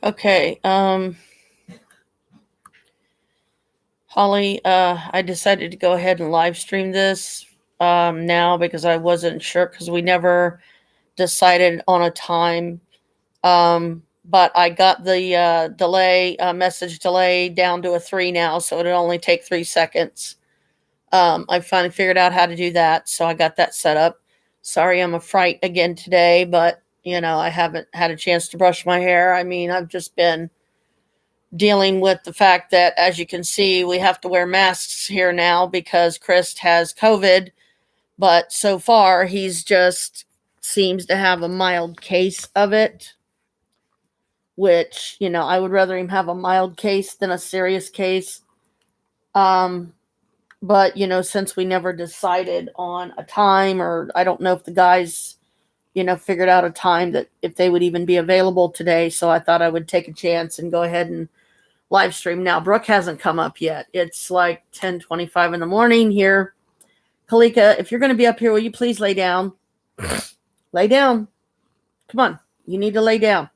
Okay, Holly, I decided to go ahead and live stream this now because I wasn't sure because we never decided on a time. But I got the message delay down to a 3 now, so it'll only take 3 seconds. I finally figured out how to do that, so I got that set up. Sorry, I'm a fright again today, but I haven't had a chance to brush my hair. I mean, I've just been dealing with the fact that, as you can see, we have to wear masks here now because Krist has COVID, but so far he's just seems to have a mild case of it, which, I would rather him have a mild case than a serious case. But, since we never decided on a time, or I don't know if the guys, figured out a time that if they would even be available today. So I thought I would take a chance and go ahead and live stream now. Brooke hasn't come up yet. It's like 10:25 in the morning here. Kalika, if you're going to be up here, will you please lay down? Lay down. Come on. You need to lay down.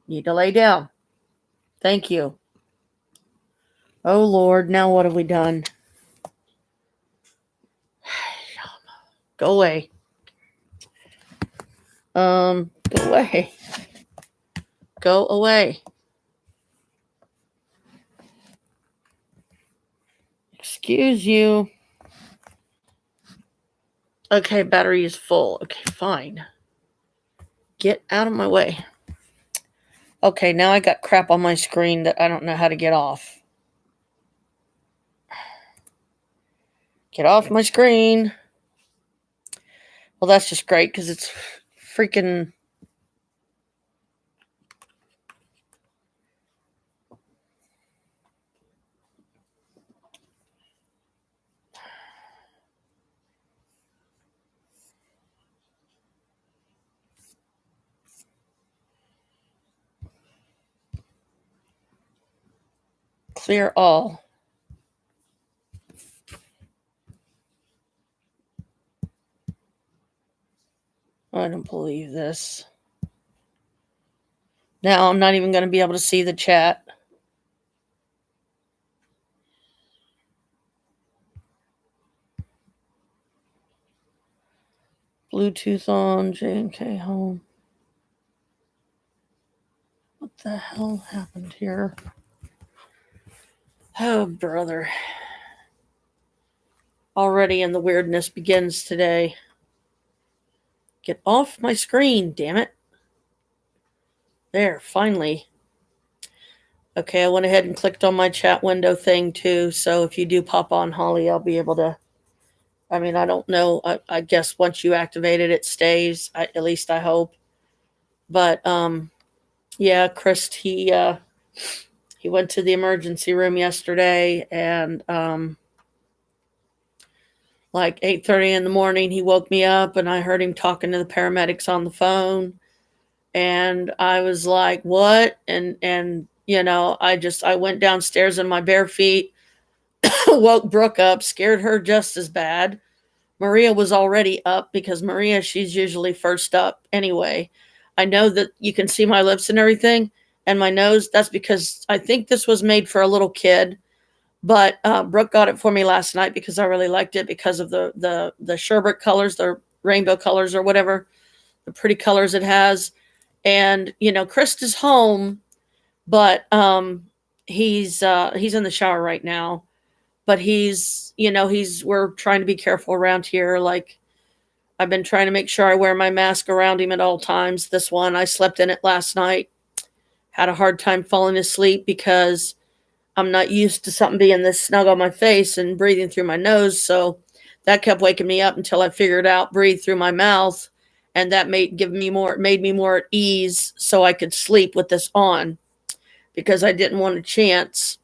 You need to lay down. Thank you. Oh, Lord. Now what have we done? Go away. Go away. Go away. Excuse you. Okay, battery is full. Okay, fine. Get out of my way. Okay, now I got crap on my screen that I don't know how to get off. Get off my screen. Well, that's just great because it's freaking... Clear all. I don't believe this. Now I'm not even going to be able to see the chat. Bluetooth on, J&K home. What the hell happened here? Oh, brother. Already and the weirdness begins today. Get off my screen, damn it. There, finally. Okay, I went ahead and clicked on my chat window thing too, so if you do pop on, Holly, I'll be able to... I mean, I don't know. I guess once you activate it, it stays. At least I hope. But, yeah, Krist, he went to the emergency room yesterday, and like 8:30 in the morning, he woke me up, and I heard him talking to the paramedics on the phone, and I was like, what? And I went downstairs in my bare feet, woke Brooke up, scared her just as bad. Maria was already up because Maria, she's usually first up anyway. I know that you can see my lips and everything and my nose. That's because I think this was made for a little kid. But Brooke got it for me last night because I really liked it because of the sherbet colors, the rainbow colors or whatever, the pretty colors it has. And, Krist is home, but he's in the shower right now. But we're trying to be careful around here. Like, I've been trying to make sure I wear my mask around him at all times. This one, I slept in it last night. Had a hard time falling asleep because I'm not used to something being this snug on my face and breathing through my nose. So that kept waking me up until I figured out breathe through my mouth. And that made me more at ease so I could sleep with this on, because I didn't want a chance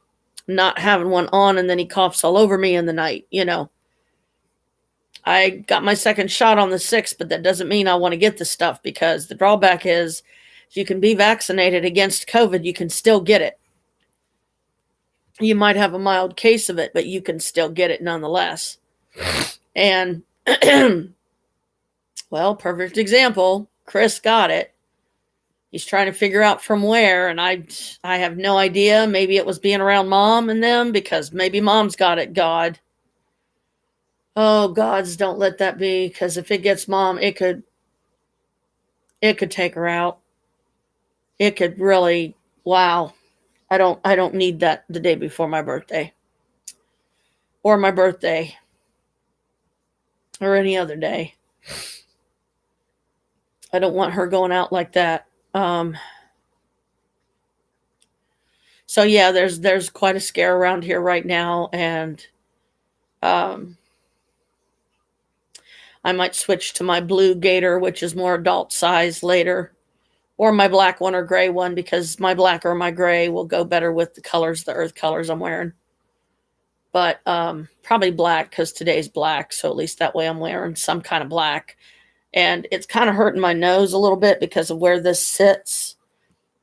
not having one on and then he coughs all over me in the night. I got my second shot on the 6th, but that doesn't mean I want to get the stuff, because the drawback is you can be vaccinated against COVID. You can still get it. You might have a mild case of it, but you can still get it nonetheless. And, well, perfect example. Chris got it. He's trying to figure out from where, and I have no idea. Maybe it was being around mom and them, because maybe mom's got it. God, oh gods, don't let that be, because if it gets mom, it could take her out. It could really, wow. I don't need that the day before my birthday, or my birthday, or any other day. I don't want her going out like that. So yeah, there's quite a scare around here right now, and um, I might switch to my blue gator, which is more adult size, later, or my black one or gray one, because my black or my gray will go better with the colors, the earth colors I'm wearing. But probably black, because today's black, so at least that way I'm wearing some kind of black. And it's kind of hurting my nose a little bit because of where this sits.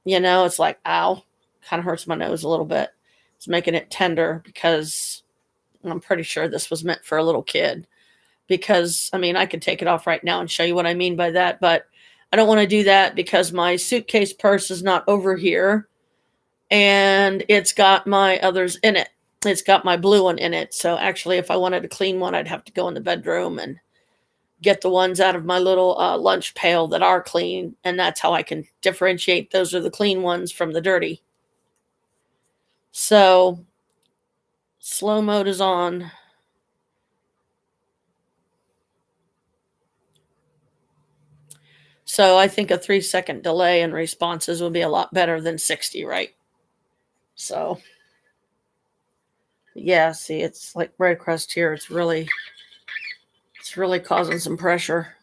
It's like, ow, kind of hurts my nose a little bit. It's making it tender, because I'm pretty sure this was meant for a little kid. Because, I mean, I could take it off right now and show you what I mean by that, but I don't want to do that because my suitcase purse is not over here, and it's got my others in it. It's got my blue one in it. So actually, if I wanted a clean one, I'd have to go in the bedroom and get the ones out of my little lunch pail that are clean, and that's how I can differentiate those are the clean ones from the dirty. So slow mode is on. So I think a 3-second delay in responses would be a lot better than 60, right? So yeah, see, it's like right across here. It's really causing some pressure.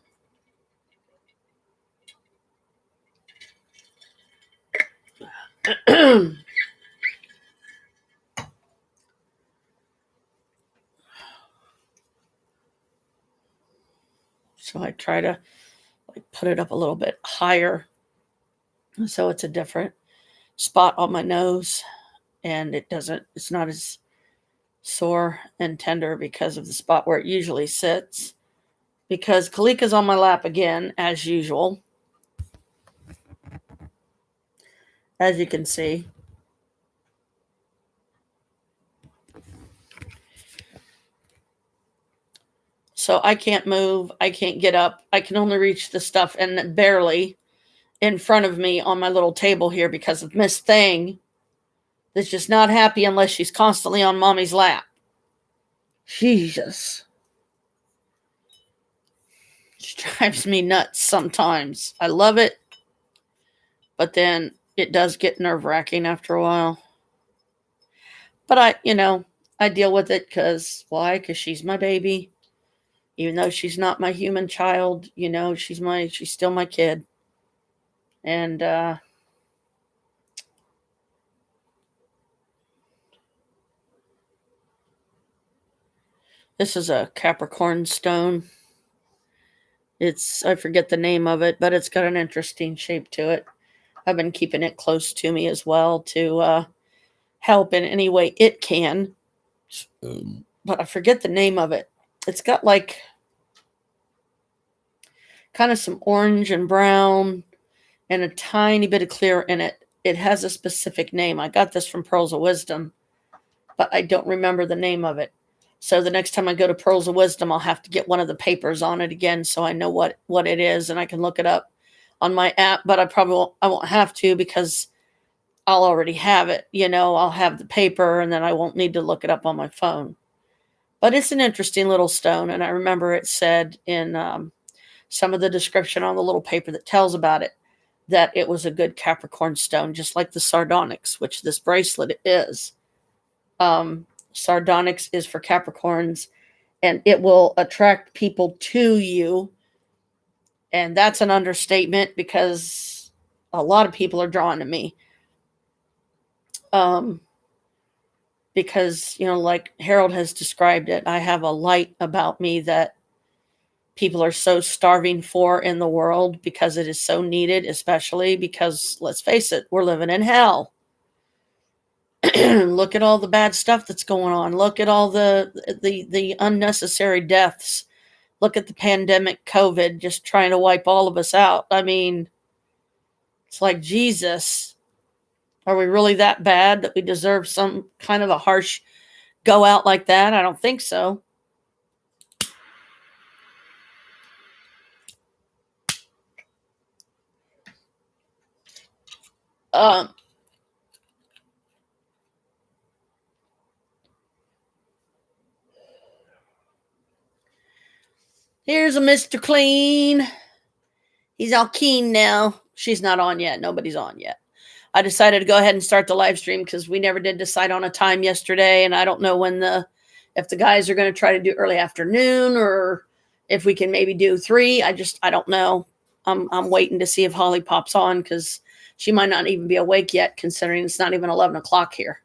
So I try to put it up a little bit higher, so it's a different spot on my nose, and it's not as sore and tender because of the spot where it usually sits. Because Kalika's on my lap again, as usual, as you can see. So I can't move. I can't get up. I can only reach the stuff, and barely, in front of me on my little table here, because of Miss Thing that's just not happy unless she's constantly on mommy's lap. Jesus. She drives me nuts sometimes. I love it, but then it does get nerve-wracking after a while. But I deal with it because, why? Because she's my baby. Even though she's not my human child, she's still my kid. And this is a Capricorn Stone. I forget the name of it, but it's got an interesting shape to it. I've been keeping it close to me as well to help in any way it can. But I forget the name of it. It's got kind of some orange and brown and a tiny bit of clear in it. It has a specific name. I got this from Pearls of Wisdom, but I don't remember the name of it. So the next time I go to Pearls of Wisdom, I'll have to get one of the papers on it again, so I know what it is, and I can look it up on my app. But I won't have to, because I'll already have it. I'll have the paper, and then I won't need to look it up on my phone. But it's an interesting little stone, and I remember it said in some of the description on the little paper that tells about it that it was a good Capricorn stone, just like the sardonyx, which this bracelet is. Sardonyx is for Capricorns, and it will attract people to you. And that's an understatement, because a lot of people are drawn to me. Because, like Harold has described it, I have a light about me that people are so starving for in the world, because it is so needed, especially because, let's face it, we're living in hell. Look at all the bad stuff that's going on. Look at all the unnecessary deaths. Look at the pandemic, COVID, just trying to wipe all of us out. I mean, It's like, Jesus, are we really that bad that we deserve some kind of a harsh go out like that? I don't think so. Here's a Mr. Clean. He's all keen now. She's not on yet. Nobody's on yet. I decided to go ahead and start the live stream because we never did decide on a time yesterday, and I don't know if the guys are going to try to do early afternoon or if we can maybe do 3. I don't know. I'm waiting to see if Holly pops on because she might not even be awake yet, considering it's not even 11 o'clock here.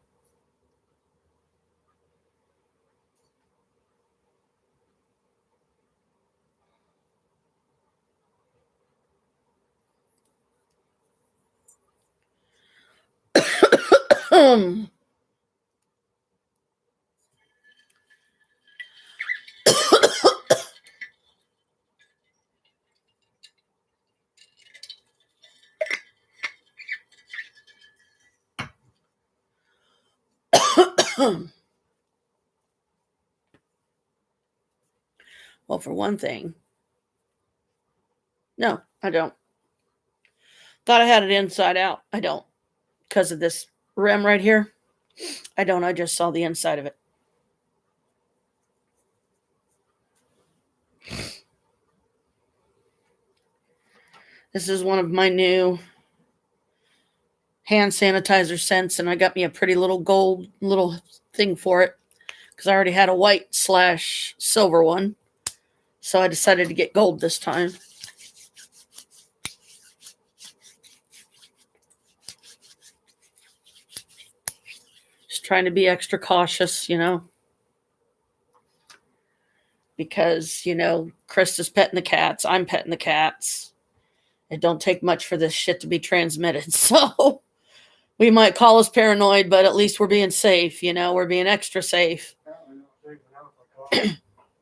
Well, for one thing, no, I don't. Thought I had it inside out. I don't. Because of this rim right here. I don't. I just saw the inside of it. This is one of my new hand sanitizer scents, and I got me a pretty little gold little thing for it because I already had a white/silver one. So I decided to get gold this time. Just trying to be extra cautious, because, Krist is petting the cats. I'm petting the cats. It don't take much for this shit to be transmitted. So we might call us paranoid, but at least we're being safe. We're being extra safe.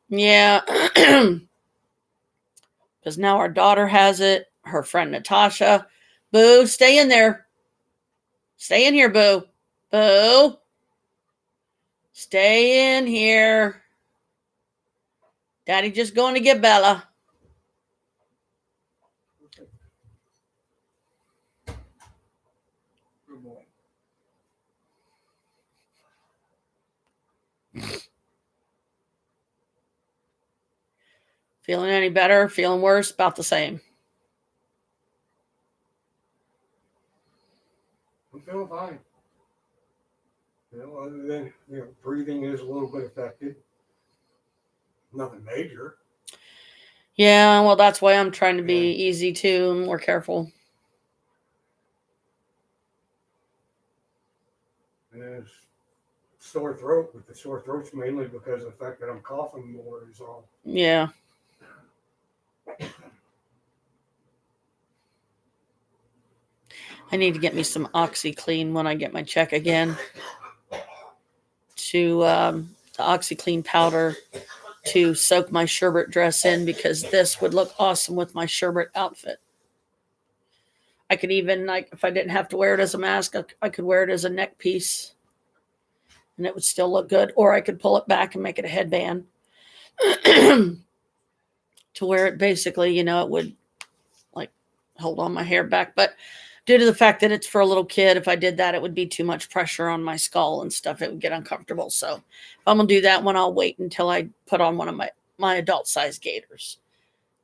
Yeah. Because now our daughter has it. Her friend Natasha. Boo, stay in there. Stay in here, Boo. Boo. Stay in here. Daddy just going to get Bella. Good boy. Feeling any better? Feeling worse? About the same. I'm feeling fine. Other than breathing is a little bit affected. Nothing major. Yeah, well, that's why I'm trying to be easy too and more careful. And sore throat, but the sore throat's mainly because of the fact that I'm coughing more is all. Yeah. I need to get me some OxyClean when I get my check again. The OxyClean powder to soak my sherbet dress in, because this would look awesome with my sherbet outfit. I could even, if I didn't have to wear it as a mask, I could wear it as a neck piece and it would still look good. Or I could pull it back and make it a headband to wear it basically, it would hold on my hair back. But due to the fact that it's for a little kid, if I did that, it would be too much pressure on my skull and stuff. It would get uncomfortable. So if I'm going to do that one, I'll wait until I put on one of my adult size gaiters.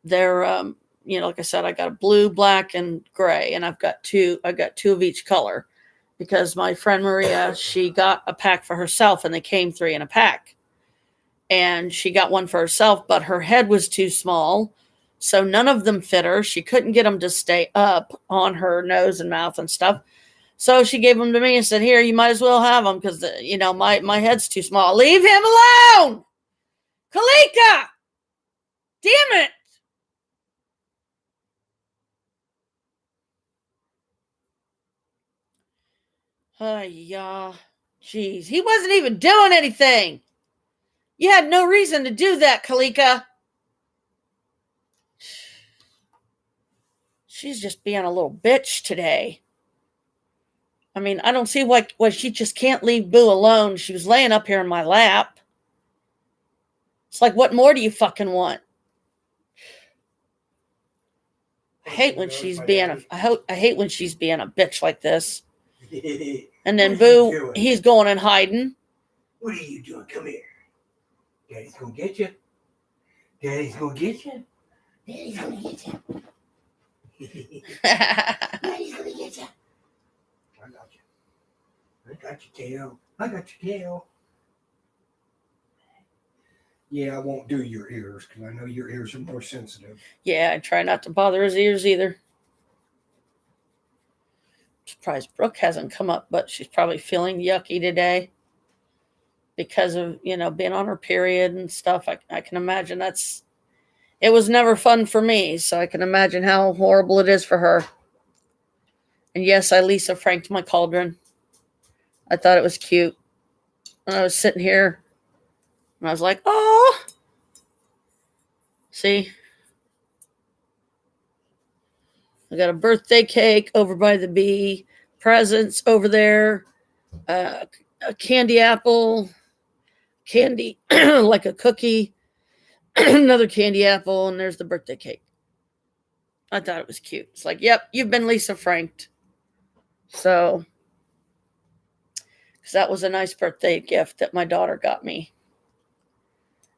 They're, like I said, I got a blue, black, and gray, and I got two of each color because my friend Maria, she got a pack for herself and they came 3 in a pack. And she got one for herself, but her head was too small. So none of them fit her. She couldn't get them to stay up on her nose and mouth and stuff. So she gave them to me and said, here, you might as well have them because, my head's too small. Leave him alone! Kalika! Damn it! Yeah. Jeez, he wasn't even doing anything. You had no reason to do that, Kalika. she's just being a little bitch today. I mean, I don't see why she just can't leave Boo alone. She was laying up here in my lap. It's like, what more do you fucking want? I hate when she's being I hate when she's being a bitch like this. And then Boo, he's going and hiding. What are you doing? Come here. Daddy's gonna get you. Daddy's gonna get you. Daddy's gonna get you. Daddy's gonna get you. I got you. I got your tail. I got your tail. Yeah, I won't do your ears because I know your ears are more sensitive. Yeah, I try not to bother his ears either. I'm surprised Brooke hasn't come up, but she's probably feeling yucky today because of, being on her period and stuff. I can imagine it was never fun for me, so I can imagine how horrible it is for her. And yes, I Lisa Franked my cauldron. I thought it was cute. And I was sitting here and I was like, oh, see, I got a birthday cake over by the bee, presents over there, a candy apple, candy, like a cookie, another candy apple, and there's the birthday cake. I thought it was cute. It's like, yep, you've been Lisa Franked. So, because that was a nice birthday gift that my daughter got me.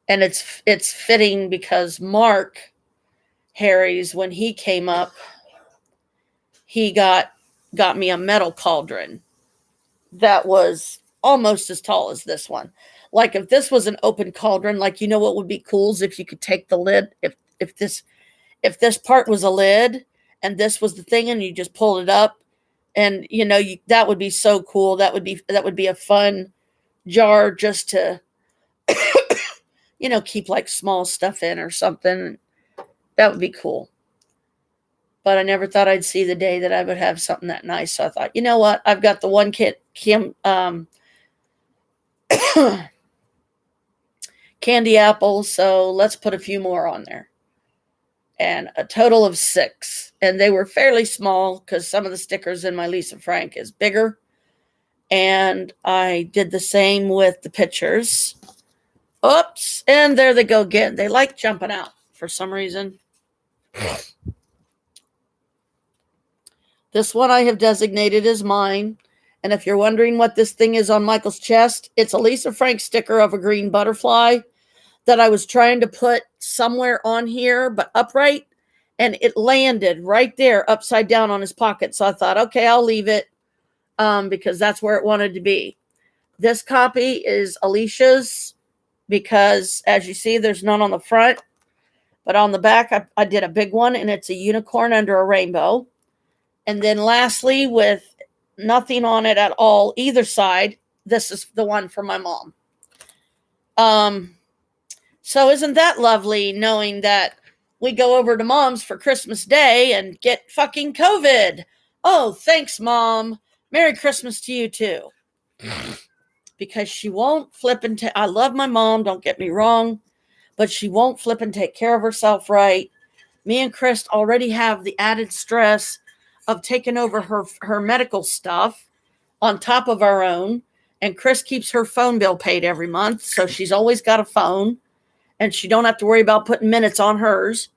And it's fitting because Mark Harry's, when he came up, he got me a metal cauldron that was almost as tall as this one. Like if this was an open cauldron, like, what would be cool is if you could take the lid, if this part was a lid and this was the thing and you just pulled it up and that would be so cool. That would be a fun jar just to keep like small stuff in or something. That would be cool. But I never thought I'd see the day that I would have something that nice. So I thought, you know what? I've got the one candy apples, so let's put a few more on there. And a total of 6. And they were fairly small because some of the stickers in my Lisa Frank is bigger. And I did the same with the pictures. Oops. And there they go again. They like jumping out for some reason. This one I have designated as mine. And if you're wondering what this thing is on Michael's chest, it's a Lisa Frank sticker of a green butterfly that I was trying to put somewhere on here, but upright. And it landed right there upside down on his pocket. So I thought, okay, I'll leave it because that's where it wanted to be. This copy is Alicia's because, as you see, there's none on the front. But on the back, I did a big one, and it's a unicorn under a rainbow. And then lastly, with nothing on it at all, either side, this is the one for my mom. So isn't that lovely knowing that we go over to Mom's for Christmas Day and get fucking COVID? Oh, thanks, Mom. Merry Christmas to you, too. Because she won't flip and I love my mom, don't get me wrong, but she won't flip and take care of herself right. Me and Krist already have the added stress of taking over her medical stuff on top of our own. And Krist keeps her phone bill paid every month, so she's always got a phone. And she don't have to worry about putting minutes on hers.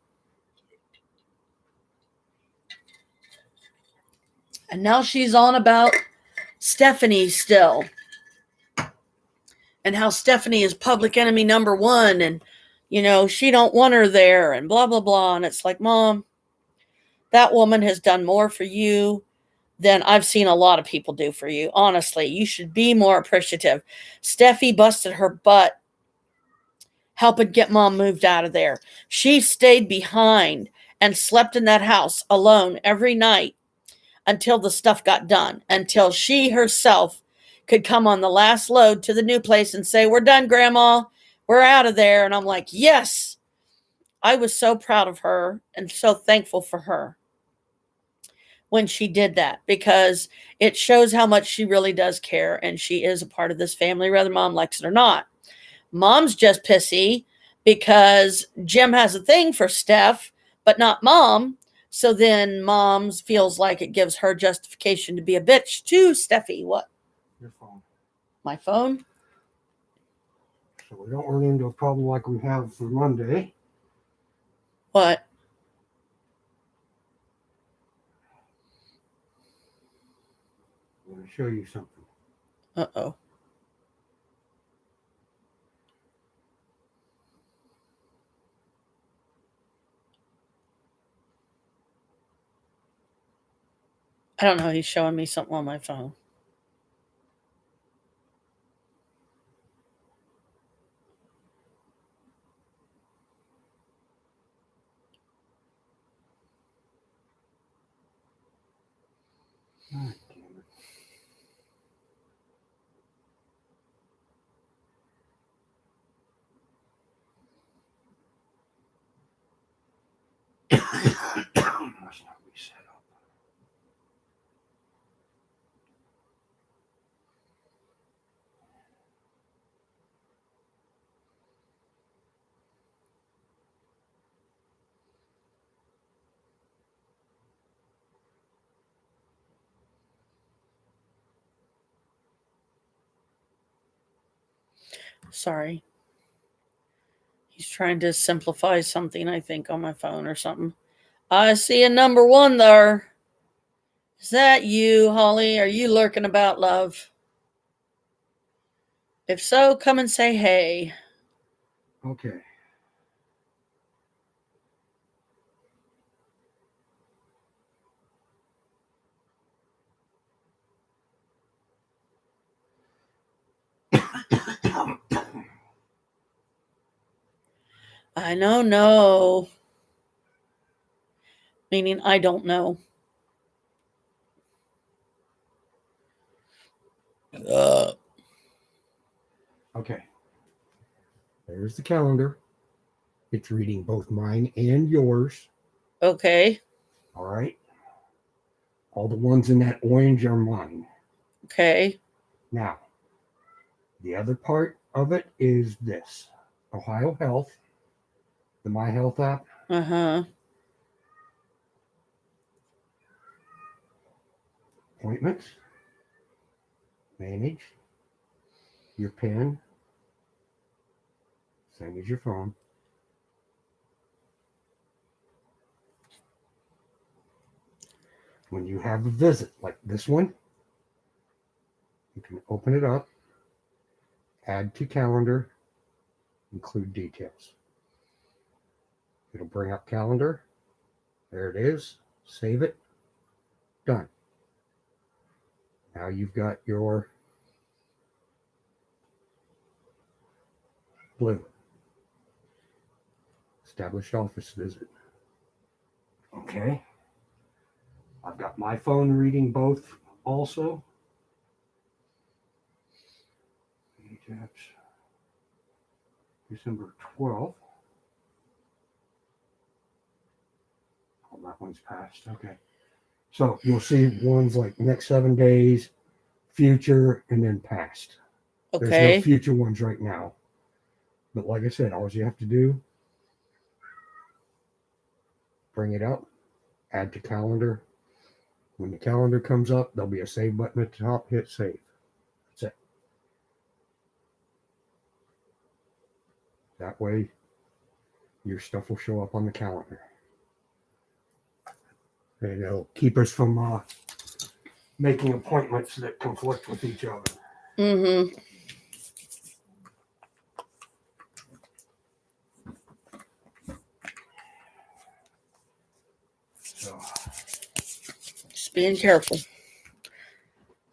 And now she's on about Stephanie still. And how Stephanie is public enemy number 1. And, she don't want her there and blah, blah, blah. And it's like, Mom, that woman has done more for you than I've seen a lot of people do for you. Honestly, you should be more appreciative. Steffi busted her butt helping get Mom moved out of there. She stayed behind and slept in that house alone every night until the stuff got done, until she herself could come on the last load to the new place and say, we're done, Grandma. We're out of there. And I'm like, yes. I was so proud of her and so thankful for her when she did that, because it shows how much she really does care. And she is a part of this family, whether Mom likes it or not. Mom's just pissy because Jim has a thing for Steph, but not Mom. So then Mom's feels like it gives her justification to be a bitch too, Steffi. What? Your phone. My phone? So we don't run into a problem like we have for Monday. What? I'm going to show you something. Uh-oh. I don't know. He's showing me something on my phone. God damn it. Must not be set up. Sorry. He's trying to simplify something, I think, on my phone or something. I see a number 1 there. Is that you, Holly? Are you lurking about, love? If so, come and say hey. Okay. I know, no. Meaning I don't know. Okay. There's the calendar. It's reading both mine and yours. Okay. All right. All the ones in that orange are mine. Okay. Now, the other part of it is this Ohio Health, the My Health app. Uh-huh. Appointments, manage, your pen, same as your phone. When you have a visit like this one, you can open it up, add to calendar, include details. It'll bring up calendar. There it is. Save it. Done. Now you've got your blue. Established office visit. Okay. I've got my phone reading both also. That's December 12th. Oh, that one's passed. Okay. So you'll see ones like next 7 days, future, and then past. There's no Okay. future ones right now. But like I said, all you have to do, bring it up, add to calendar. When the calendar comes up, there'll be a save button at the top. Hit save. That's it. That way, your stuff will show up on the calendar. And it'll keep us from making appointments that conflict with each other. Mm-hmm. So, Just being careful.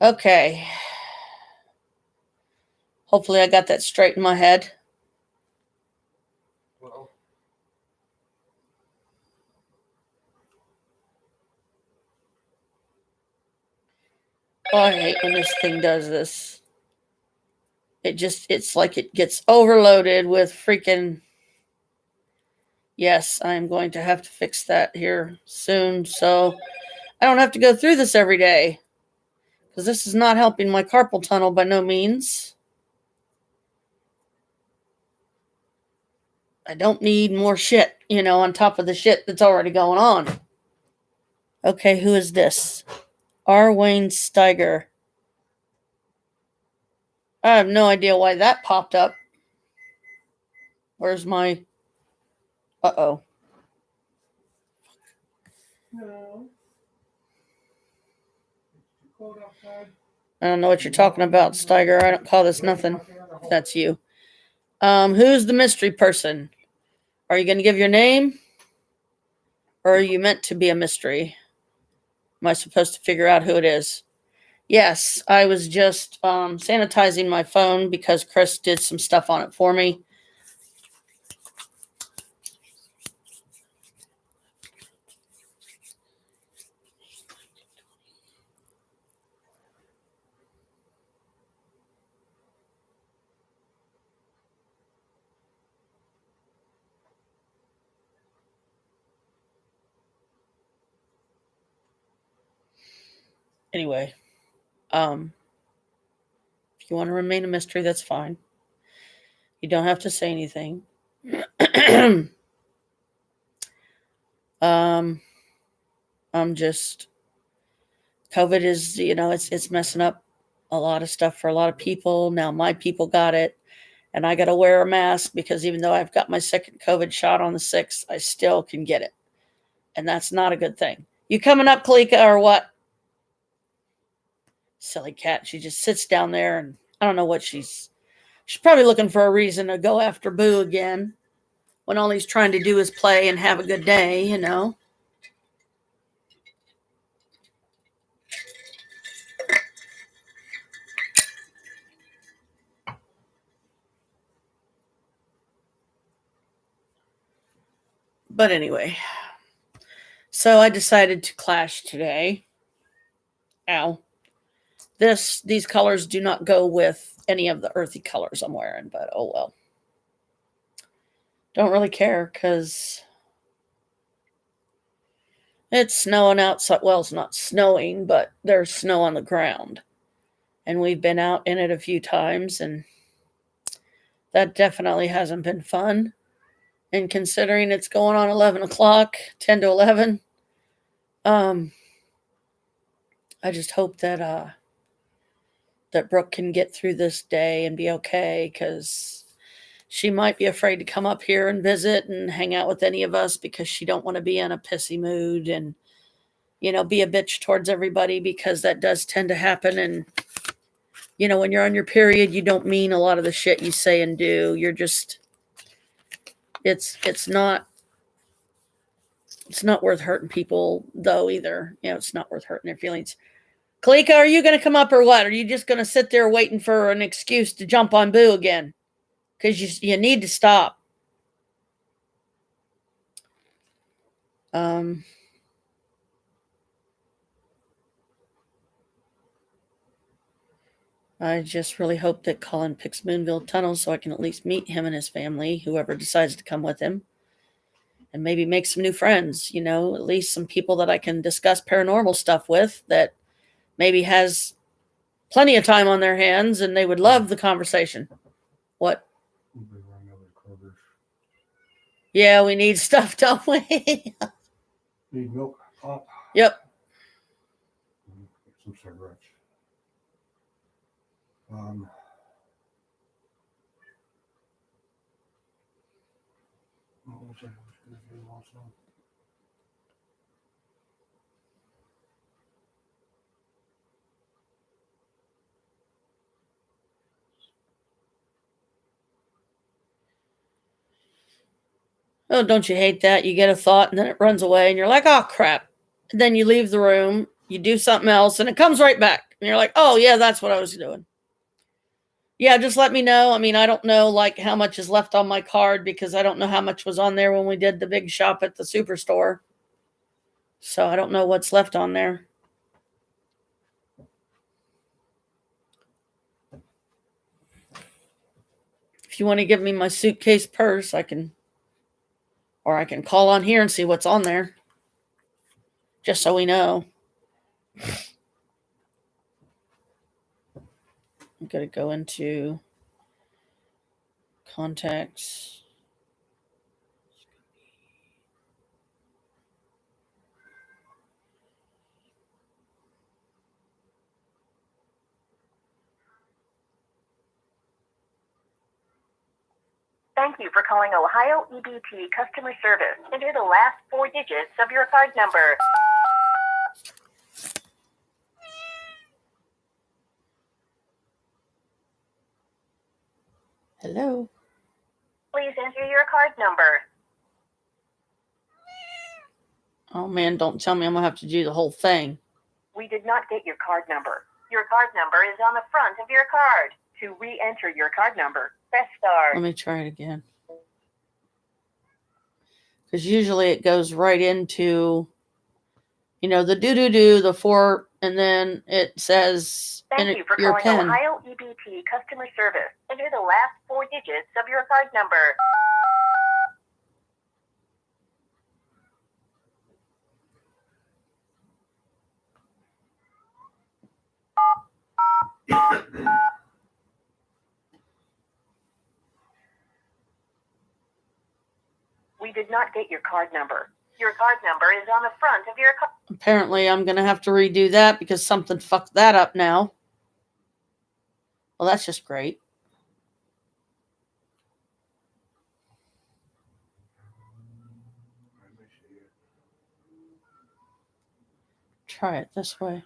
Okay. Hopefully I got that straight in my head. well, Oh, I hate when this thing does this. It's like it gets overloaded with freaking. Yes, I'm going to have to fix that here soon so I don't have to go through this every day. Because this is not helping my carpal tunnel by no means. I don't need more shit, on top of the shit that's already going on. Okay, who is this? R. Wayne Steiger. I have no idea why that popped up. Where's my... Uh-oh. No. It's too cold outside. I don't know what you're talking about, Steiger. I don't call this nothing. That's you. Who's the mystery person? Are you going to give your name? Or are you meant to be a mystery? Am I supposed to figure out who it is? Yes, I was just sanitizing my phone because Krist did some stuff on it for me. Anyway, if you want to remain a mystery, that's fine. You don't have to say anything. I'm just COVID is, it's messing up a lot of stuff for a lot of people. Now my people got it, and I got to wear a mask because even though I've got my second COVID shot on the 6th, I still can get it, and that's not a good thing. You coming up, Kalika, or what? Silly cat. She just sits down there, and I don't know what she's probably looking for a reason to go after Boo again when all he's trying to do is play and have a good day. But anyway, so I decided to clash today. Ow. These colors do not go with any of the earthy colors I'm wearing, but oh well. Don't really care because it's snowing outside. Well, it's not snowing, but there's snow on the ground. And we've been out in it a few times, and that definitely hasn't been fun. And considering it's going on 11 o'clock, 10 to 11, I just hope that Brooke can get through this day and be okay, because she might be afraid to come up here and visit and hang out with any of us because she don't want to be in a pissy mood and, be a bitch towards everybody, because that does tend to happen. And, when you're on your period, you don't mean a lot of the shit you say and do. You're just, it's not worth hurting people though either. It's not worth hurting their feelings. Kalika, are you going to come up or what? Are you just going to sit there waiting for an excuse to jump on Boo again? Because you need to stop. I just really hope that Colin picks Moonville Tunnel so I can at least meet him and his family, whoever decides to come with him, and maybe make some new friends, at least some people that I can discuss paranormal stuff with that maybe has plenty of time on their hands and they would love the conversation. What? Yeah, we need stuff, don't we? Need milk, pop. Yep. Some cigarettes. What was I going to do also? Oh, don't you hate that? You get a thought and then it runs away and you're like, oh, crap. And then you leave the room, you do something else, and it comes right back. And you're like, oh, yeah, that's what I was doing. Yeah, just let me know. I mean, I don't know like how much is left on my card because I don't know how much was on there when we did the big shop at the superstore. So I don't know what's left on there. If you want to give me my suitcase purse, I can call on here and see what's on there. Just so we know. I'm going to go into contacts. Thank you for calling Ohio EBT customer service. Enter the last 4 digits of your card number. Hello. Please enter your card number. Oh man, don't tell me I'm gonna have to do the whole thing. We did not get your card number. Your card number is on the front of your card. To re-enter your card number, press star. Let me try it again. Because usually it goes right into, the do, the 4, and then it says Thank you for your calling pen. Ohio EBT customer service. Enter the last 4 digits of your card number. We did not get your card number. Your card number is on the front of your card. Apparently, I'm going to have to redo that because something fucked that up now. Well, that's just great. Try it this way.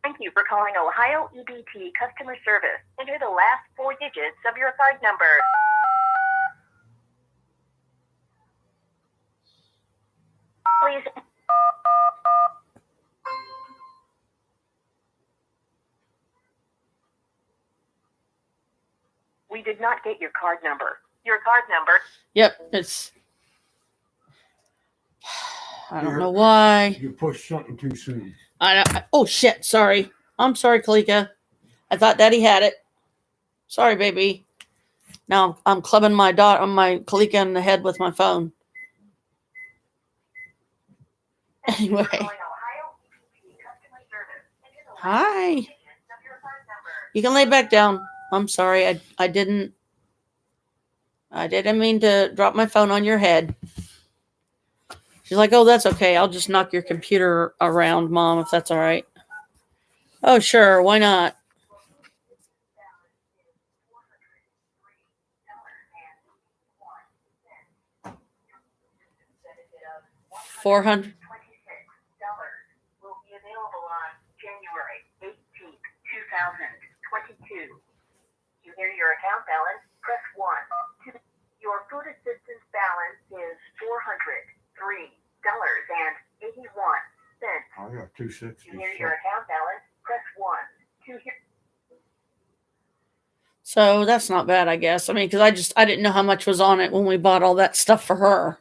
Thank you for calling Ohio EBT customer service. Enter the last 4 digits of your card number. Please. We did not get your card number. Your card number. Yep, I don't know why. You pushed something too soon. Oh shit, sorry. I'm sorry, Kalika. I thought Daddy had it. Sorry, baby. Now I'm clubbing my Kalika in the head with my phone. Anyway. Hi. You can lay back down. I'm sorry. I didn't mean to drop my phone on your head. She's like, oh, that's okay. I'll just knock your computer around, Mom, if that's all right. Oh, sure. Why not? $400. Will be available on January 18th, 2022. To hear your account balance, press 1. Your food assistance balance is $403.81. I got 260. To hear your account balance, press 1. To hear. So that's not bad, I guess. I mean, because I didn't know how much was on it when we bought all that stuff for her.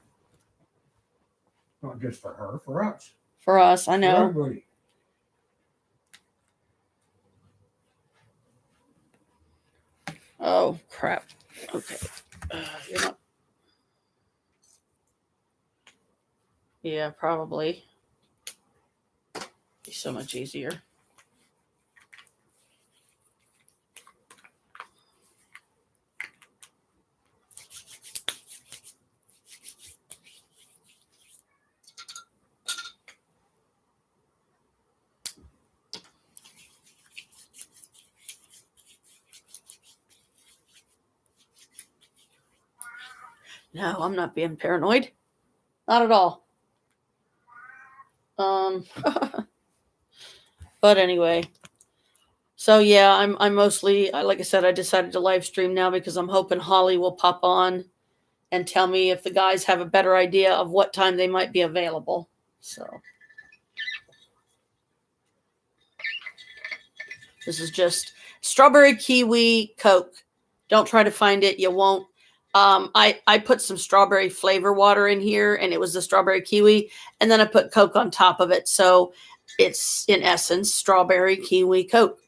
Not just for her, for us. For us, I know. For everybody. Oh, crap. Okay. You're not. Yeah, probably. Be so much easier. No, I'm not being paranoid. Not at all. But anyway. So yeah, I'm mostly, like I said, I decided to live stream now because I'm hoping Holly will pop on and tell me if the guys have a better idea of what time they might be available. So this is just strawberry kiwi Coke. Don't try to find it. You won't. I put some strawberry flavor water in here, and it was the strawberry kiwi, and then I put Coke on top of it. So it's, in essence, strawberry kiwi Coke.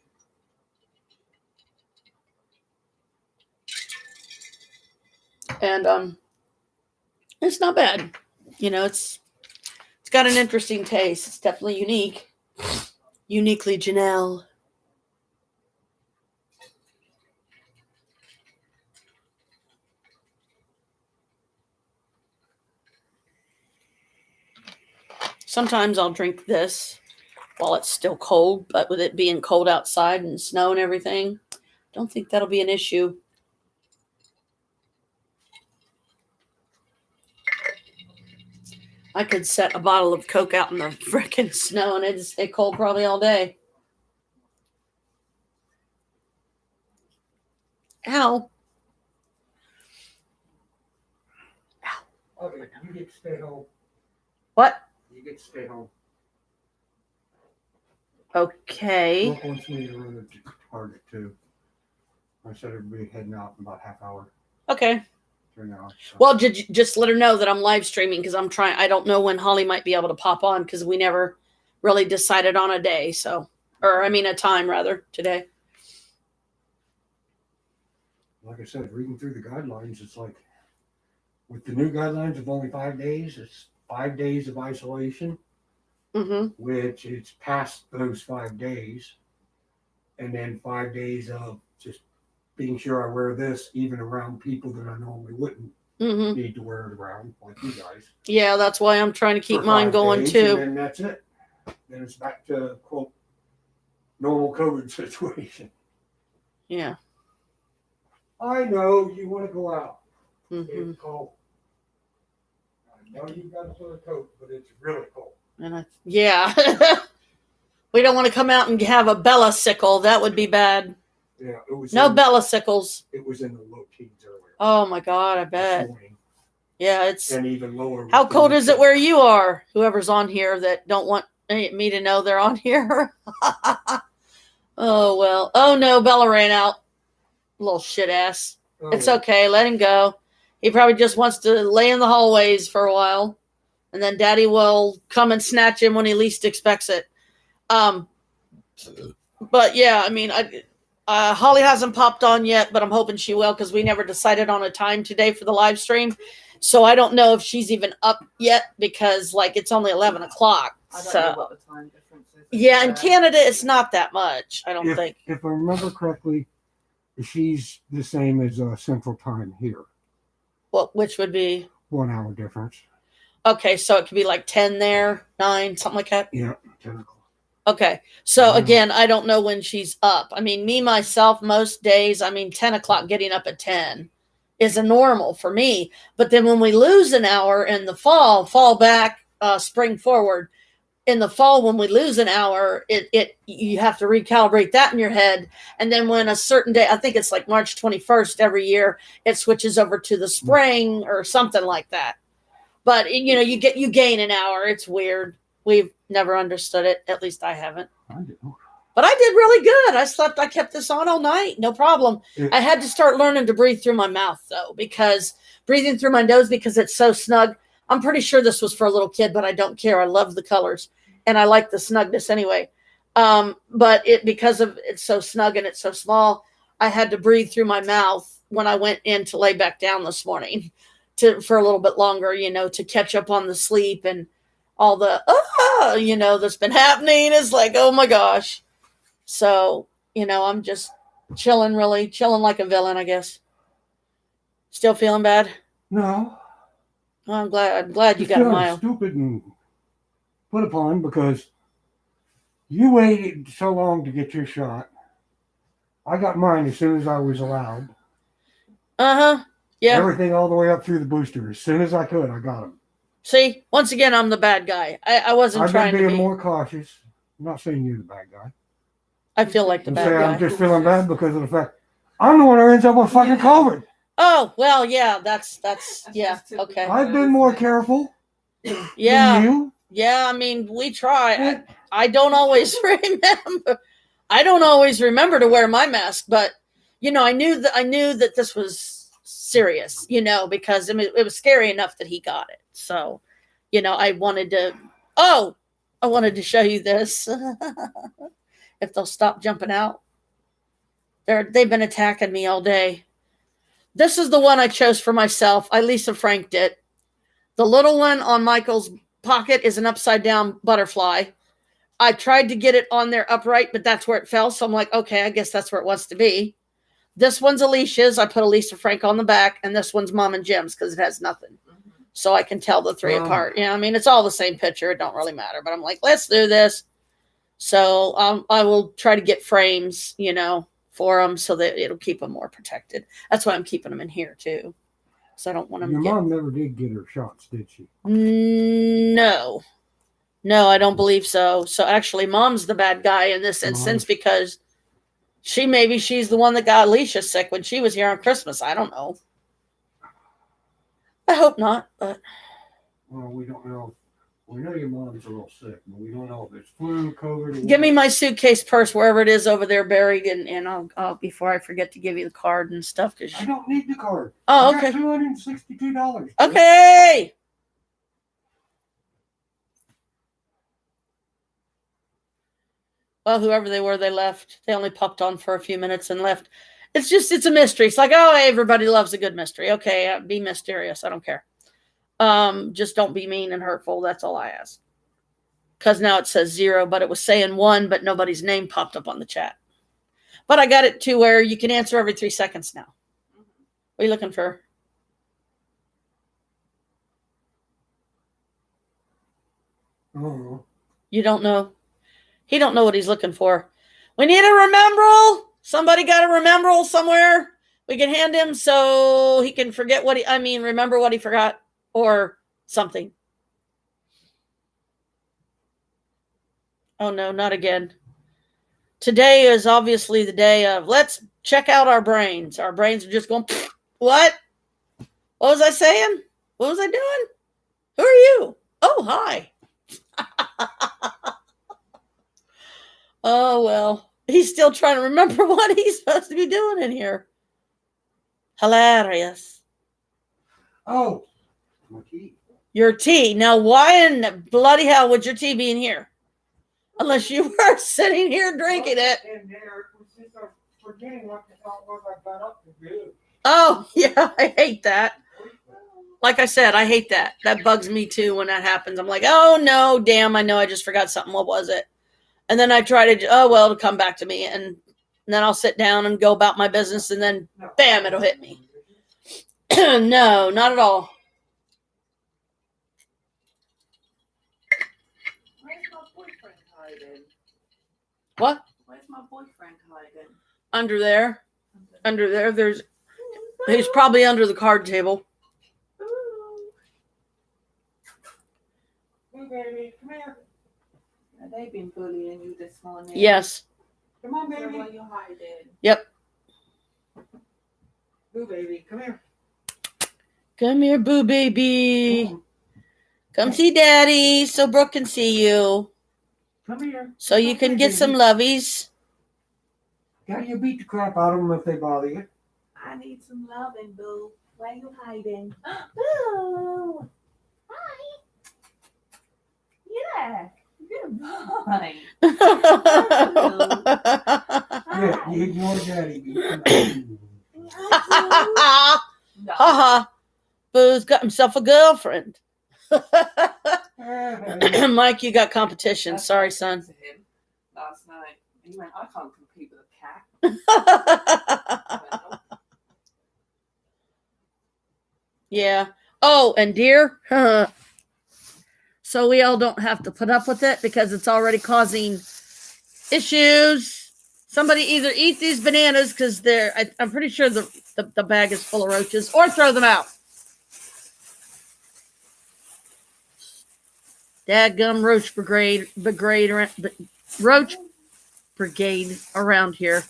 And it's not bad. It's got an interesting taste. It's definitely unique. Uniquely Janelle. Sometimes I'll drink this while it's still cold, but with it being cold outside and snow and everything, don't think that'll be an issue. I could set a bottle of Coke out in the frickin' snow and it'd stay cold probably all day. Ow. Okay, you get to stay home. What? You get to stay home. Okay. Brooke wants me to run to Target too. I said everybody heading out in about half hour. Okay. Turn that on. So. Well, just let her know that I'm live streaming because I'm trying. I don't know when Holly might be able to pop on because we never really decided on a day. So, or I mean, a time rather today. Like I said, reading through the guidelines, it's like with the new guidelines of only 5 days, it's 5 days of isolation, which it's past those 5 days, and then 5 days of just being sure I wear this even around people that I normally wouldn't need to wear it around, like you guys. Yeah, that's why I'm trying to keep mine going too. And then that's it. Then it's back to quote normal COVID situation. Yeah. I know you want to go out. Mm-hmm. It's cold. I know you've got to put a coat, but it's really cold. And yeah. We don't want to come out and have a Bella sickle. That would be bad. Yeah, it was no Bella sickles. It was in the low teens earlier. Oh my God, I bet. Yeah, it's and even lower. How cold is it where you are? Whoever's on here that don't want me to know they're on here. Oh well. Oh no, Bella ran out. Little shit ass. Oh, it's okay. Let him go. He probably just wants to lay in the hallways for a while, and then Daddy will come and snatch him when he least expects it. But yeah, I mean, Holly hasn't popped on yet, but I'm hoping she will because we never decided on a time today for the live stream. So I don't know if she's even up yet because like it's only 11 o'clock. I don't know what the time difference is. Yeah, in Canada it's not that much. I don't think. If I remember correctly, she's the same as Central Time here. Well, which would be 1 hour difference. Okay, so it could be like 10 there, 9, something like that. Yeah, 10 o'clock. Okay, so again, I don't know when she's up. I mean, me, myself, most days, 10 o'clock, getting up at 10 is a normal for me. But then when we lose an hour in the fall back, spring forward, in the fall, when we lose an hour, you have to recalibrate that in your head. And then when a certain day, I think it's like March 21st every year, it switches over to the spring or something like that. But you gain an hour. It's weird. We've never understood it. At least I haven't. I do. But I did really good. I kept this on all night. No problem. I had to start learning to breathe through my mouth though, because breathing through my nose because it's so snug. I'm pretty sure this was for a little kid, but I don't care. I love the colors and I like the snugness anyway. But because of it's so snug and it's so small, I had to breathe through my mouth when I went in to lay back down this morning for a little bit longer, to catch up on the sleep and all the, that's been happening is like, oh my gosh. So, I'm just chilling like a villain, I guess. Still feeling bad? No. Well, I'm glad you got a mile. Stupid and put upon because you waited so long to get your shot. I got mine as soon as I was allowed. Uh-huh. Yeah. Everything all the way up through the booster. As soon as I could, I got them. See, once again, I'm the bad guy. I wasn't trying to be. I've been being more cautious. I'm not saying you're the bad guy. I feel like the bad guy. I'm just feeling bad because of the fact I'm the one who ends up with fucking COVID. Oh, well, yeah, that's yeah, okay. I've been more careful. Yeah. Than you. Yeah, we try. I don't always remember. I don't always remember to wear my mask, but I knew that this was serious, because it was scary enough that he got it. So, I wanted to show you this. If they'll stop jumping out. They've been attacking me all day. This is the one I chose for myself. I Lisa Franked it. The little one on Michael's pocket is an upside down butterfly. I tried to get it on there upright, but that's where it fell. So I'm like, okay, I guess that's where it wants to be. This one's Alicia's. I put Lisa Frank on the back, and this one's Mom and Jim's because it has nothing. So I can tell the three apart. It's all the same picture. It don't really matter. But I'm like, let's do this. So I will try to get frames, for them so that it'll keep them more protected. That's why I'm keeping them in here too. because I don't want him Your to get. mom never did get her shots, did she? No, I don't believe so. So actually, Mom's the bad guy in this instance because she's the one that got Alicia sick when she was here on Christmas. I don't know. I hope not, but Well, we don't know. We know your mom's a little sick, but we don't know if it's flu, COVID. give me my suitcase purse wherever it is over there buried, and I'll before I forget to give you the card and stuff. Cause I don't need the card. oh, I okay, got $262. okay. Well, whoever they were, they left. They only popped on for a few minutes and left. It's a mystery. It's like, oh, everybody loves a good mystery. Okay, be mysterious. I don't care. Just don't be mean and hurtful. That's all I ask. Because now it says 0, but it was saying 1, but nobody's name popped up on the chat. But I got it to where you can answer every 3 seconds now. What are you looking for? Oh. You don't know? He don't know what he's looking for. We need a remembrall. Somebody got a remembrall somewhere we can hand him so he can forget remember what he forgot or something. Oh no, not again. Today is obviously the day of let's check out our brains. Our brains are just going, what? What was I saying? What was I doing? Who are you? Oh, hi. Oh, well, he's still trying to remember what he's supposed to be doing in here. Hilarious. Oh, my tea. Your tea. Now, why in bloody hell would your tea be in here? Unless you were sitting here drinking it. In there, it was just forgetting what the thought was I got up to do. Oh, yeah, I hate that. Like I said, I hate that. That bugs me too when that happens. I'm like, oh, no, damn, I know I just forgot something. What was it? And then I try to, it'll come back to me. And then I'll sit down and go about my business. And then, bam, it'll hit me. No, not at all. Where's my boyfriend hiding? What? Where's my boyfriend hiding? Under there. Under there. He's probably under the card table. Hey, baby, come here. Have they been bullying you this morning? Yes. Come on, So baby. where you hiding? Yep. Boo, baby, come here. Come here, boo baby. Come see daddy so Brooke can see you. Come here. So you can get some lovies. Daddy, you beat the crap out of them if they bother you. I need some loving, boo. Where you hiding? Boo! Hi. Yeah. Good boy. Yeah, you ignore daddy. No. Haha. Boo's got himself a girlfriend. Mike, you got competition. That's Sorry, what I son. said to him last night. And he went, I can't compete with a cat. Yeah. Oh, and deer. So we all don't have to put up with it because it's already causing issues. Somebody either eat these bananas because I'm pretty sure the bag is full of roaches, or throw them out. Dadgum roach brigade around here.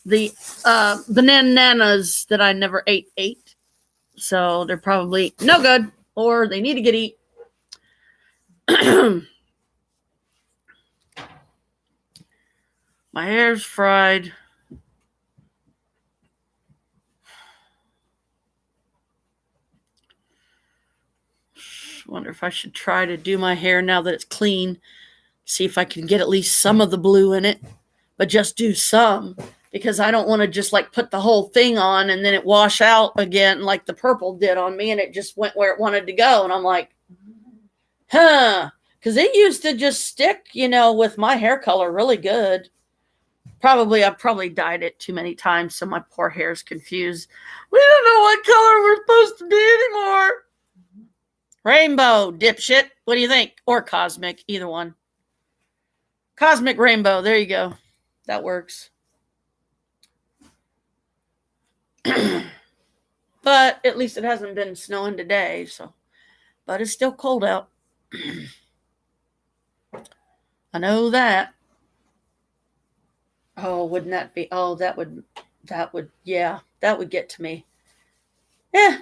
The bananas that I never ate. So they're probably no good, or they need to get eat. My hair's fried. Wonder if I should try to do my hair now that it's clean. See if I can get at least some of the blue in it, but just do some, because I don't want to just like put the whole thing on and then it wash out again like the purple did on me and it just went where it wanted to go. And I'm like, because it used to just stick, with my hair color really good. I probably dyed it too many times, so my poor hair is confused. We don't know what color we're supposed to be anymore. Rainbow, dipshit. What do you think? Or cosmic, either one. Cosmic rainbow. There you go. That works. But at least it hasn't been snowing today, so. But it's still cold out. I know that. Oh, wouldn't that be? Oh, that would, yeah, that would get to me.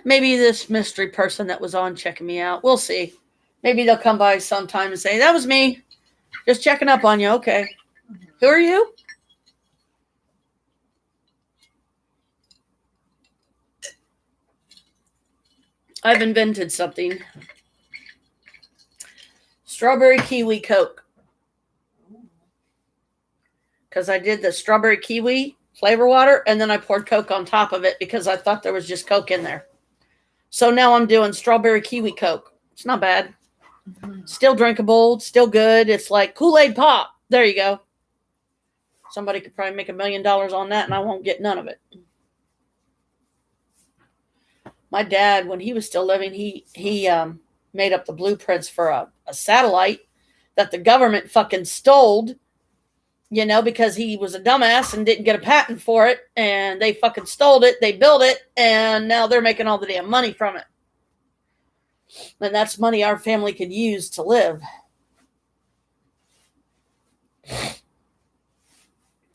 Maybe this mystery person that was on checking me out. We'll see. Maybe they'll come by sometime and say, that was me. Just checking up on you. Okay. Who are you? I've invented something. Strawberry kiwi Coke. Because I did the strawberry kiwi flavor water and then I poured Coke on top of it because I thought there was just Coke in there. So now I'm doing strawberry kiwi Coke. It's not bad. Still drinkable, still good. It's like Kool-Aid pop. There you go. Somebody could probably make $1 million on that and I won't get none of it. My dad, when he was still living, he made up the blueprints for a satellite that the government fucking stole, you know, because he was a dumbass and didn't get a patent for it. And they fucking stole it. They built it. And now they're making all the damn money from it. And that's money our family could use to live.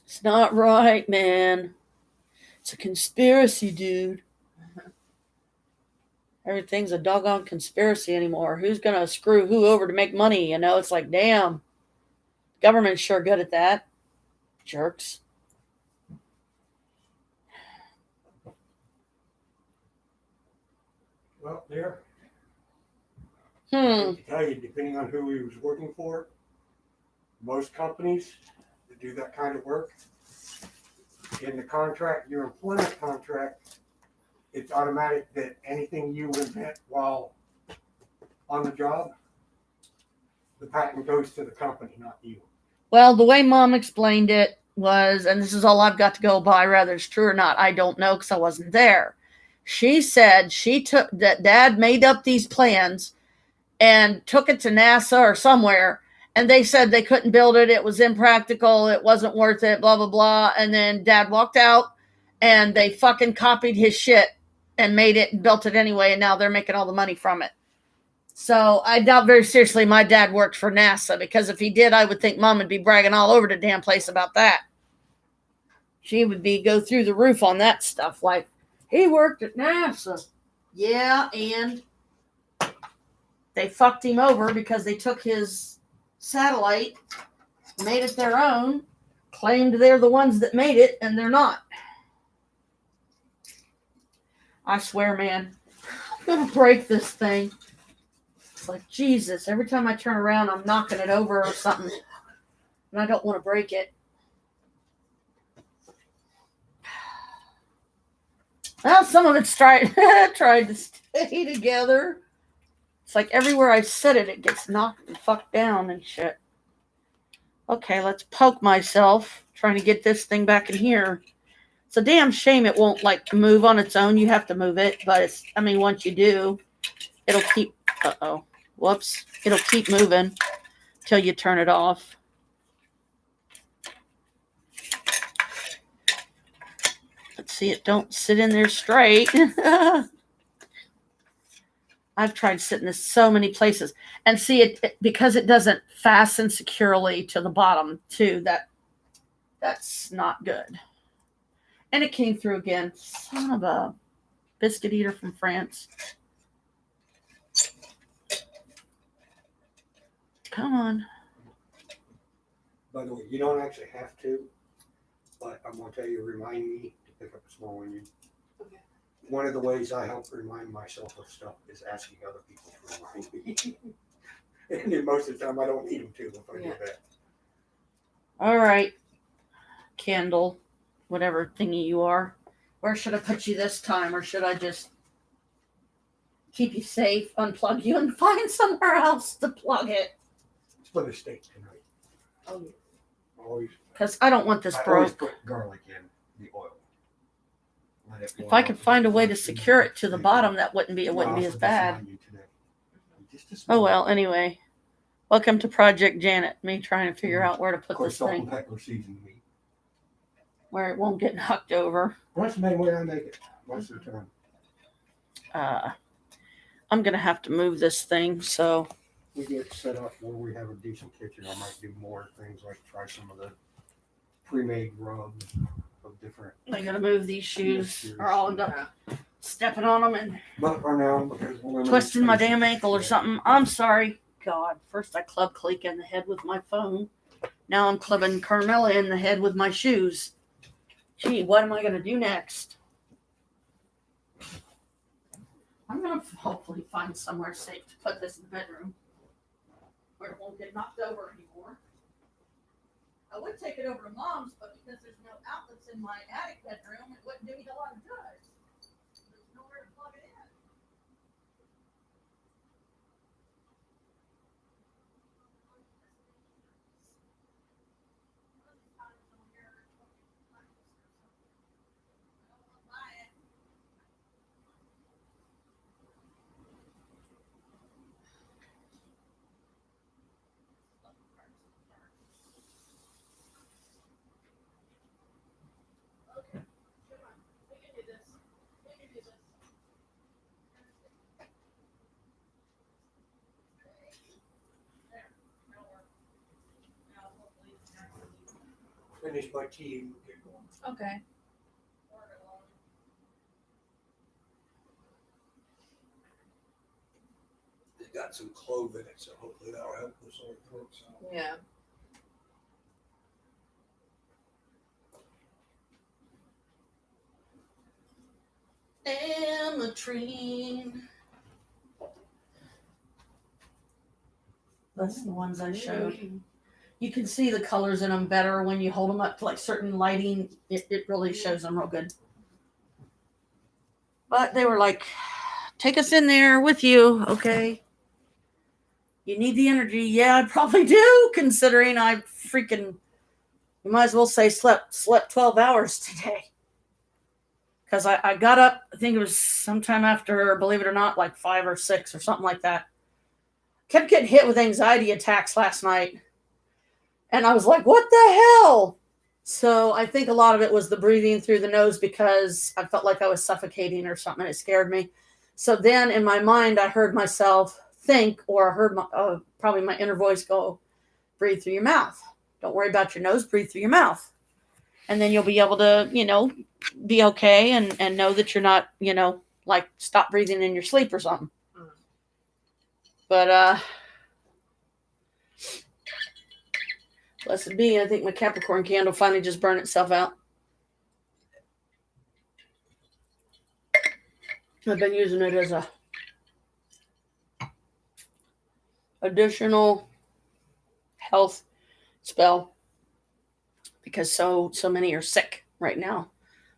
It's not right, man. It's a conspiracy, dude. Everything's a doggone conspiracy anymore. Who's going to screw who over to make money? You know, it's like, damn. Government's sure good at that. Jerks. Well, there. Hmm. I can tell you, depending on who he was working for, most companies that do that kind of work, in the contract, your employment contract, it's automatic that anything you invent while on the job, the patent goes to the company, not you. Well, the way Mom explained it was, and this is all I've got to go by, whether it's true or not, I don't know because I wasn't there. She said she took that Dad made up these plans and took it to NASA or somewhere, and they said they couldn't build it. It was impractical. It wasn't worth it, blah, blah, blah. And then Dad walked out, and they fucking copied his shit and made it and built it anyway, and now they're making all the money from it. So I doubt very seriously my dad worked for NASA, because if he did, I would think Mom would be bragging all over the damn place about that. She would go through the roof on that stuff. Like, he worked at NASA. Yeah, and they fucked him over because they took his satellite, made it their own, claimed they're the ones that made it, and they're not. I swear, man, I'm going to break this thing. It's like, Jesus, every time I turn around, I'm knocking it over or something. And I don't want to break it. Well, some of it's tried to stay together. It's like everywhere I set it, it gets knocked and fucked down and shit. Okay, let's poke myself trying to get this thing back in here. It's a damn shame it won't like move on its own. You have to move it, but once you do, it'll keep, whoops. It'll keep moving till you turn it off. Let's see, it don't sit in there straight. I've tried sitting this so many places. And see, it because it doesn't fasten securely to the bottom, too, that's not good. And it came through again. Son of a biscuit eater from France. Come on. By the way, you don't actually have to, but I'm going to tell you, remind me to pick up a small onion. Okay. One of the ways I help remind myself of stuff is asking other people to remind me. And then most of the time I don't need them to if I do that. All right. Candle. Whatever thingy you are. Where should I put you this time? Or should I just keep you safe, unplug you, and find somewhere else to plug it? It's for the steak tonight. Oh, yeah. Always. Because I don't want this I always broke. put garlic in the oil. Let it If boil I could up. find a way to secure it to the bottom, it wouldn't be as bad. Oh well, anyway. Welcome to Project Janet. Me trying to figure out where to Of put course, this salt and thing pepper seasoned meat. where it won't get knocked over. That's the main way I make it most of the time. I'm gonna have to move this thing, so We get set up where we have a decent kitchen. I might do more things like try some of the pre-made rubs of different. I gotta move these shoes, or I'll end up stepping on them and But for now, because we're limited twisting my space, damn ankle or yeah. something. I'm sorry. God, first I club Cleek in the head with my phone. Now I'm clubbing Carmela in the head with my shoes. Gee, what am I gonna do next? I'm gonna hopefully find somewhere safe to put this in the bedroom where it won't get knocked over anymore. I would take it over to Mom's, but because there's no outlets in my attic bedroom, it wouldn't do me a lot of good. There's nowhere to plug it in. Finish my tea and get going. Okay. It's got some clove in it, so hopefully that'll help with sore throats. Yeah. Ametrine. That's the ones I showed. You can see the colors in them better when you hold them up to like certain lighting. It really shows them real good. But they were like, take us in there with you, okay? You need the energy. Yeah, I probably do, considering I freaking, you might as well say slept 12 hours today. Because I got up, I think it was sometime after, believe it or not, like 5 or 6 or something like that. Kept getting hit with anxiety attacks last night. And I was like, what the hell? So I think a lot of it was the breathing through the nose because I felt like I was suffocating or something. It scared me. So then in my mind, I heard myself think, or I heard probably my inner voice go, breathe through your mouth. Don't worry about your nose, breathe through your mouth. And then you'll be able to, be okay and know that you're not, like stop breathing in your sleep or something. But, blessed be, I think my Capricorn candle finally just burned itself out. I've been using it as a additional health spell because so many are sick right now,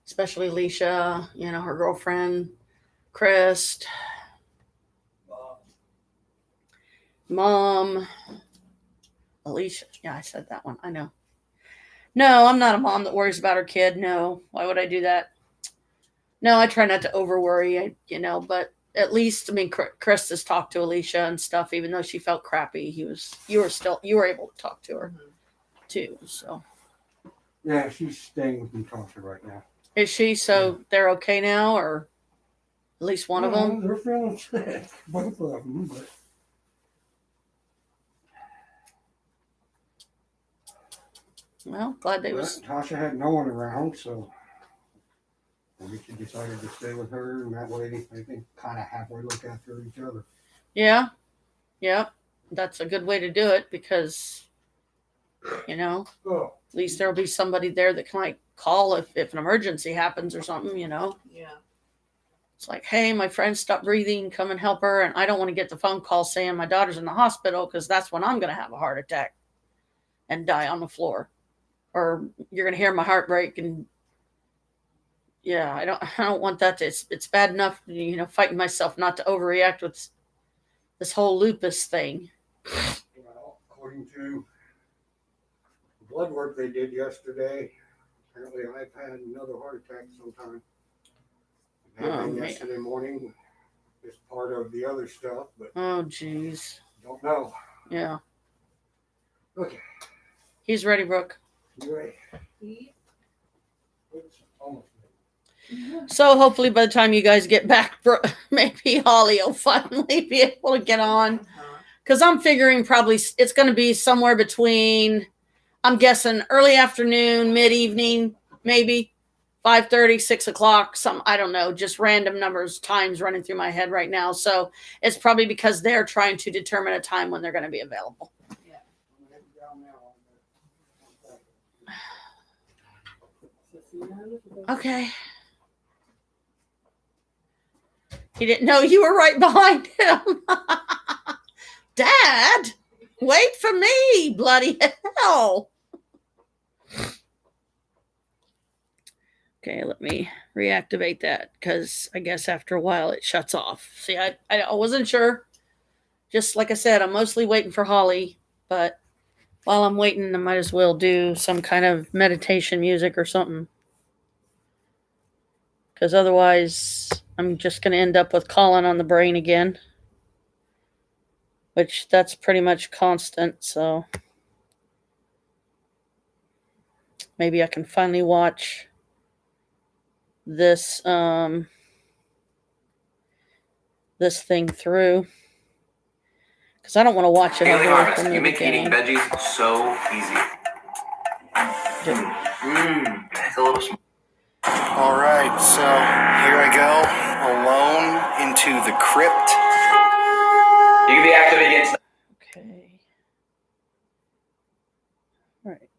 especially Alicia, her girlfriend, Krist, Mom, Alicia. Yeah, I said that one. I know. No, I'm not a mom that worries about her kid. No. Why would I do that? No, I try not to over worry, but at least, Chris has talked to Alicia and stuff, even though she felt crappy. You were able to talk to her too. So. Yeah, she's staying with me talking right now. Is she? So they're okay now, or at least one of them? They're feeling sick, both of them, but. Well, glad they was. Tasha had no one around, so maybe she decided to stay with her, and that way they can kind of halfway look after each other. Yeah. That's a good way to do it because, at least there'll be somebody there that can call if an emergency happens or something, Yeah. It's like, hey, my friend stopped breathing, come and help her. And I don't want to get the phone call saying my daughter's in the hospital because that's when I'm going to have a heart attack and die on the floor. Or you're going to hear my heart break. And yeah, I don't want that to, it's bad enough, fighting myself not to overreact with this whole lupus thing. Well, according to the blood work they did yesterday, apparently I've had another heart attack sometime. It happened yesterday morning. It's part of the other stuff, but Oh, jeez. don't know. Yeah. Okay. He's ready, Brooke. You ready? He Oops, almost ready. So hopefully by the time you guys get back, maybe Holly will finally be able to get on. Because I'm figuring probably it's going to be somewhere between, I'm guessing early afternoon, mid-evening, maybe 5:30, 6 o'clock, some, I don't know, just random numbers, times running through my head right now. So it's probably because they're trying to determine a time when they're going to be available. Okay. He didn't know you were right behind him. Dad, wait for me, bloody hell. Okay, let me reactivate that because I guess after a while it shuts off. See, I wasn't sure. Just like I said, I'm mostly waiting for Holly, but while I'm waiting, I might as well do some kind of meditation music or something. Because otherwise, I'm just going to end up with Colin on the brain again. Which that's pretty much constant, so maybe I can finally watch this this thing through. Because I don't want to watch it all the way from the You make eating beginning. veggies so easy. It's a little. All right, so here I go, alone into the crypt. You can be active against. Okay. All right.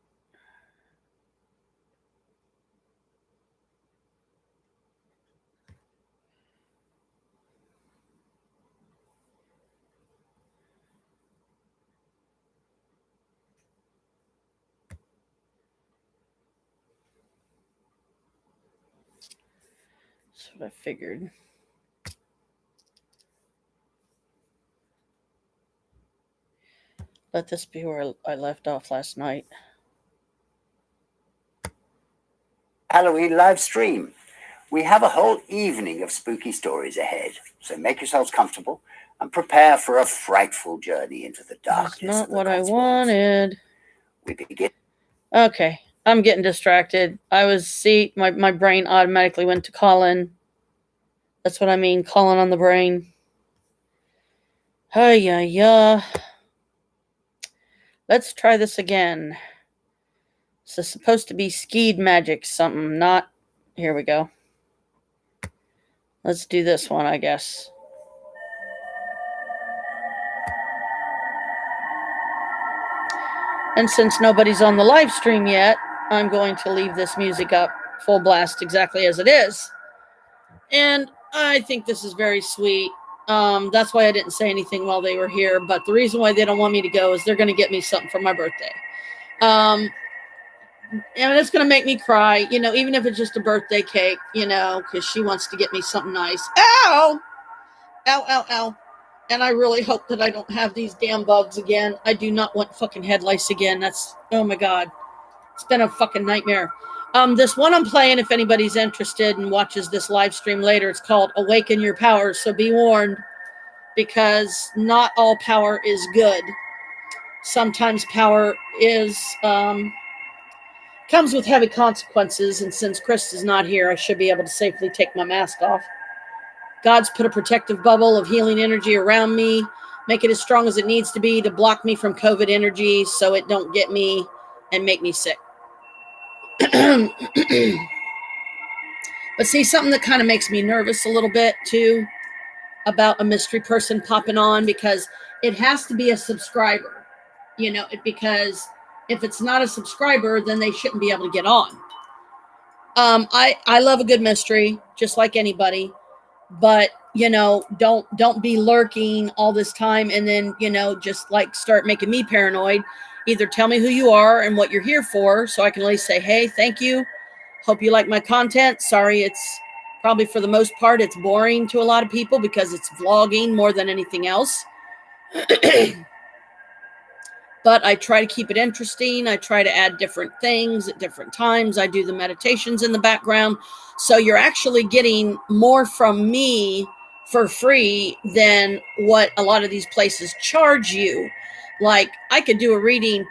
That's what I figured. Let this be where I left off last night. Halloween live stream. We have a whole evening of spooky stories ahead, so make yourselves comfortable and prepare for a frightful journey into the darkness. That's not of the what I Cotswolds. wanted. We begin. Okay, I'm getting distracted. My brain automatically went to Colin. That's what I mean, Colin on the brain. Yeah. Let's try this again. This is supposed to be skied magic something, not... Here we go. Let's do this one, I guess. And since nobody's on the live stream yet, I'm going to leave this music up full blast exactly as it is. And I think this is very sweet. That's why I didn't say anything while they were here. But the reason why they don't want me to go is they're going to get me something for my birthday. And it's going to make me cry, even if it's just a birthday cake, because she wants to get me something nice. Ow! Ow, ow, ow. And I really hope that I don't have these damn bugs again. I do not want fucking head lice again. That's, oh my God. It's been a fucking nightmare. This one I'm playing, if anybody's interested and watches this live stream later, it's called Awaken Your Powers. So be warned, because not all power is good. Sometimes power is, comes with heavy consequences. And since Krist is not here, I should be able to safely take my mask off. God's put a protective bubble of healing energy around me, make it as strong as it needs to be to block me from COVID energy so it don't get me and make me sick. But see, something that kind of makes me nervous a little bit too about a mystery person popping on, because it has to be a subscriber, because if it's not a subscriber, then they shouldn't be able to get on. I love a good mystery, just like anybody. But, don't be lurking all this time and then, just like start making me paranoid. Either tell me who you are and what you're here for so I can at least say, hey, thank you. Hope you like my content. Sorry, it's probably for the most part, it's boring to a lot of people because it's vlogging more than anything else. But I try to keep it interesting. I try to add different things at different times. I do the meditations in the background. So you're actually getting more from me for free than what a lot of these places charge you. Like, I could do a reading,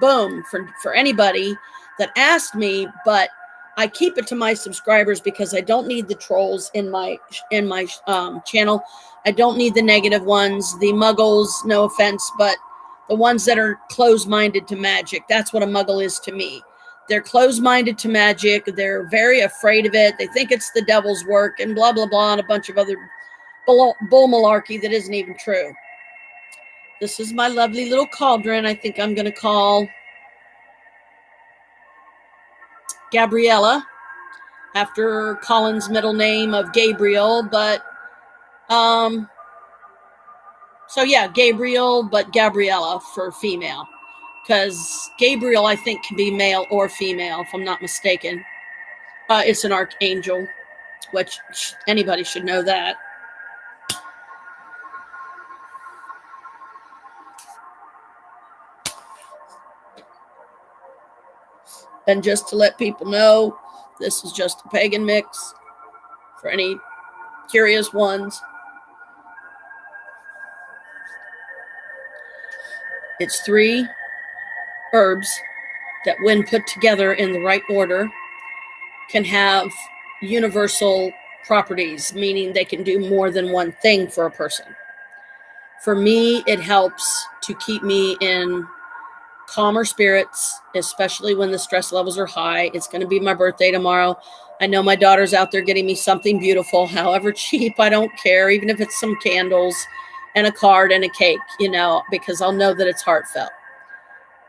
boom, for anybody that asked me, but I keep it to my subscribers because I don't need the trolls in my channel. I don't need the negative ones, the muggles, no offense, but the ones that are closed-minded to magic. That's what a muggle is to me. They're closed-minded to magic. They're very afraid of it. They think it's the devil's work and blah, blah, blah, and a bunch of other bull malarkey that isn't even true. This is my lovely little cauldron. I think I'm going to call Gabriella after Colin's middle name of Gabriel, but so yeah, Gabriel, but Gabriella for female, because Gabriel I think can be male or female if I'm not mistaken. It's an archangel, which anybody should know that. And just to let people know, this is just a pagan mix for any curious ones. It's 3 herbs that, when put together in the right order, can have universal properties, meaning they can do more than one thing for a person. For me, it helps to keep me in calmer spirits, especially when the stress levels are high. It's going to be my birthday tomorrow. I know my daughter's out there getting me something beautiful, however cheap, I don't care, even if it's some candles and a card and a cake, because I'll know that it's heartfelt.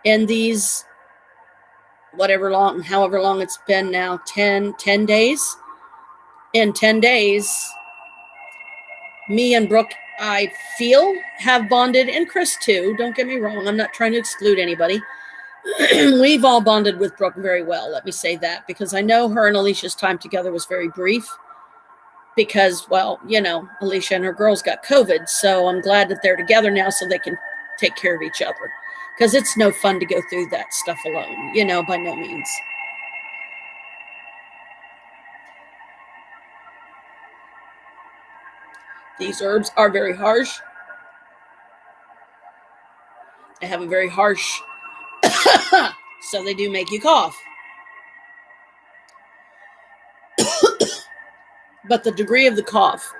And these, however long it's been now, 10 days. In 10 days, me and Brooke, I feel, have bonded, and Krist too. Don't get me wrong. I'm not trying to exclude anybody. We've all bonded with Brooke very well, let me say that, because I know her and Alicia's time together was very brief because, well, Alicia and her girls got COVID, so I'm glad that they're together now so they can take care of each other, because it's no fun to go through that stuff alone, by no means. These herbs are very harsh. They have a very harsh, so they do make you cough. But the degree of the cough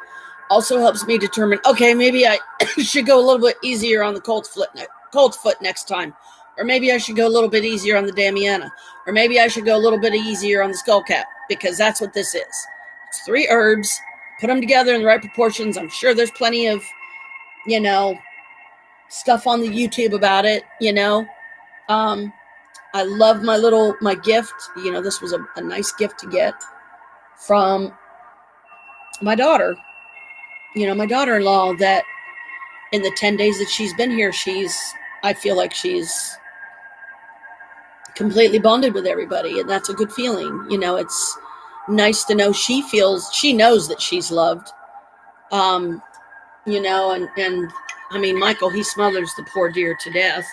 also helps me determine, okay, maybe I should go a little bit easier on the cold foot next time. Or maybe I should go a little bit easier on the Damiana. Or maybe I should go a little bit easier on the skull cap, because that's what this is. It's 3 herbs. Put them together in the right proportions. I'm sure there's plenty of, stuff on the YouTube about it, I love my gift. This was a nice gift to get from my daughter. My daughter-in-law, that in the 10 days that she's been here, I feel like she's completely bonded with everybody, and that's a good feeling. It's nice to know she knows that she's loved. And I mean, Michael, he smothers the poor dear to death,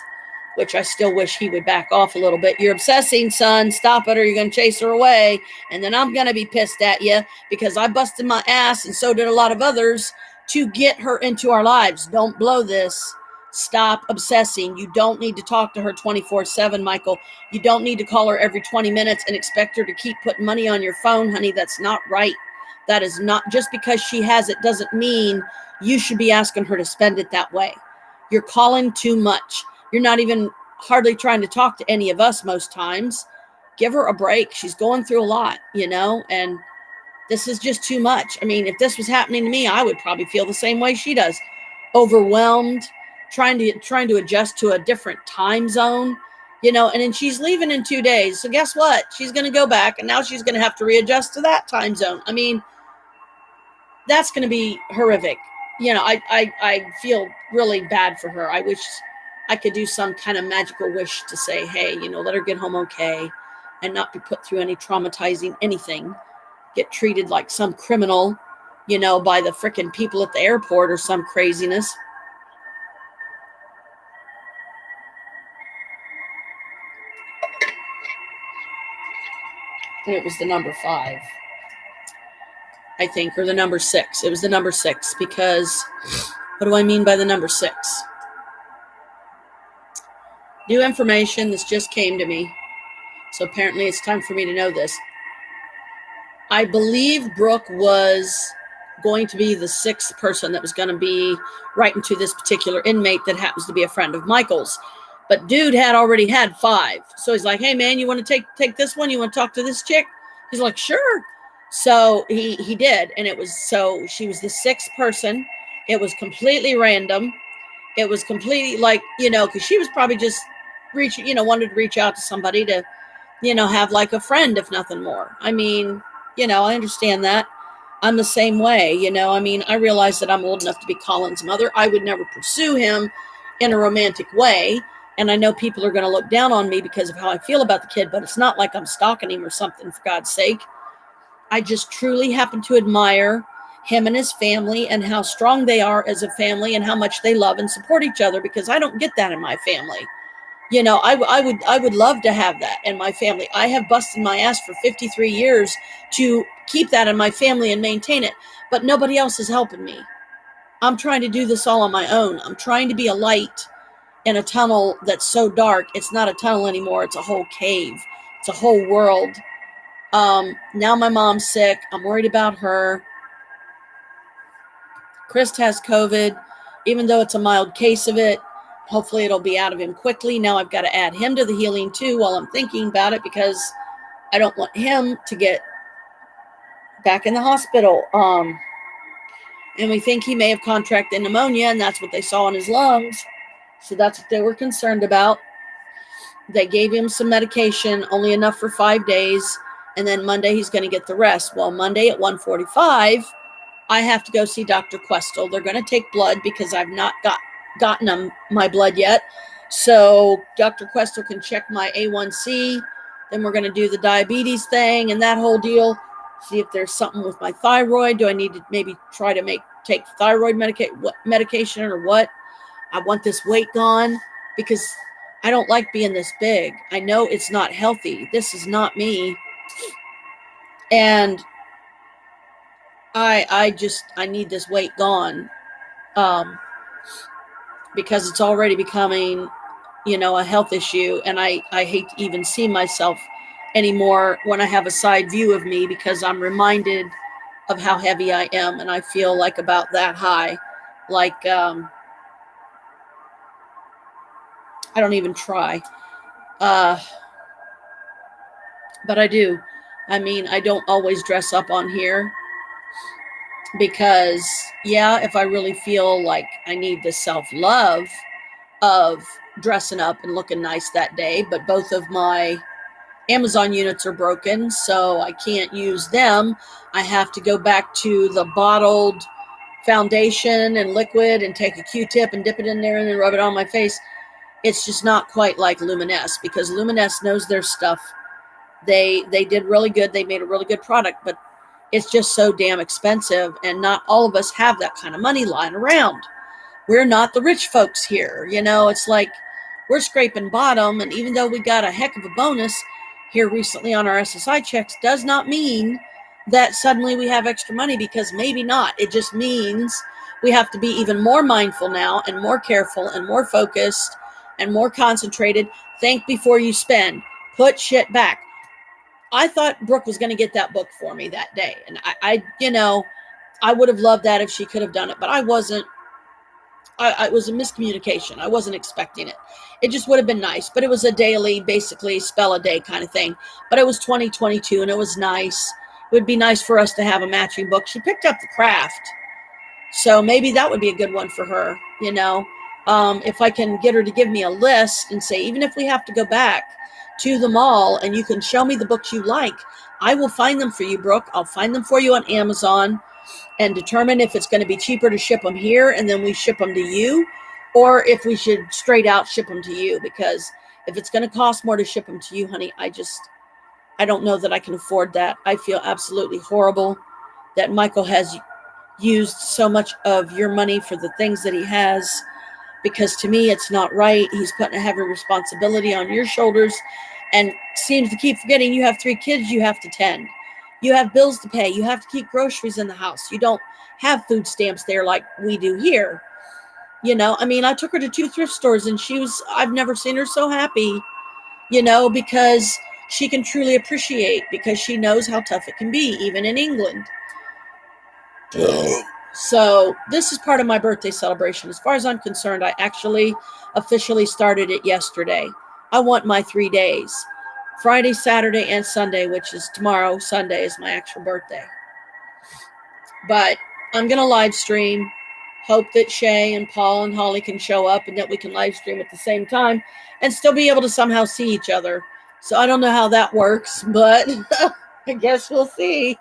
which I still wish he would back off a little bit. You're obsessing, son. Stop it, or you're going to chase her away. And then I'm going to be pissed at you because I busted my ass, and so did a lot of others, to get her into our lives. Don't blow this. Stop obsessing. You don't need to talk to her 24/7, Michael. You don't need to call her every 20 minutes and expect her to keep putting money on your phone, honey. That's not right. That is not, just because she has it doesn't mean you should be asking her to spend it that way. You're calling too much. You're not even hardly trying to talk to any of us most times. Give her a break. She's going through a lot, and this is just too much. I mean, if this was happening to me, I would probably feel the same way she does. Overwhelmed, trying to adjust to a different time zone, and then she's leaving in 2 days. So guess what? She's going to go back, and now she's going to have to readjust to that time zone. I mean, that's going to be horrific. I feel really bad for her. I wish I could do some kind of magical wish to say, hey, let her get home okay and not be put through any traumatizing anything, get treated like some criminal, by the frickin' people at the airport or some craziness. And it was the number 5, I think, or the number 6. It was the number 6, because what do I mean by the number 6? New information. This just came to me. So apparently it's time for me to know this. I believe Brooke was going to be the 6th person that was going to be writing to this particular inmate that happens to be a friend of Michael's. But dude had already had 5. So he's like, hey, man, you want to take this one? You want to talk to this chick? He's like, sure. So he did. And she was the 6th person. It was completely random. It was completely like, because she was probably just wanted to reach out to somebody to, have like a friend, if nothing more. I mean, I understand that. I'm the same way, I realize that I'm old enough to be Colin's mother. I would never pursue him in a romantic way. And I know people are going to look down on me because of how I feel about the kid, but it's not like I'm stalking him or something, for God's sake. I just truly happen to admire him and his family and how strong they are as a family and how much they love and support each other, because I don't get that in my family. I would love to have that in my family. I have busted my ass for 53 years to keep that in my family and maintain it, but nobody else is helping me. I'm trying to do this all on my own. I'm trying to be a light in a tunnel that's so dark. It's not a tunnel anymore. It's a whole cave. It's a whole world. Now my mom's sick. I'm worried about her. Krist has COVID, even though it's a mild case of it. Hopefully it'll be out of him quickly. Now I've got to add him to the healing too while I'm thinking about it, because I don't want him to get back in the hospital. And we think he may have contracted pneumonia, and that's what they saw in his lungs. So that's what they were concerned about. They gave him some medication, only enough for 5 days, and then Monday he's going to get the rest. Well, Monday at 1:45, I have to go see Dr. Questel. They're going to take blood because I've not gotten my blood yet. So Dr. Questel can check my A1C. Then we're going to do the diabetes thing and that whole deal. See if there's something with my thyroid. Do I need to maybe try to take thyroid medication or what? I want this weight gone because I don't like being this big. I know it's not healthy. This is not me. And I need this weight gone. Because it's already becoming, a health issue. And I hate to even see myself anymore when I have a side view of me, because I'm reminded of how heavy I am. And I feel like about that high. Like, I don't even try. But I do. I mean, I don't always dress up on here. Because, if I really feel like I need the self-love of dressing up and looking nice that day, but both of my Amazon units are broken, so I can't use them. I have to go back to the bottled foundation and liquid and take a Q-tip and dip it in there and then rub it on my face. It's just not quite like Luminess, because Luminess knows their stuff. They did really good. They made a really good product, but it's just so damn expensive, and not all of us have that kind of money lying around. We're not the rich folks here. It's like we're scraping bottom, and even though we got a heck of a bonus here recently on our SSI checks, does not mean that suddenly we have extra money, because maybe not. It just means we have to be even more mindful now and more careful and more focused and more concentrated. Think before you spend. Put shit back. I thought Brooke was going to get that book for me that day. And I would have loved that if she could have done it, but I wasn't. It was a miscommunication. I wasn't expecting it. It just would have been nice, but it was a daily, basically spell a day kind of thing. But it was 2022 and it was nice. It would be nice for us to have a matching book. She picked up the craft. So maybe that would be a good one for her. If I can get her to give me a list and say, even if we have to go back to the mall and you can show me the books you like, I will find them for you, Brooke. I'll find them for you on Amazon and determine if it's going to be cheaper to ship them here and then we ship them to you, or if we should straight out ship them to you. Because if it's going to cost more to ship them to you, honey, I don't know that I can afford that. I feel absolutely horrible that Michael has used so much of your money for the things that he has, because to me, it's not right. He's putting a heavy responsibility on your shoulders and seems to keep forgetting you have 3 kids you have to tend. You have bills to pay. You have to keep groceries in the house. You don't have food stamps there like we do here. I took her to 2 thrift stores and I've never seen her so happy, because she can truly appreciate, because she knows how tough it can be, even in England. So this is part of my birthday celebration. As far as I'm concerned, I actually officially started it yesterday. I want my 3 days. Friday, Saturday, and Sunday, which is tomorrow. Sunday is my actual birthday. But I'm going to live stream. Hope that Shay and Paul and Holly can show up and that we can live stream at the same time and still be able to somehow see each other. So I don't know how that works, but I guess we'll see.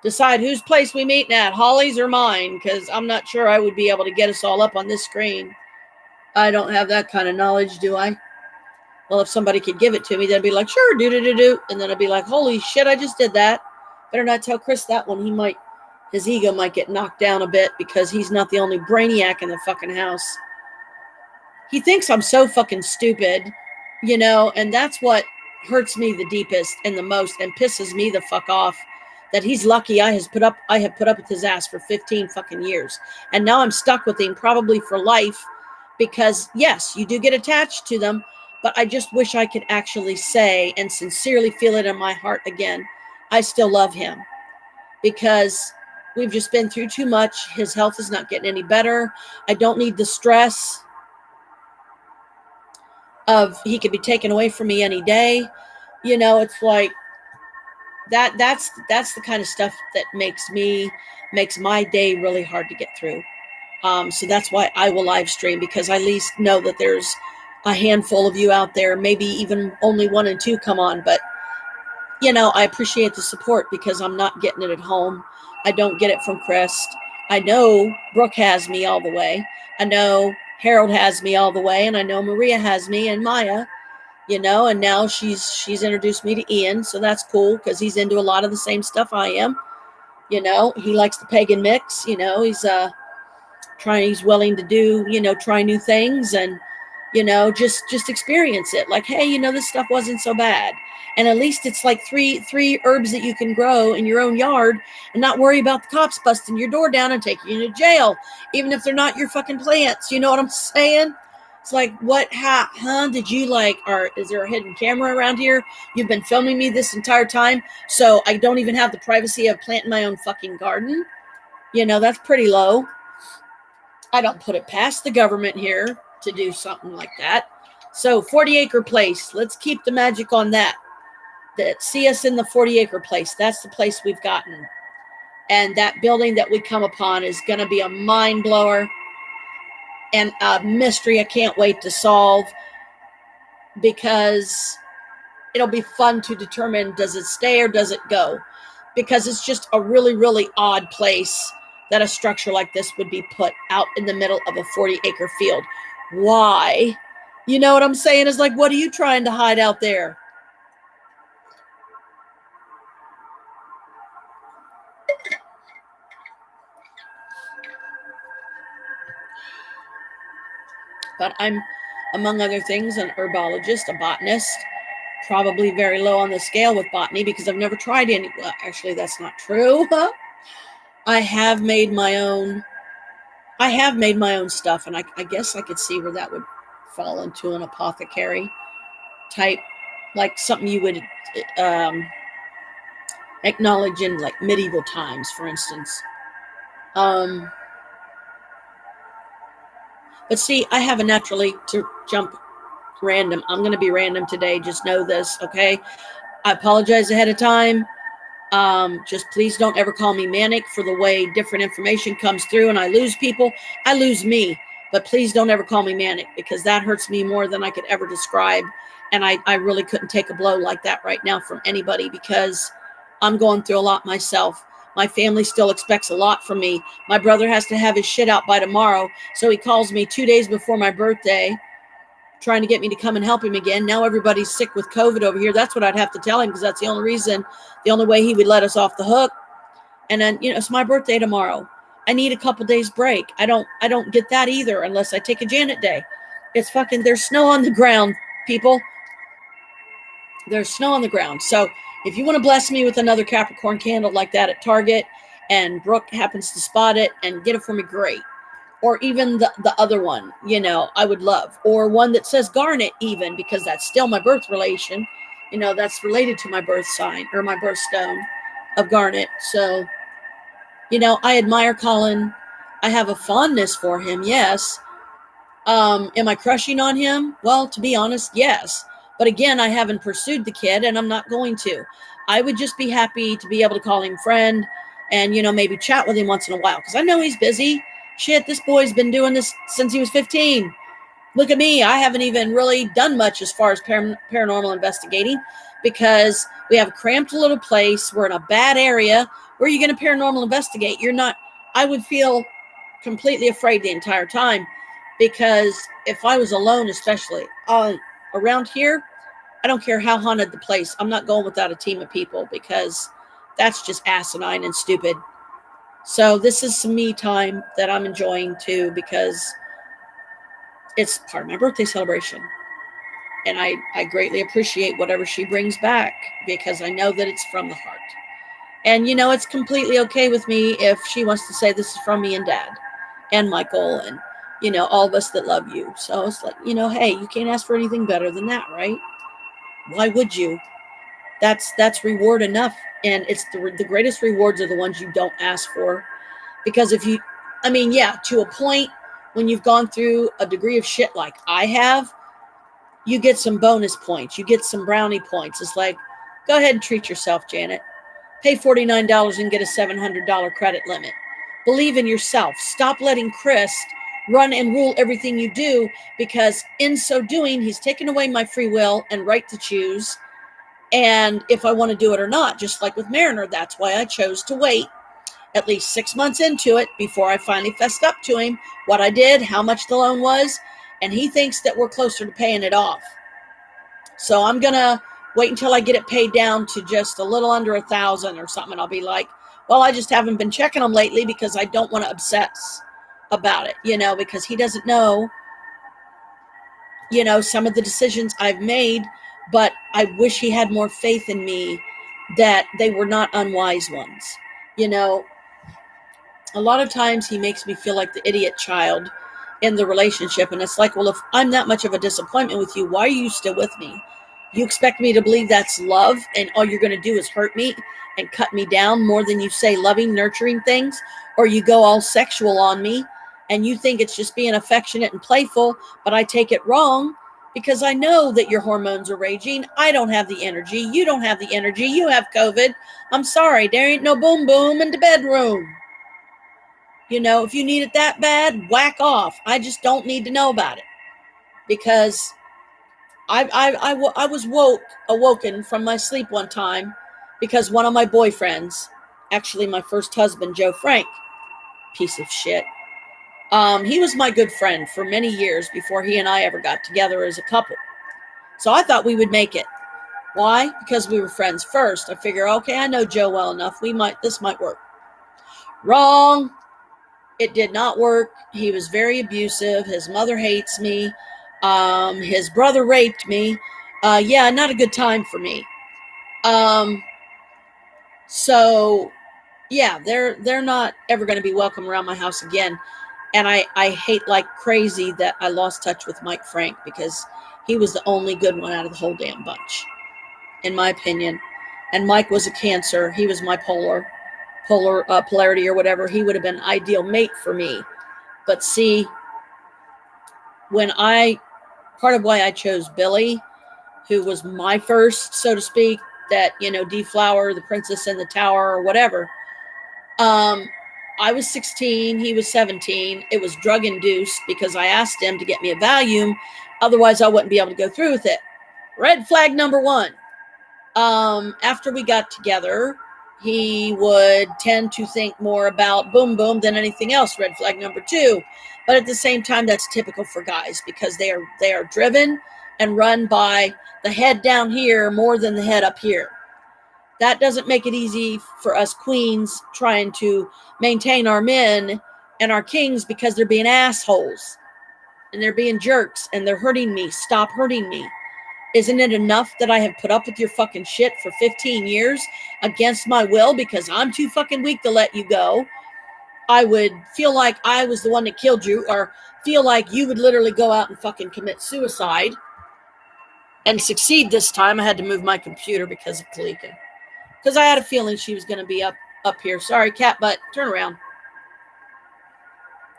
Decide whose place we meet at, Holly's or mine, because I'm not sure I would be able to get us all up on this screen. I don't have that kind of knowledge, do I? Well, if somebody could give it to me, they'd be like, sure, do. And then I'd be like, holy shit, I just did that. Better not tell Krist that one. His ego might get knocked down a bit because he's not the only brainiac in the fucking house. He thinks I'm so fucking stupid, and that's what hurts me the deepest and the most and pisses me the fuck off. That he's lucky I have put up with his ass for 15 fucking years. And now I'm stuck with him probably for life because, yes, you do get attached to them, but I just wish I could actually say and sincerely feel it in my heart again, I still love him. Because we've just been through too much. His health is not getting any better. I don't need the stress of he could be taken away from me any day. It's like, that's the kind of stuff that makes my day really hard to get through. So that's why I will live stream, because I at least know that there's a handful of you out there, maybe even only 1 and 2 come on. But, I appreciate the support because I'm not getting it at home. I don't get it from Krist. I know Brooke has me all the way. I know Harold has me all the way. And I know Maria has me and Maya. And now she's introduced me to Ian, so that's cool because he's into a lot of the same stuff I am. He likes the pagan mix. He's he's willing to do, try new things and, just experience it. Like, hey, this stuff wasn't so bad. And at least it's like three herbs that you can grow in your own yard and not worry about the cops busting your door down and taking you to jail, even if they're not your fucking plants. You know what I'm saying? It's like, what, did you is there a hidden camera around here? You've been filming me this entire time, so I don't even have the privacy of planting my own fucking garden? That's pretty low. I don't put it past the government here to do something like that. So 40-acre place, let's keep the magic on that. See us in the 40-acre place. That's the place we've gotten. And that building that we come upon is going to be a mind blower. And a mystery I can't wait to solve, because it'll be fun to determine, does it stay or does it go? Because it's just a really, really odd place that a structure like this would be put out in the middle of a 40-acre field. Why? You know what I'm saying? It's like, what are you trying to hide out there? But I'm, among other things, an herbologist, a botanist, probably very low on the scale with botany because I've never tried any. Well, actually, that's not true. I have made my own stuff, and I guess I could see where that would fall into an apothecary type, like something you would acknowledge in like medieval times, for instance. But see, I have a naturally to jump random. I'm going to be random today. Just know this, okay? I apologize ahead of time. Just please don't ever call me manic for the way different information comes through and I lose people. I lose me. But please don't ever call me manic, because that hurts me more than I could ever describe. And I really couldn't take a blow like that right now from anybody, because I'm going through a lot myself. My family still expects a lot from me. My brother has to have his shit out by tomorrow. So he calls me 2 days before my birthday, trying to get me to come and help him again. Now everybody's sick with COVID over here. That's what I'd have to tell him, because that's the only way he would let us off the hook. And then, it's my birthday tomorrow. I need a couple days break. I don't get that either unless I take a Janet day. It's fucking, there's snow on the ground, people. There's snow on the ground. So if you want to bless me with another Capricorn candle like that at Target, and Brooke happens to spot it and get it for me, great. Or even the other one, I would love. Or one that says garnet even, because that's still my birth relation. that's related to my birth sign or my birth stone of garnet. So, I admire Colin. I have a fondness for him, yes. Am I crushing on him? Well, to be honest, yes. But again, I haven't pursued the kid, and I'm not going to. I would just be happy to be able to call him friend and, maybe chat with him once in a while, because I know he's busy. Shit, this boy's been doing this since he was 15. Look at me. I haven't even really done much as far as paranormal investigating, because we have a cramped little place. We're in a bad area. Where are you going to paranormal investigate? You're not. I would feel completely afraid the entire time, because if I was alone, especially around here, I don't care how haunted the place, I'm not going without a team of people, because that's just asinine and stupid. So this is some me time that I'm enjoying too, because it's part of my birthday celebration. And I greatly appreciate whatever she brings back, because I know that it's from the heart. And, it's completely okay with me if she wants to say this is from me and Dad and Michael and, all of us that love you. So it's like, hey, you can't ask for anything better than that, right? Why would you? That's reward enough. And it's the greatest rewards are the ones you don't ask for. Because to a point, when you've gone through a degree of shit like I have, you get some bonus points. You get some brownie points. It's like, go ahead and treat yourself, Janet. Pay $49 and get a $700 credit limit. Believe in yourself. Stop letting Krist run and rule everything you do, because in so doing, he's taken away my free will and right to choose. And if I want to do it or not, just like with Mariner, that's why I chose to wait at least 6 months into it before I finally fessed up to him what I did, how much the loan was, and he thinks that we're closer to paying it off. So I'm going to wait until I get it paid down to just a little under 1,000 or something. I'll be like, well, I just haven't been checking them lately because I don't want to obsess about it, because he doesn't know, some of the decisions I've made, but I wish he had more faith in me that they were not unwise ones. A lot of times he makes me feel like the idiot child in the relationship. And it's like, well, if I'm that much of a disappointment with you, why are you still with me? You expect me to believe that's love, and all you're going to do is hurt me and cut me down more than you say loving, nurturing things, or you go all sexual on me and you think it's just being affectionate and playful, but I take it wrong because I know that your hormones are raging. I don't have the energy. You don't have the energy. You have COVID. I'm sorry. There ain't no boom boom in the bedroom. If you need it that bad, whack off. I just don't need to know about it, because I was awoken from my sleep one time because one of my boyfriends, actually my first husband, Joe Frank, piece of shit. He was my good friend for many years before he and I ever got together as a couple. So I thought we would make it. Why? Because we were friends first. I figure, okay, I know Joe well enough. This might work. Wrong. It did not work. He was very abusive. His mother hates me. His brother raped me. Not a good time for me. So yeah, they're not ever going to be welcome around my house again. And I hate like crazy that I lost touch with Mike Frank, because he was the only good one out of the whole damn bunch, in my opinion. And Mike was a Cancer. He was my polarity or whatever. He would have been an ideal mate for me. But see, part of why I chose Billy, who was my first, so to speak, that, deflower, the princess in the tower or whatever. I was 16, he was 17. It was drug induced because I asked him to get me a Valium. Otherwise, I wouldn't be able to go through with it. Red flag number one. After we got together, he would tend to think more about boom boom than anything else. Red flag number two. But at the same time, that's typical for guys, because they are driven and run by the head down here more than the head up here. That doesn't make it easy for us queens trying to maintain our men and our kings, because they're being assholes and they're being jerks and they're hurting me. Stop hurting me. Isn't it enough that I have put up with your fucking shit for 15 years against my will because I'm too fucking weak to let you go? I would feel like I was the one that killed you, or feel like you would literally go out and fucking commit suicide. and succeed this time. I had to move my computer because of Kalika. Because I had a feeling she was going to be up here. Sorry, cat butt. Turn around.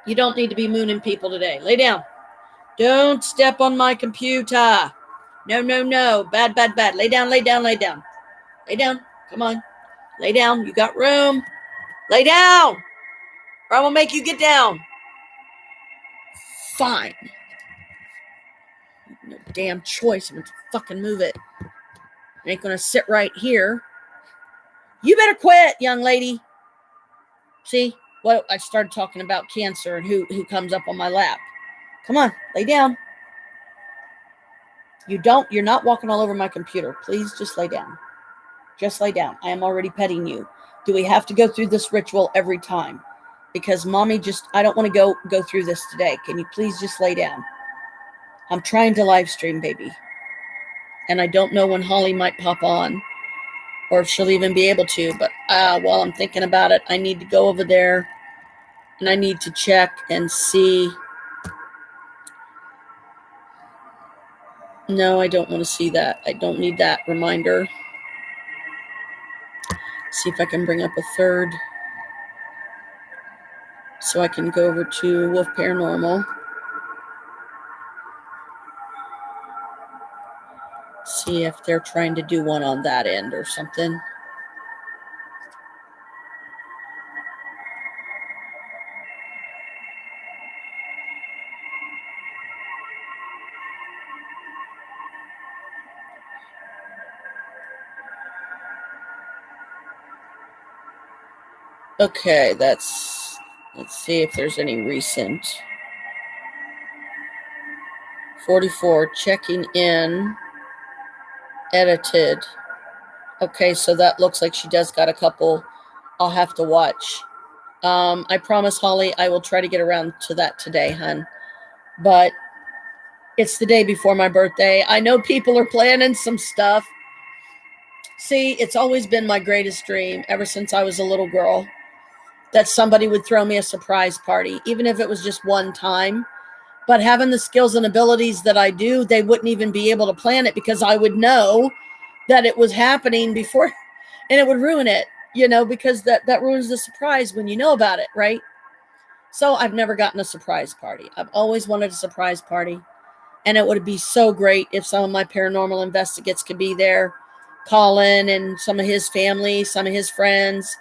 You don't need to be mooning people today. Lay down. Don't step on my computer. No, no, no. Bad, bad, bad. Lay down, lay down, lay down. Lay down. Come on. Lay down. You got room. Lay down. Or I will make you get down. Fine. No damn choice. I'm going to fucking move it. I ain't going to sit right here. You better quit, young lady. See? Well, I started talking about cancer and who comes up on my lap. Come on. Lay down. You're not walking all over my computer. Please just lay down. Just lay down. I am already petting you. Do we have to go through this ritual every time? Because mommy I don't want to go through this today. Can you please just lay down? I'm trying to live stream, baby. And I don't know when Holly might pop on or if she'll even be able to. But while I'm thinking about it, I need to go over there and I need to check and see. No, I don't want to see that. I don't need that reminder. See if I can bring up a third so I can go over to Wolf Paranormal. See if they're trying to do one on that end or something. Okay, let's see if there's any recent. 44, checking in, edited. Okay, so that looks like she does got a couple. I'll have to watch. I promise, Holly, I will try to get around to that today, hun. But it's the day before my birthday. I know people are planning some stuff. See, it's always been my greatest dream ever since I was a little girl that somebody would throw me a surprise party, even if it was just one time. But having the skills and abilities that I do, they wouldn't even be able to plan it because I would know that it was happening before and it would ruin it, because that ruins the surprise when you know about it, right? So I've never gotten a surprise party. I've always wanted a surprise party. And it would be so great if some of my paranormal investigates could be there. Colin and some of his family, some of his friends,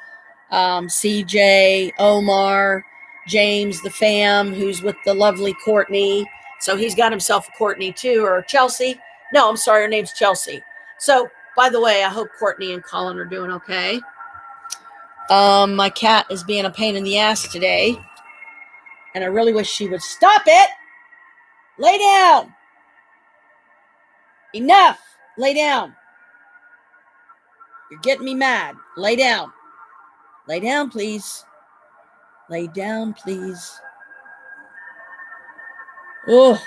CJ, Omar, James, the fam, who's with the lovely Courtney. So he's got himself a Courtney too, or Chelsea. No, I'm sorry, her name's Chelsea. So, by the way, I hope Courtney and Colin are doing okay. My cat is being a pain in the ass today. And I really wish she would stop it. Lay down. Enough. Lay down. You're getting me mad. Lay down. Lay down, please. Lay down, please. Oh.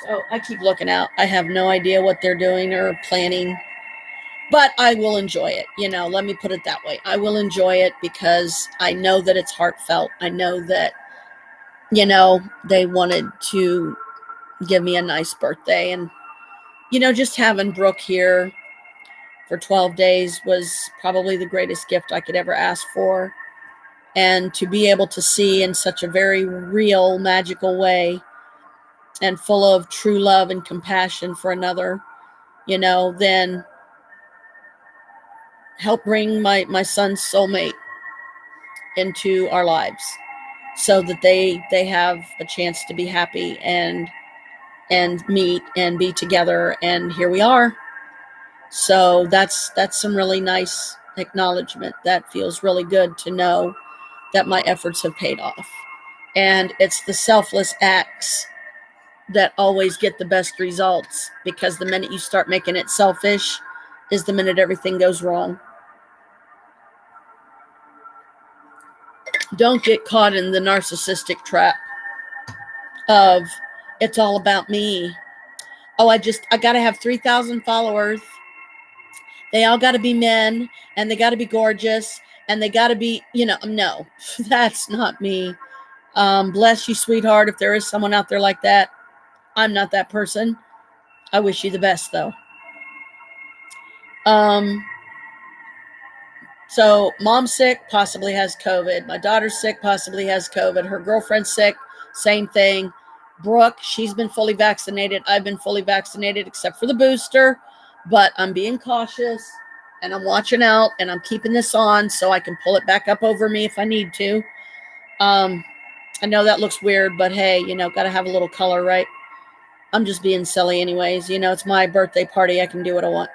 So I keep looking out. I have no idea what they're doing or planning. But I will enjoy it. Let me put it that way. I will enjoy it because I know that it's heartfelt. I know that, they wanted to give me a nice birthday. And, just having Brooke here for 12 days was probably the greatest gift I could ever ask for. And to be able to see in such a very real, magical way and full of true love and compassion for another, then help bring my son's soulmate into our lives so that they have a chance to be happy and meet and be together. And here we are. So that's some really nice acknowledgement. That feels really good to know that my efforts have paid off. And it's the selfless acts that always get the best results, because the minute you start making it selfish is the minute everything goes wrong. Don't get caught in the narcissistic trap of it's all about me. Oh, I got to have 3,000 followers. They all got to be men and they got to be gorgeous and they got to be, no, that's not me. Bless you, sweetheart. If there is someone out there like that, I'm not that person. I wish you the best, though. So mom's sick, possibly has COVID. My daughter's sick, possibly has COVID. Her girlfriend's sick, same thing. Brooke, she's been fully vaccinated. I've been fully vaccinated except for the booster, but I'm being cautious and I'm watching out and I'm keeping this on so I can pull it back up over me if I need to. I know that looks weird, but hey, got to have a little color, right? I'm just being silly anyways. It's my birthday party. I can do what I want.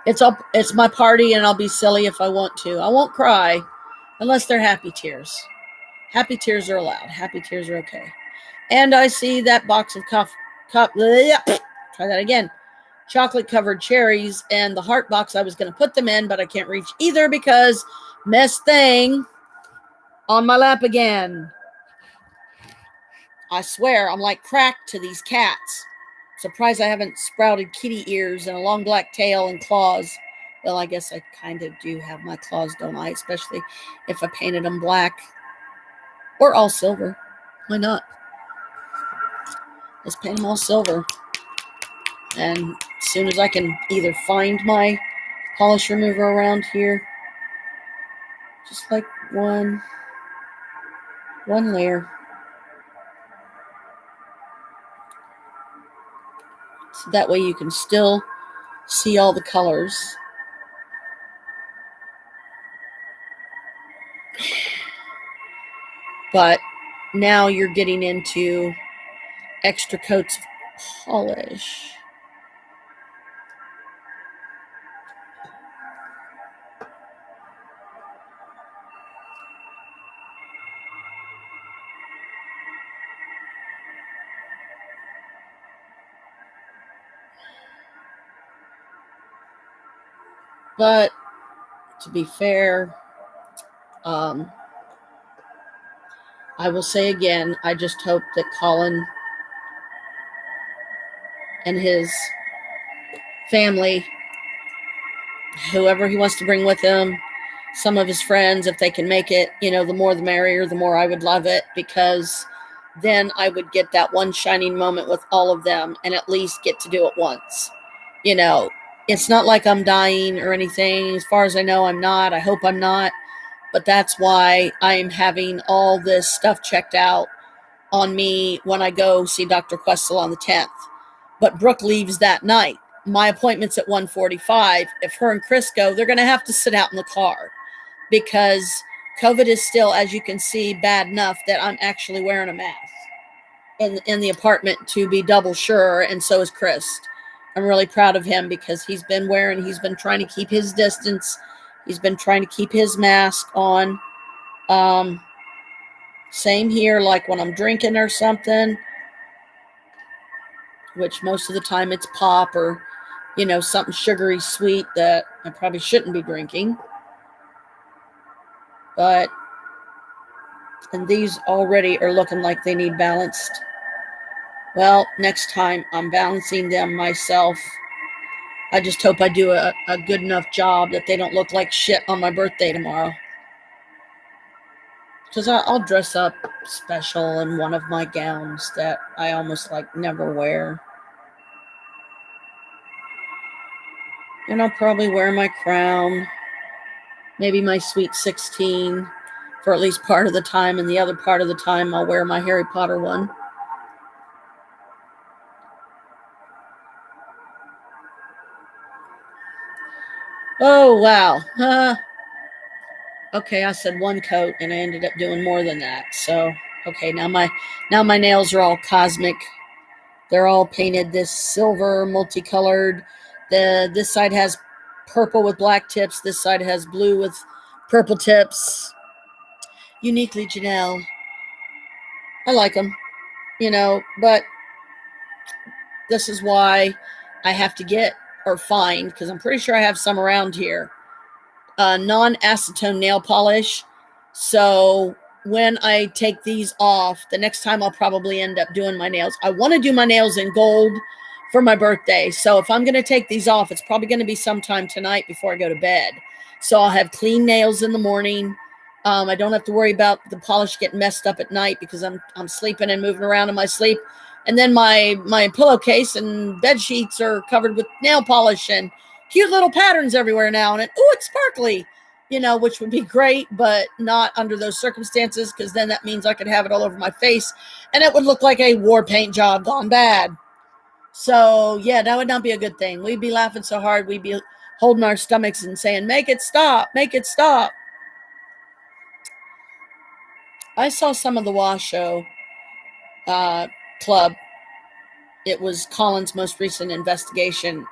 It's my party and I'll be silly if I want to. I won't cry unless they're happy tears. Happy tears are allowed. Happy tears are okay. And I see that box of try that again. Chocolate covered cherries and the heart box I was going to put them in, but I can't reach either because mess thing on my lap again. I swear I'm like cracked to these cats. Surprised I haven't sprouted kitty ears and a long black tail and claws. Well, I guess I kind of do have my claws, don't I? Especially if I painted them black or all silver. Why not? Let's paint them all silver. And as soon as I can either find my polish remover around here, just like one layer. So that way you can still see all the colors. But now you're getting into extra coats of polish. But to be fair, I will say again, I just hope that Colin and his family, whoever he wants to bring with him, some of his friends, if they can make it, the more the merrier, the more I would love it, because then I would get that one shining moment with all of them and at least get to do it once. It's not like I'm dying or anything. As far as I know, I'm not. I hope I'm not. But that's why I'm having all this stuff checked out on me when I go see Dr. Questel on the 10th. But Brooke leaves that night. My appointment's at 1:45. If her and Krist go, they're going to have to sit out in the car because COVID is still, as you can see, bad enough that I'm actually wearing a mask in the apartment to be double sure, and so is Krist. I'm really proud of him because he's been trying to keep his distance. He's been trying to keep his mask on. Same here, like when I'm drinking or something, which most of the time it's pop or, something sugary sweet that I probably shouldn't be drinking. And these already are looking like they need balanced. Well, next time I'm balancing them myself. I just hope I do a good enough job that they don't look like shit on my birthday tomorrow. Because I'll dress up special in one of my gowns that I almost never wear. And I'll probably wear my crown. Maybe my Sweet 16 for at least part of the time. And the other part of the time I'll wear my Harry Potter one. Oh, wow. Okay, I said one coat and I ended up doing more than that. So, okay, now my nails are all cosmic. They're all painted this silver, multicolored. This side has purple with black tips. This side has blue with purple tips. Uniquely Janelle. I like them, but this is why I have to get or find, because I'm pretty sure I have some around here, non-acetone nail polish. So when I take these off, the next time I'll probably end up doing my nails. I want to do my nails in gold for my birthday. So if I'm going to take these off, it's probably going to be sometime tonight before I go to bed. So I'll have clean nails in the morning. I don't have to worry about the polish getting messed up at night because I'm sleeping and moving around in my sleep. And then my pillowcase and bed sheets are covered with nail polish and cute little patterns everywhere now. And it's sparkly, which would be great, but not under those circumstances, because then that means I could have it all over my face and it would look like a war paint job gone bad. So yeah, that would not be a good thing. We'd be laughing so hard, we'd be holding our stomachs and saying, make it stop, make it stop. I saw some of the Washoe Club. It was Colin's most recent investigation.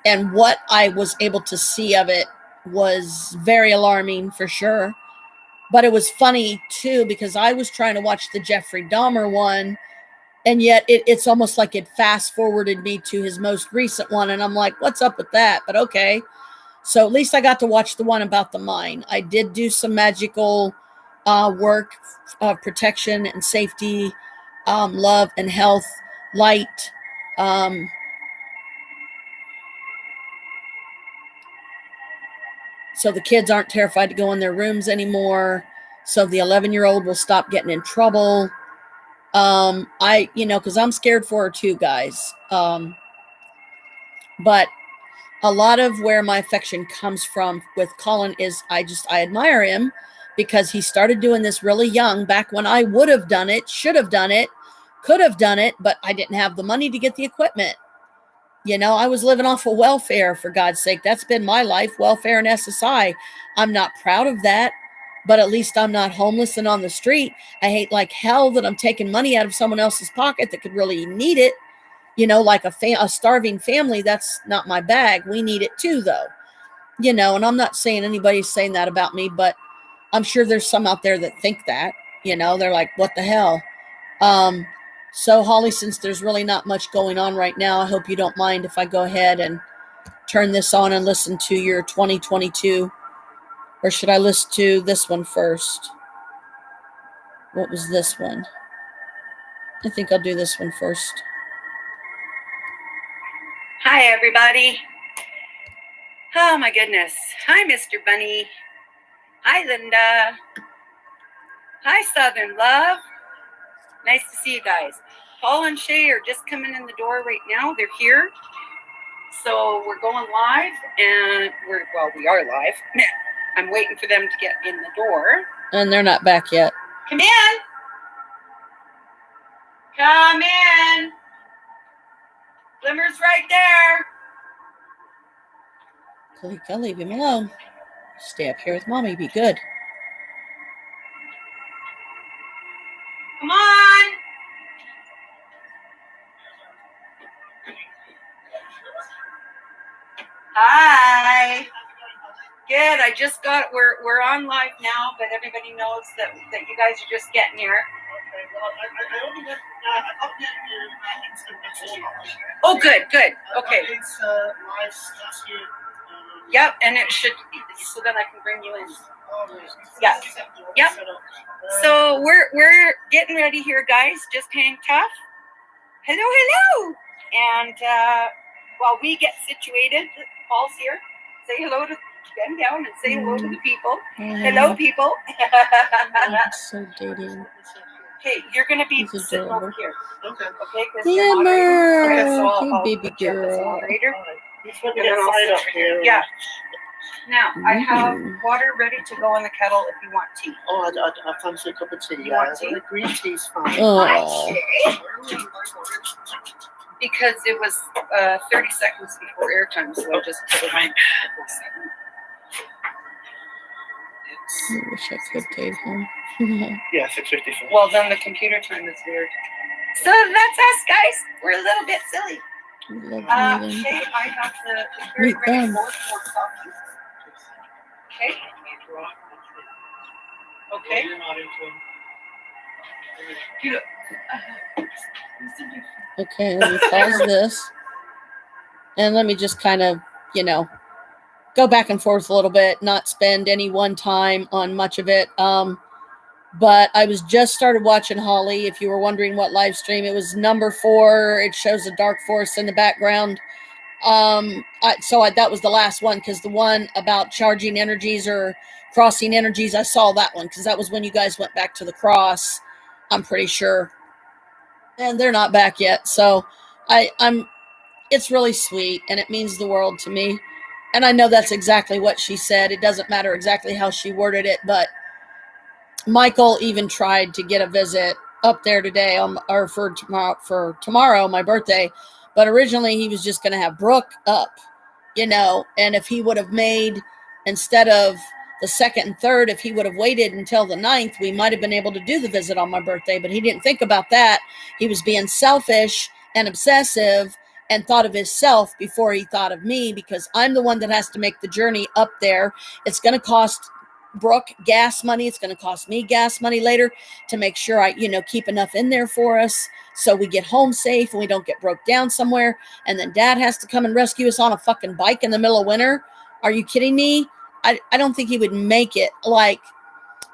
And what I was able to see of it was very alarming for sure. But it was funny too, because I was trying to watch the Jeffrey Dahmer one, and yet it's almost like it fast forwarded me to his most recent one. And I'm like, what's up with that? But okay. So at least I got to watch the one about the mine. I did do some magical work of protection and safety, love and health, light. So the kids aren't terrified to go in their rooms anymore. So the 11-year-old will stop getting in trouble. Because I'm scared for her too, guys. But a lot of where my affection comes from with Colin is I admire him, because he started doing this really young, back when I would have done it, should have done it, could have done it, but I didn't have the money to get the equipment. I was living off of welfare, for God's sake. That's been my life, welfare and SSI. I'm not proud of that, but at least I'm not homeless and on the street. I hate like hell that I'm taking money out of someone else's pocket that could really need it. Like a starving family, that's not my bag. We need it too, though. And I'm not saying anybody's saying that about me, but I'm sure there's some out there that think that. They're like, what the hell? So, Holly, since there's really not much going on right now, I hope you don't mind if I go ahead and turn this on and listen to your 2022. Or should I listen to this one first? What was this one? I think I'll do this one first. Hi, everybody. Oh, my goodness. Hi, Mr. Bunny. Hi, Linda. Hi, Southern Love. Nice to see you guys. Paul and Shay are just coming in the door right now. They're here. So we're going live, and we are live. I'm waiting for them to get in the door. And they're not back yet. Come in. Come in. Glimmer's right there. Kalika, leave him alone. Stay up here with mommy. Be good. Come on. Hi. Good. I just got. We're on live now, but everybody knows that you guys are just getting here. Okay. Well, I only got Oh, good. Okay. It's live here. Yep, and it should be, so then I can bring you in. Yeah. Yep. So we're getting ready here, guys. Just hang tough. Hello. And while we get situated, Paul's here. Say hello to them down and say hello to the people. Hello, people. So dating. Okay, you're gonna be sitting over here. Okay. Okay, Glimmer, okay, so I'll baby girl. Up here. Yeah. Now I have water ready to go in the kettle if you want tea. Oh, I fancy a cup of tea. You want tea? The green tea's fine. Oh. Because it was 30 seconds before airtime, so I just. I wish I could take him. Yeah, 6:54. Well, then the computer time is weird. So that's us, guys. We're a little bit silly. Love meeting. Shay, I have the Meet ready them. board for coffee. Okay. Okay. Okay, let me pause this. And let me just kind of, go back and forth a little bit, not spend any one time on much of it. But I was just started watching Holly. If you were wondering what live stream, it was number 4. It shows a dark forest in the background. That was the last one, because the one about charging energies or crossing energies, I saw that one because that was when you guys went back to the cross. I'm pretty sure. and they're not back yet. So I'm it's really sweet, and it means the world to me. And I know that's exactly what she said. It doesn't matter exactly how she worded it, but Michael even tried to get a visit up there today or for tomorrow, my birthday. But originally he was just going to have Brooke up, and if he would have made, instead of the 2nd and 3rd, if he would have waited until the 9th, we might have been able to do the visit on my birthday. But he didn't think about that. He was being selfish and obsessive and thought of himself before he thought of me, because I'm the one that has to make the journey up there. It's going to cost Brooke gas money. It's going to cost me gas money later to make sure I, keep enough in there for us so we get home safe and we don't get broke down somewhere. And then Dad has to come and rescue us on a fucking bike in the middle of winter. Are you kidding me? I don't think he would make it. Like,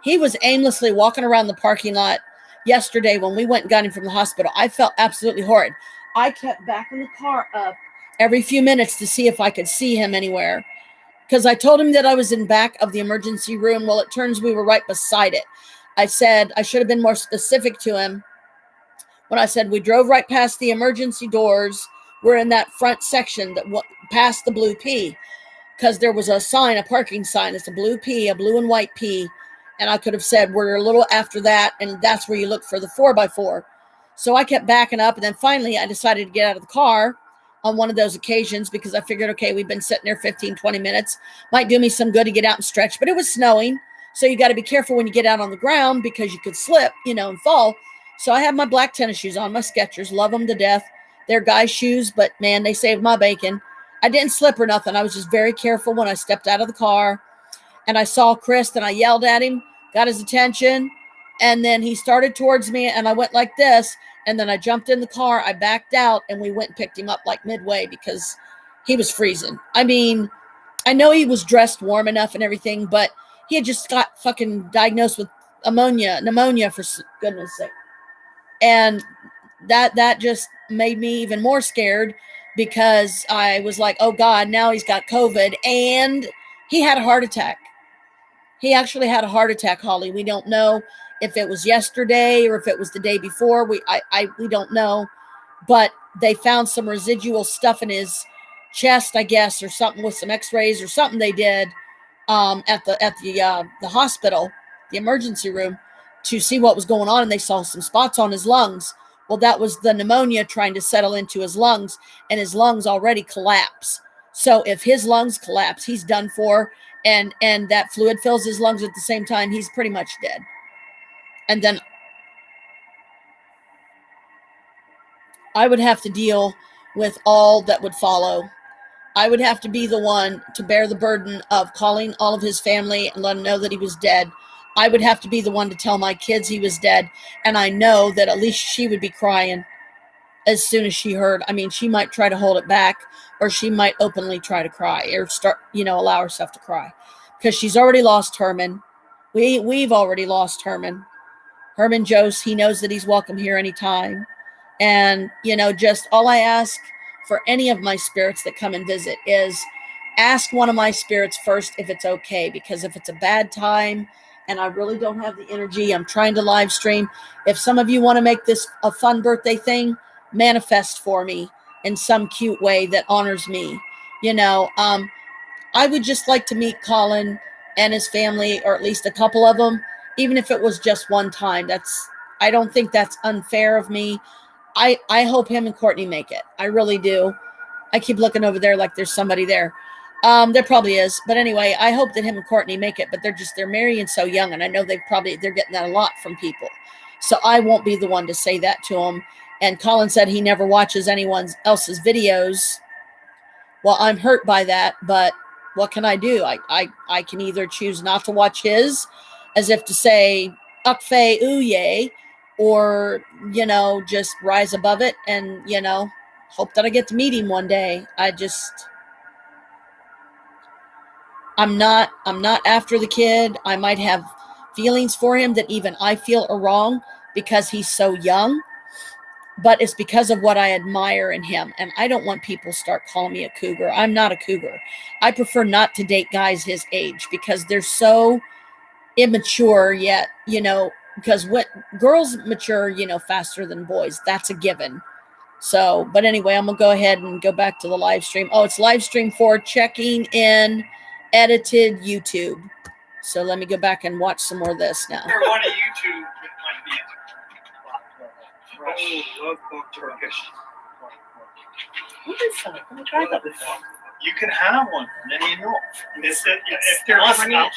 he was aimlessly walking around the parking lot yesterday when we went and got him from the hospital. I felt absolutely horrid. I kept backing the car up every few minutes to see if I could see him anywhere, because I told him that I was in back of the emergency room. Well, it turns we were right beside it. I said I should have been more specific to him when I said we drove right past the emergency doors. We're in that front section that past the blue P, because there was a sign, a parking sign. It's a blue P, a blue and white P. And I could have said we're a little after that, and that's where you look for the 4x4. So I kept backing up, and then finally I decided to get out of the car on one of those occasions, because I figured, okay, we've been sitting there 15, 20 minutes. Might do me some good to get out and stretch, but it was snowing. So you got to be careful when you get out on the ground, because you could slip, and fall. So I have my black tennis shoes on, my Skechers, love them to death. They're guy shoes, but man, they saved my bacon. I didn't slip or nothing. I was just very careful when I stepped out of the car, and I saw Krist, and I yelled at him, got his attention, and then he started towards me, and I went like this, and then I jumped in the car, I backed out, and we went and picked him up like midway because he was freezing. I mean, I know he was dressed warm enough and everything, but he had just got fucking diagnosed with pneumonia, for goodness sake. And that just made me even more scared, because I was like, oh God, now he's got COVID, and he had a heart attack. He actually had a heart attack, Holly. We don't know if it was yesterday or if it was the day before. We don't know, but they found some residual stuff in his chest, I guess, or something, with some X-rays or something they did at the hospital, the emergency room, to see what was going on, and they saw some spots on his lungs. Well, that was the pneumonia trying to settle into his lungs, and his lungs already collapse. So if his lungs collapse, he's done for, and that fluid fills his lungs at the same time, he's pretty much dead. And then I would have to deal with all that would follow. I would have to be the one to bear the burden of calling all of his family and let them know that he was dead. I would have to be the one to tell my kids he was dead. And I know that at least she would be crying as soon as she heard. I mean, she might try to hold it back, or she might openly try to cry, or start, allow herself to cry, because she's already lost Herman. We've already lost Herman. Herman Jose, he knows that he's welcome here anytime. And, just all I ask for any of my spirits that come and visit is ask one of my spirits first if it's okay, because if it's a bad time and I really don't have the energy, I'm trying to live stream. If some of you want to make this a fun birthday thing, manifest for me in some cute way that honors me. I would just like to meet Colin and his family, or at least a couple of them, even if it was just one time. I don't think that's unfair of me. I hope him and Courtney make it. I really do. I keep looking over there like there's somebody there. There probably is. But anyway, I hope that him and Courtney make it, but they're marrying so young, and I know they're getting that a lot from people. So I won't be the one to say that to them. And Colin said he never watches anyone else's videos. Well, I'm hurt by that, but what can I do? I can either choose not to watch his, as if to say, Ukfe Uye, or, just rise above it and, hope that I get to meet him one day. I'm not after the kid. I might have feelings for him that even I feel are wrong because he's so young, but it's because of what I admire in him. And I don't want people to start calling me a cougar. I'm not a cougar. I prefer not to date guys his age because they're so immature, yet, because what girls mature, faster than boys. That's a given. So, but anyway, I'm gonna go ahead and go back to the live stream. Oh, it's live stream 4, checking in, edited YouTube. So let me go back and watch some more of this now. You're on a YouTube with my fresh Turkish. What is that? I've tried that before. You can have one, and then you know. It's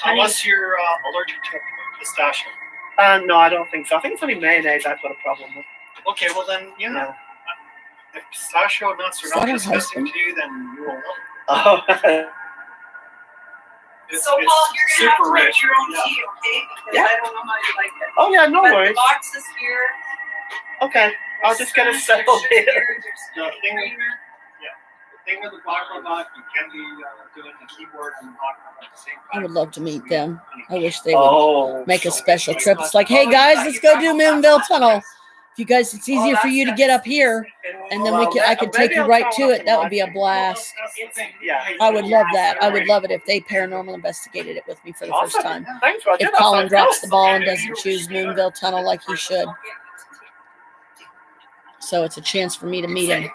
unless you're allergic to pistachio. No, I don't think so. I think it's only mayonnaise I've got a problem with. Okay, well then, No. if pistachio nuts are Is not that her disgusting husband? to you, then you will love it. Oh. It's, So, Paul, you're going to have to super make rich. your own Yeah. tea, okay? Because Yeah. I don't know how you like it. Oh yeah, no But worries. the box is here. Okay, I'll just get it settled There's here. sugar, there's The thing with- creamer. The thing with the baklava, you can be doing the keyboard and baklava at the same I time. would love to meet them. I wish they would Oh. make a special trip. It's like, hey guys, let's go do Moonville Tunnel. If you guys, it's easier for you to get up here, and then I could take you right to it. That would be a blast. Yeah. I would love that. I would love it if they paranormal investigated it with me for the first Awesome. time. Thanks, Roger. If That Colin sounds drops good. the ball and doesn't choose Moonville Tunnel like he should. So it's a chance for me to meet him.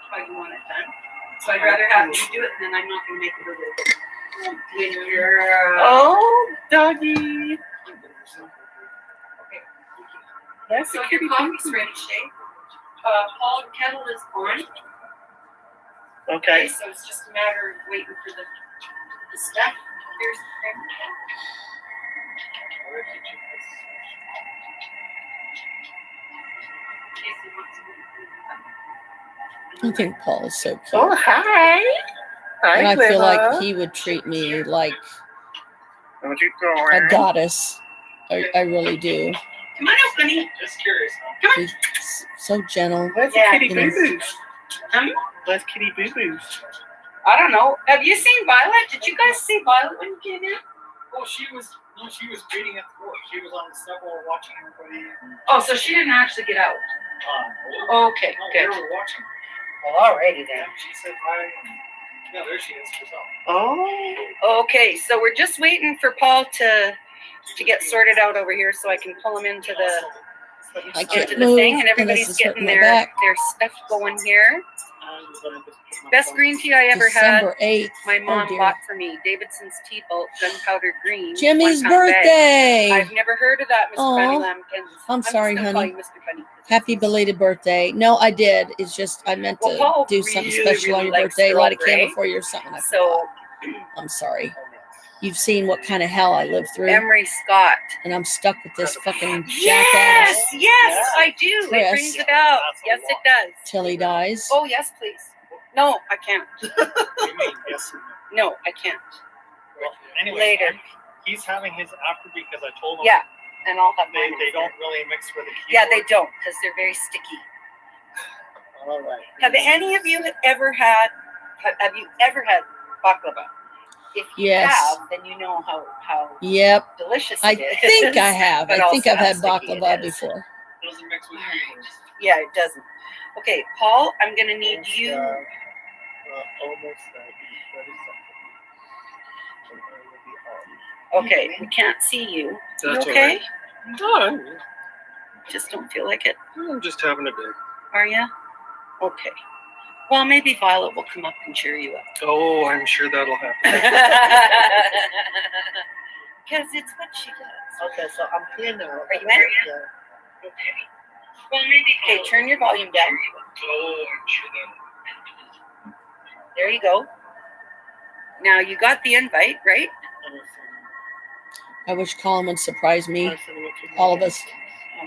How you want it done. So I'd rather have you do it than I'm not going to make it a little girl. Oh, doggy. That's So a your kitty. coffee's ready, Shay. Paul, the kettle is on. Okay. So it's just a matter of waiting for the stuff. Here's the cream. I think Paul is so cute. Oh, hi. Hi, And I feel like Clever. he would treat me like How's it a going? goddess. I really do. Come on out, honey. Just curious. He's so gentle. Where's Yeah. the kitty You know. boo-boos? Um, Where's kitty boo-boos? I don't know. Have you seen Violet? Did you guys see Violet when you came in? Well, she was reading at the board. She was on the snuggle watching everybody. Oh, so she didn't actually get out. Okay, No, good. we were watching. Well, alrighty then. And she said hi. And, yeah, there she is herself. Oh. Okay, so we're just waiting for Paul to get sorted out over here so I can pull him into the I can't into the move, thing, and and everybody's this is getting hurting my back. their stuff going here. Best green tea I ever had. December 8th. My mom dear. bought for me. Davidson's Tea Vault Gunpowder Green. Jimmy's 1 pound bag. birthday. I've never heard of that, Mr. Aw. Bunny Lambkins. I'm sorry, just gonna honey. call you Mr. Bunny. Happy belated birthday. No, I did. It's just I meant Well, to Paul do something really, special on really your likes birthday, light a Earl candle Grey. for you or something. I So, forgot. I'm sorry. You've seen what kind of hell I lived through, Emery Scott. and I'm stuck with this fucking jackass Yes, yes, I do. It Chris. brings it out. Yes, it does. till he dies. Oh, yes, please. No, I can't. What do you mean? Yes. or no? No, I can't. Well, anyway, Later. He's having his after because I told him Yeah, and I'll have mine. they don't really mix with the keyboard. Yeah, they don't because they're very sticky. All right. Have any of you ever had? Have you ever had baklava? If you Yes. have, then you know how Yep, delicious I it is. think I have. But I think also I've how had sticky it baklava is. before. Doesn't mix with keyboards. Yeah, it doesn't. Okay, Paul, I'm gonna need you. Almost 30 seconds. Okay, we can't see you. You That's okay? No, Just don't feel like it. I'm just having a day. Are you? Okay. Well, maybe Violet will come up and cheer you up. Oh, I'm sure that'll happen. Because it's what she does. Okay, so I'm here now. Are you married? Yeah. Okay. Well, maybe. Okay, turn your volume down. Oh, I'm sure that. There you go. Now you got the invite, right? I wish Colin would surprise me, all of us,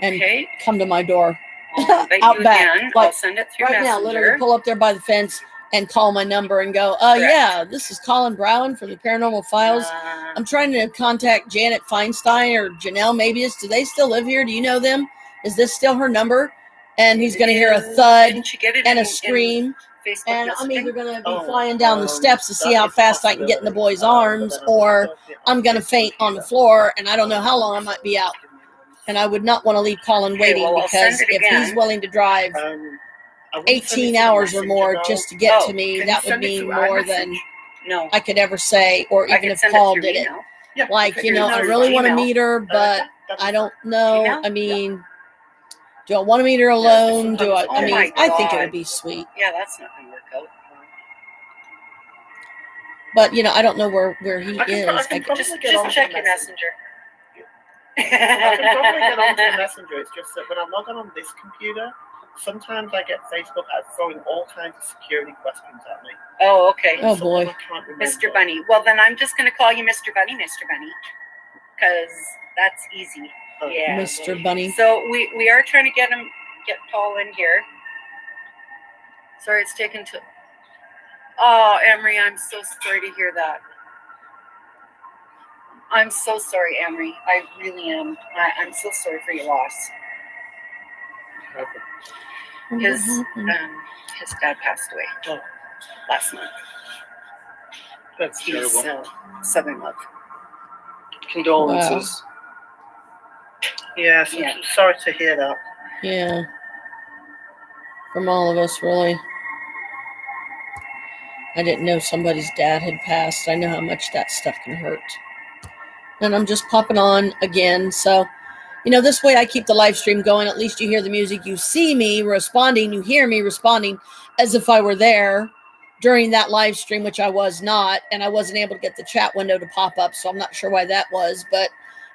and Okay. come to my door I'll invite out you back, again. like, I'll send it through right now. Messenger. Literally pull up there by the fence and call my number and go, Correct. yeah, this is Colin Brown from the Paranormal Files. I'm trying to contact Janet Feinstein or Janelle Mabius. Do they still live here? Do you know them? Is this still her number? And he's going to hear a thud Didn't you get it and in a scream. Facebook And I'm messaging? either going to be Oh, flying down the steps to see how fast I can get in the boy's arms, or I'm going to faint on the floor, and I don't know how long I might be out. And I would not want to leave Colin Okay, waiting, well, I'll because send it if he's again. willing to drive I wouldn't send 18 it to hours or Messenger, more though. just to get Oh, to me, can that you would send it mean through more iMessage? than No. I could ever say, or I even can if send Paul it through did it. email. Yeah, Like, okay, you know, I through really want to Gmail. meet her, but I don't know. Email? I mean, do I want to meet her Yeah, alone? Do I? sometimes- I Oh mean, my I think it God. would be sweet, Yeah, that's not going to work out. but you know, I don't know where he I can is. probably Just get onto check the your messenger. I can probably get onto the messenger. It's just that when I log on this computer, sometimes I get Facebook throwing all kinds of security questions at me. Oh, okay. Oh, Some of them boy. I can't remember. Mr. Bunny. Well, then I'm just going to call you Mr. Bunny, because that's easy. Oh, Yeah. Mr. Bunny. So we are trying to get Paul in here. Sorry, it's taken to. Oh, Emery, I'm so sorry to hear that. I'm so sorry, Emery. I really am. I'm so sorry for your loss. His dad passed away last month. That's He's terrible. Southern Love. Condolences. Yeah, sorry to hear that. Yeah. From all of us, really. I didn't know somebody's dad had passed. I know how much that stuff can hurt. And I'm just popping on again. So, you know, this way I keep the live stream going. At least you hear the music. You see me responding. You hear me responding as if I were there during that live stream, which I was not. And I wasn't able to get the chat window to pop up. So I'm not sure why that was. But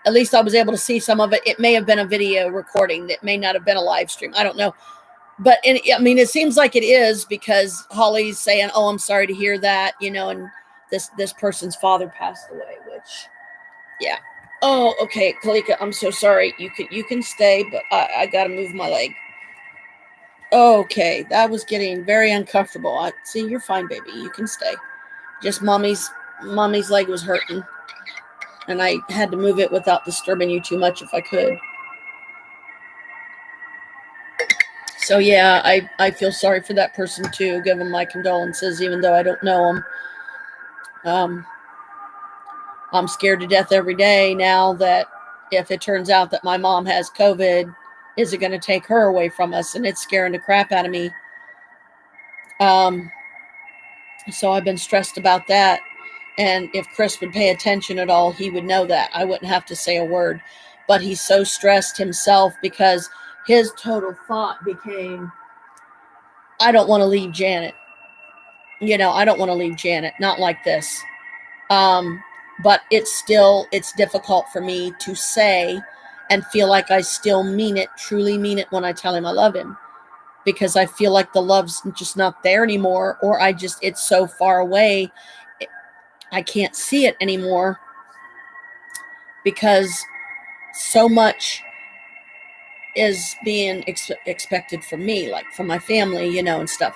at least I was able to see some of it. It may have been a video recording. It may not have been a live stream. I don't know. But I mean, it seems like it is, because Holly's saying, "Oh, I'm sorry to hear that," you know, and this person's father passed away, which, yeah. Oh, okay, Kalika, I'm so sorry. You can stay, but I gotta move my leg. Okay, that was getting very uncomfortable. See, you're fine, baby. You can stay. Just mommy's leg was hurting, and I had to move it without disturbing you too much if I could. So yeah, I feel sorry for that person too. Give them my condolences, even though I don't know them. I'm scared to death every day now that if it turns out that my mom has COVID, is it going to take her away from us? And it's scaring the crap out of me. So I've been stressed about that. And if Chris would pay attention at all, he would know that. I wouldn't have to say a word. But he's so stressed himself because his total thought became, I don't want to leave Janet. You know, I don't want to leave Janet. Not like this. But it's difficult for me to say and feel like I still mean it, truly mean it when I tell him I love him. Because I feel like the love's just not there anymore, or it's so far away. I can't see it anymore because so much is being expected from me, like from my family, you know, and stuff.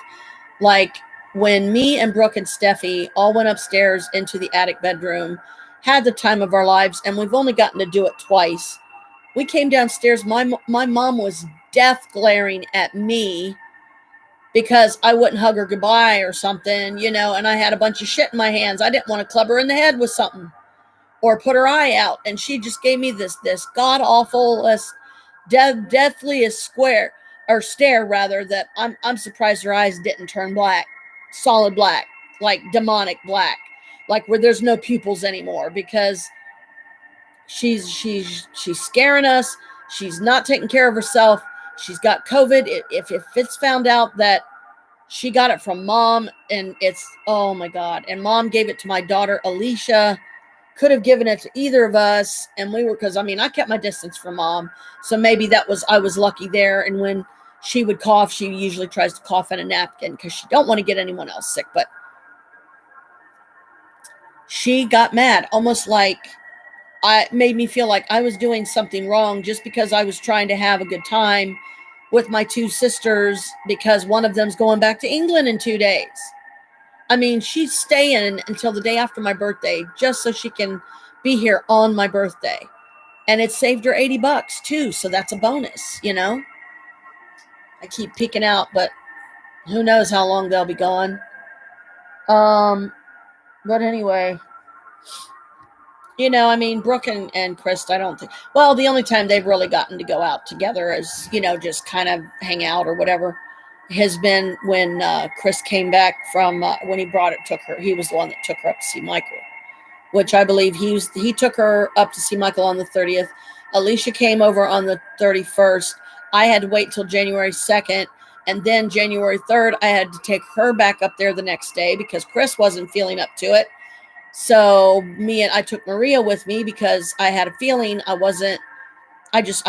Like when me and Brooke and Steffi all went upstairs into the attic bedroom, had the time of our lives, and we've only gotten to do it twice. We came downstairs. My mom was death glaring at me because I wouldn't hug her goodbye or something, you know, and I had a bunch of shit in my hands. I didn't want to club her in the head with something or put her eye out. And she just gave me this god-awful, deathliest stare rather, that I'm surprised her eyes didn't turn black, solid black, like demonic black, like where there's no pupils anymore, because she's scaring us. She's not taking care of herself. She's got COVID. If it's found out that she got it from mom, and it's, oh my God, and mom gave it to my daughter Alicia, could have given it to either of us, and we were, because I mean I kept my distance from mom, so maybe I was lucky there. And when she would cough, she usually tries to cough in a napkin because she don't want to get anyone else sick. But she got mad, almost like made me feel like I was doing something wrong just because I was trying to have a good time with my two sisters, because one of them's going back to England in 2 days. I mean, she's staying until the day after my birthday just so she can be here on my birthday. And it saved her $80 too, so that's a bonus, you know? I keep peeking out, but who knows how long they'll be gone. But anyway, you know, I mean, Brooke and Krist, I don't think, well, the only time they've really gotten to go out together is, you know, just kind of hang out or whatever, has been when Chris came back from, when he took her, he was the one that took her up to see Michael, which I believe he took her up to see Michael on the 30th. Alicia came over on the 31st. I had to wait till January 2nd. And then January 3rd, I had to take her back up there the next day because Chris wasn't feeling up to it. So I took Maria with me because I had a feeling I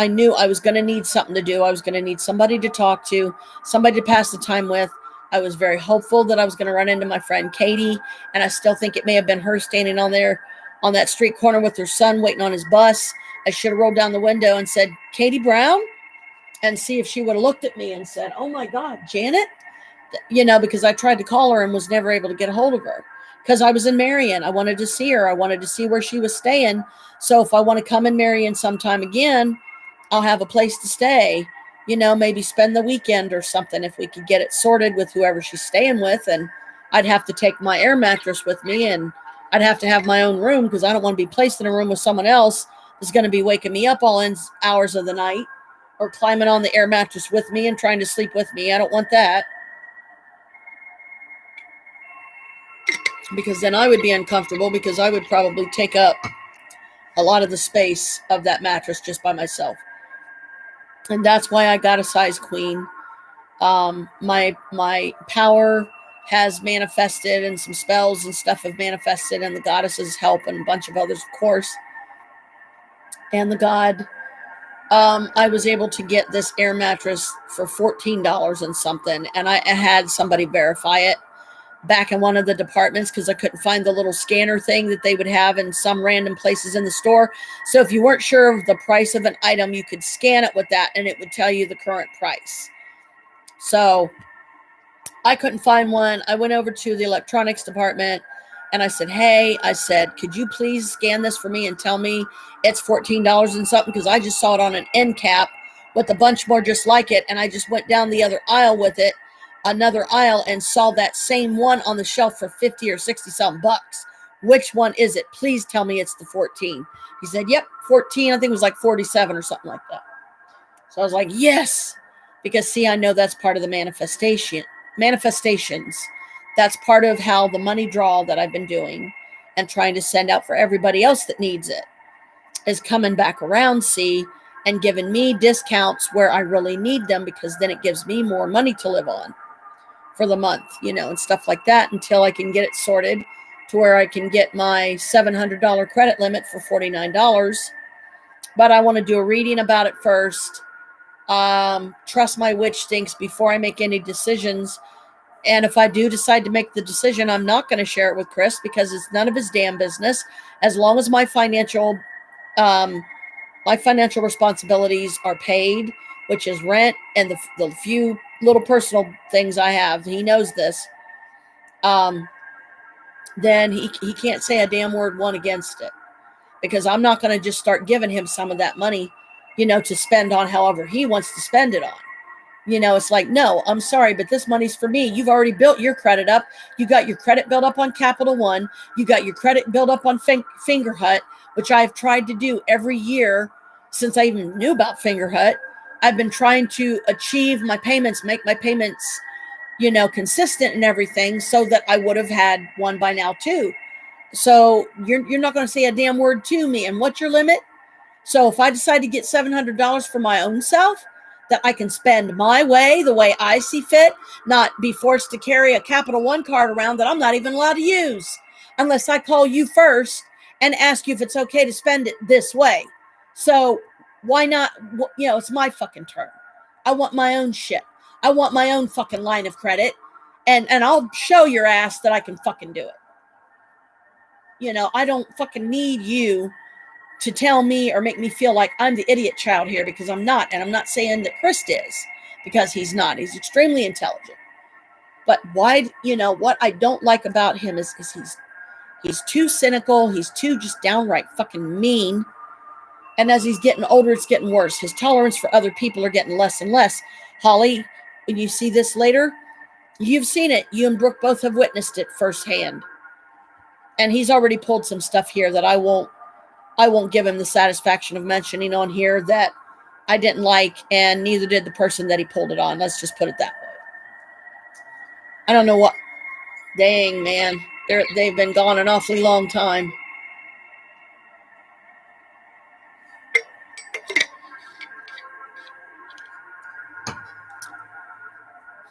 knew I was going to need something to do. I was going to need somebody to talk to, somebody to pass the time with. I was very hopeful that I was going to run into my friend Katie, and I still think it may have been her standing on that street corner with her son waiting on his bus. I should have rolled down the window and said, Katie Brown, and see if she would have looked at me and said, oh my God, Janet, because I tried to call her and was never able to get a hold of her because I was in Marion. I wanted to see her. I wanted to see where she was staying. So if I want to come in Marion sometime again, I'll have a place to stay, maybe spend the weekend or something if we could get it sorted with whoever she's staying with. And I'd have to take my air mattress with me, and I'd have to have my own room because I don't want to be placed in a room with someone else that's going to be waking me up all hours of the night or climbing on the air mattress with me and trying to sleep with me. I don't want that. Because then I would be uncomfortable because I would probably take up a lot of the space of that mattress just by myself. And that's why I got a size queen. My power has manifested, and some spells and stuff have manifested, and the goddesses help, and a bunch of others, of course. And the god, I was able to get this air mattress for $14 and something, and I had somebody verify it back in one of the departments because I couldn't find the little scanner thing that they would have in some random places in the store. So if you weren't sure of the price of an item, you could scan it with that and it would tell you the current price. So I couldn't find one. I went over to the electronics department and I said, hey, could you please scan this for me and tell me it's $14 and something? Because I just saw it on an end cap with a bunch more just like it. And I just went down the other aisle with it, another aisle, and saw that same one on the shelf for 50 or 60 something bucks. Which one is it? Please tell me it's the 14. He said, yep, 14. I think it was like 47 or something like that. So I was like, yes, because see, I know that's part of the manifestations. That's part of how the money draw that I've been doing and trying to send out for everybody else that needs it is coming back around, see, and giving me discounts where I really need them, because then it gives me more money to live on for the month, and stuff like that, until I can get it sorted to where I can get my $700 credit limit for $49. But I want to do a reading about it first. Trust my witch stinks before I make any decisions. And if I do decide to make the decision, I'm not going to share it with Krist because it's none of his damn business. As long as my financial responsibilities are paid, which is rent and the few little personal things I have, he knows this, then he can't say a damn word one against it, because I'm not going to just start giving him some of that money, to spend on however he wants to spend it on. It's like, no, I'm sorry, but this money's for me. You've already built your credit up. You got your credit built up on Capital One. You got your credit built up on Finger Hut, which I've tried to do every year since I even knew about Finger Hut. I've been trying to achieve my payments, make my payments, consistent and everything, so that I would have had one by now too. So you're not going to say a damn word to me. And what's your limit? So if I decide to get $700 for my own self, that I can spend my way, the way I see fit, not be forced to carry a Capital One card around that I'm not even allowed to use unless I call you first and ask you if it's okay to spend it this way. So why not? It's my fucking turn. I want my own shit. I want my own fucking line of credit, and I'll show your ass that I can fucking do it. I don't fucking need you to tell me or make me feel like I'm the idiot child here, because I'm not. And I'm not saying that Krist is, because he's not. He's extremely intelligent. But why, what I don't like about him is he's too cynical. He's too just downright fucking mean. And as he's getting older, it's getting worse. His tolerance for other people are getting less and less. Holly, when you see this later, you've seen it. You and Brooke both have witnessed it firsthand. And he's already pulled some stuff here that I won't give him the satisfaction of mentioning on here that I didn't like, and neither did the person that he pulled it on. Let's just put it that way. I don't know what. Dang, man. They've been gone an awfully long time.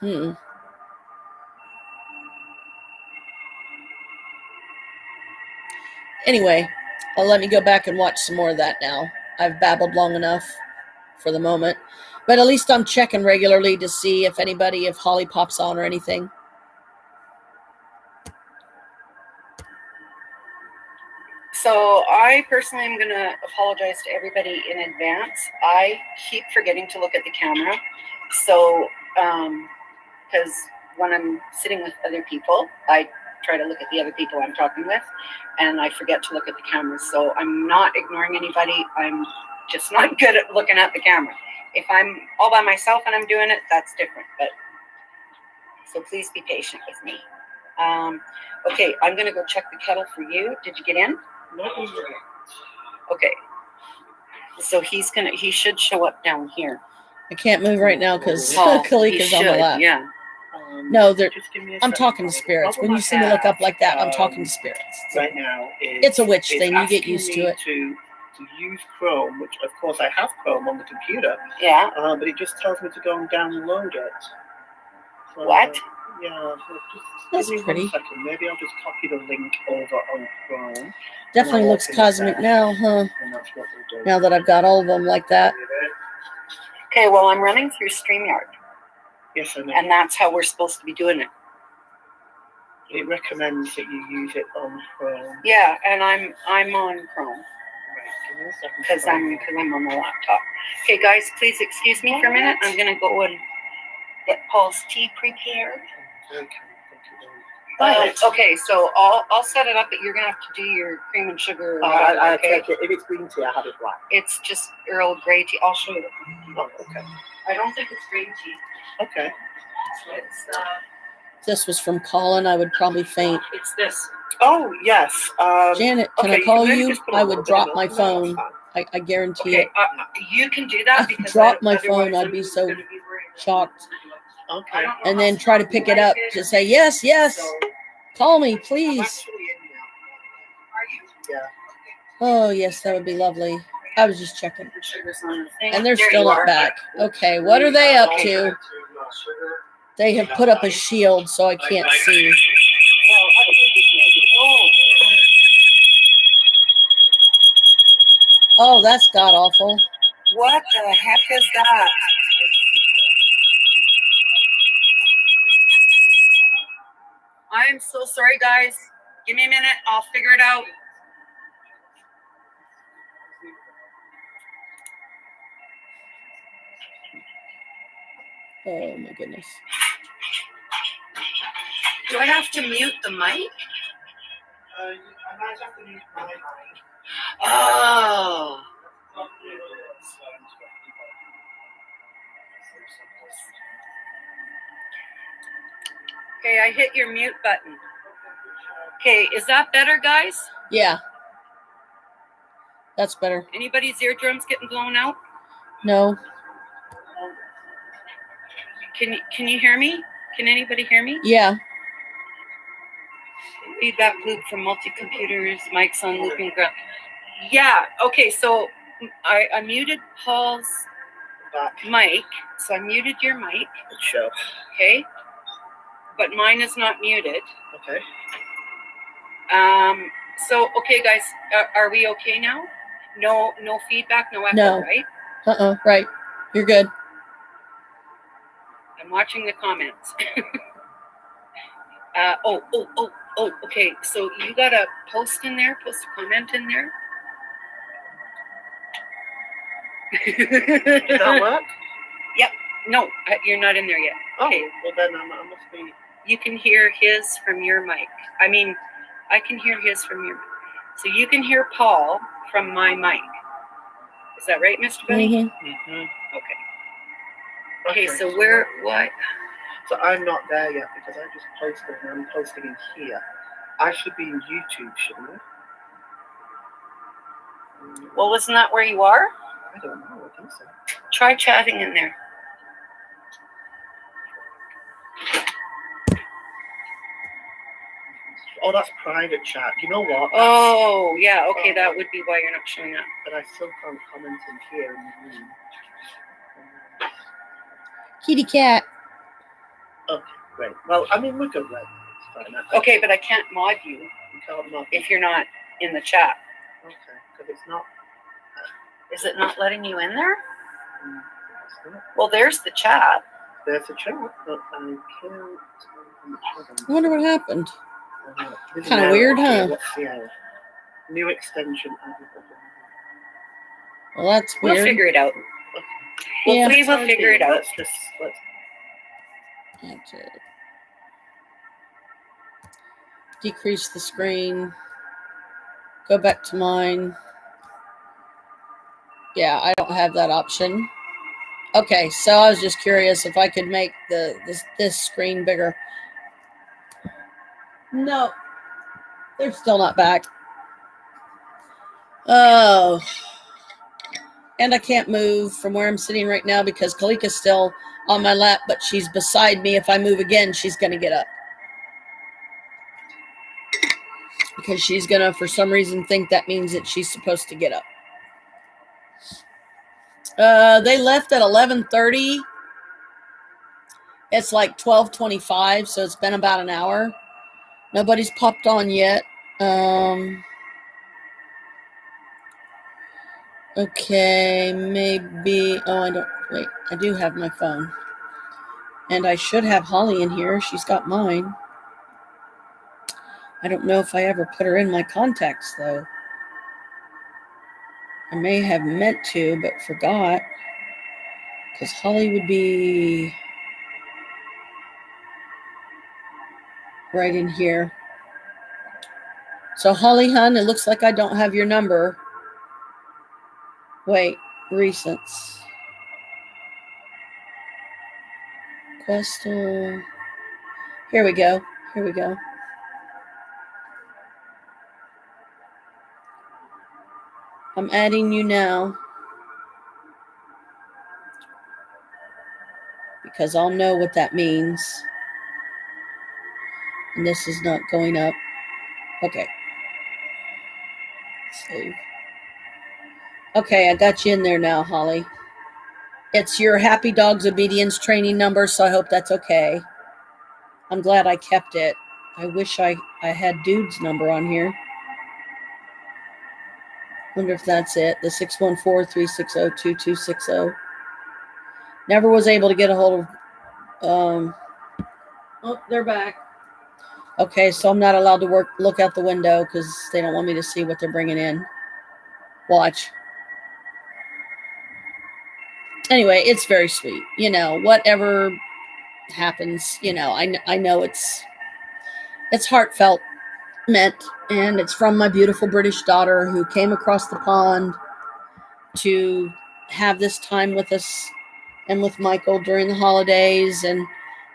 Hmm. Anyway, let me go back and watch some more of that now. I've babbled long enough for the moment. But at least I'm checking regularly to see if Holly pops on or anything. So I personally am going to apologize to everybody in advance. I keep forgetting to look at the camera. So, because when I'm sitting with other people, I try to look at the other people I'm talking with, and I forget to look at the camera. So I'm not ignoring anybody. I'm just not good at looking at the camera. If I'm all by myself and I'm doing it, that's different. But so please be patient with me. Okay, I'm going to go check the kettle for you. Did you get in? Okay. So he should show up down here. I can't move right now because Kalika's on my lap. Yeah. No, I'm talking to spirits. When you see me look up like that, I'm talking to spirits. Right now, It's a witch thing. You get used to it. To use Chrome, which of course I have Chrome on the computer. Yeah. But it just tells me to go and download it. So, what? Yeah. That's give me pretty. 1 second. Maybe I'll just copy the link over on Chrome. Definitely looks cosmic now, huh? And that's what we'll do. Now that I've got all of them like that. Okay, well, I'm running through StreamYard. Yes, I know. And that's how we're supposed to be doing it. It recommends that you use it on Chrome. Yeah, and I'm on Chrome. Right, give me a second. Because I'm on the laptop. Okay, guys, please excuse me for a minute. I'm gonna go and get Paul's tea prepared. Okay, so I'll set it up, but you're gonna have to do your cream and sugar. I okay? take it. If it's green tea, I have it black. It's just Earl Grey tea. I'll show you. Oh, okay. I don't think it's green tea. Okay. It's If this was from Colin, I would probably faint. it's this. Oh yes. Janet, can I call you? I would drop my phone. I guarantee it. You can do that I because drop my otherwise phone. I'd I'm be so gonna be worried. shocked. Okay. And then try to pick it up. Just say, yes, yes. Call me, please. Yeah. Oh, yes, that would be lovely. I was just checking. And they're There still you not are. back. Okay, what are they up to? They have put up a shield so I can't see. Oh, that's god awful. What the heck is that? I'm so sorry, guys. Give me a minute. I'll figure it out. Oh my goodness. Do I have to mute the mic? I might have to use my mic. Oh. Okay, I hit your mute button. Okay, is that better, guys? Yeah. That's better. Anybody's eardrums getting blown out? No. Can you hear me? Can anybody hear me? Yeah. Feedback loop from multi-computers, mics on looping ground. Yeah, okay, so I muted Paul's mic. So I muted your mic. Good show. Okay. But mine is not muted. Okay. So, okay, guys, are we okay now? No feedback, no echo, No. right? Right. You're good. I'm watching the comments. Okay. So you got a post in there, post a comment in there. Did that work? Yep. No, you're not in there yet. Okay. Well then I must be. You can hear his from your mic. I mean, I can hear his from your mic. So you can hear Paul from my mic. Is that right, Mr. Bunny? Mm-hmm. Okay, so what? So I'm not there yet because I just posted and I'm posting in here. I should be in YouTube, shouldn't I? Well, wasn't that where you are? I don't know, I think so. Try chatting in there. Oh, that's private chat. You know what? Oh, yeah, okay, that would be why you're not showing up. But I still can't comment in here in the room. Kitty cat. Great. Well, I mean, we're good right now. It's fine. Okay, but I can't mod you You can't not. if you're not in the chat. Okay, because it's not. Is it not letting you in there? It's not. Well, there's the chat. There's a chat, but I can't. I wonder what happened. This is Kinda now- weird, okay, huh? Let's see how. New extension. Well, that's We'll weird. figure it out. Yeah. Hopefully we'll figure it out. Let's. That's it. Decrease the screen. Go back to mine. Yeah, I don't have that option. Okay, so I was just curious if I could make this screen bigger. No, they're still not back. Oh, and I can't move from where I'm sitting right now because Kalika's still on my lap, but she's beside me. If I move again, she's going to get up. Because she's going to, for some reason, think that means that she's supposed to get up. They left at 11:30. It's like 12:25, so it's been about an hour. Nobody's popped on yet. Okay, maybe. Oh, I don't. Wait, I do have my phone. And I should have Holly in here. She's got mine. I don't know if I ever put her in my contacts, though. I may have meant to, but forgot. Because Holly would be right in here. So, Holly, hun, it looks like I don't have your number. Wait, recents. Questel. Here we go. Here we go. I'm adding you now. Because I'll know what that means. And this is not going up. Okay. Save. Okay, I got you in there now, Holly. It's your Happy Dogs Obedience training number, so I hope that's okay. I'm glad I kept it. I wish I had Dude's number on here. Wonder if that's it. The 614-360-2260. Never was able to get a hold of... Oh, they're back. Okay, so I'm not allowed to look out the window because they don't want me to see what they're bringing in. Watch. Anyway, it's very sweet. You know, whatever happens, you know, I know it's heartfelt meant, and it's from my beautiful British daughter who came across the pond to have this time with us and with Michael during the holidays. And,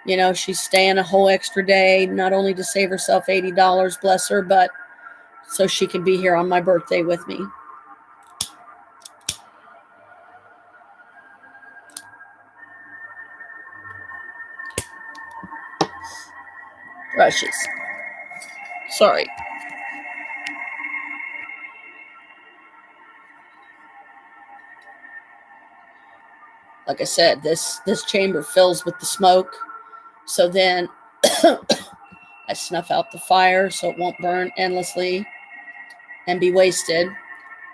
you know, she's staying a whole extra day, not only to save herself $80, bless her, but so she can be here on my birthday with me. Brushes. Sorry. Like I said, this chamber fills with the smoke. So then I snuff out the fire so it won't burn endlessly and be wasted.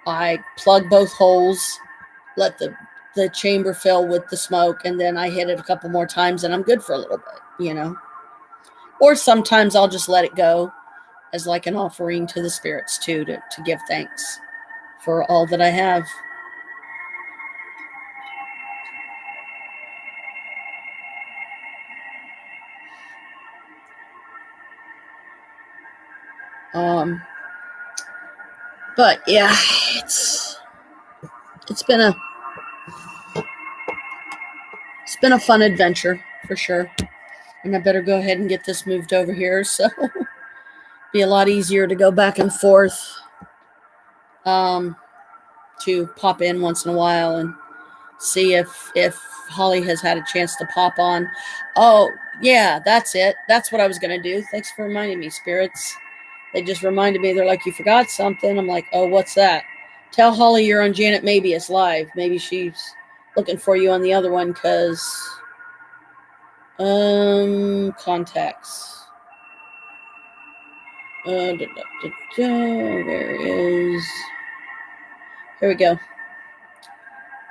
I plug both holes, let the chamber fill with the smoke, and then I hit it a couple more times and I'm good for a little bit, you know. Or sometimes I'll just let it go as like an offering to the spirits too, to give thanks for all that I have. But yeah, it's been a fun adventure for sure. And I better go ahead and get this moved over here, so be a lot easier to go back and forth to pop in once in a while and see if Holly has had a chance to pop on. Oh, yeah, that's it. That's what I was going to do. Thanks for reminding me, spirits. They just reminded me. They're like, you forgot something. I'm like, oh, what's that? Tell Holly you're on Janet Mabius Live. Maybe she's looking for you on the other one because Contacts. Where is? Here we go.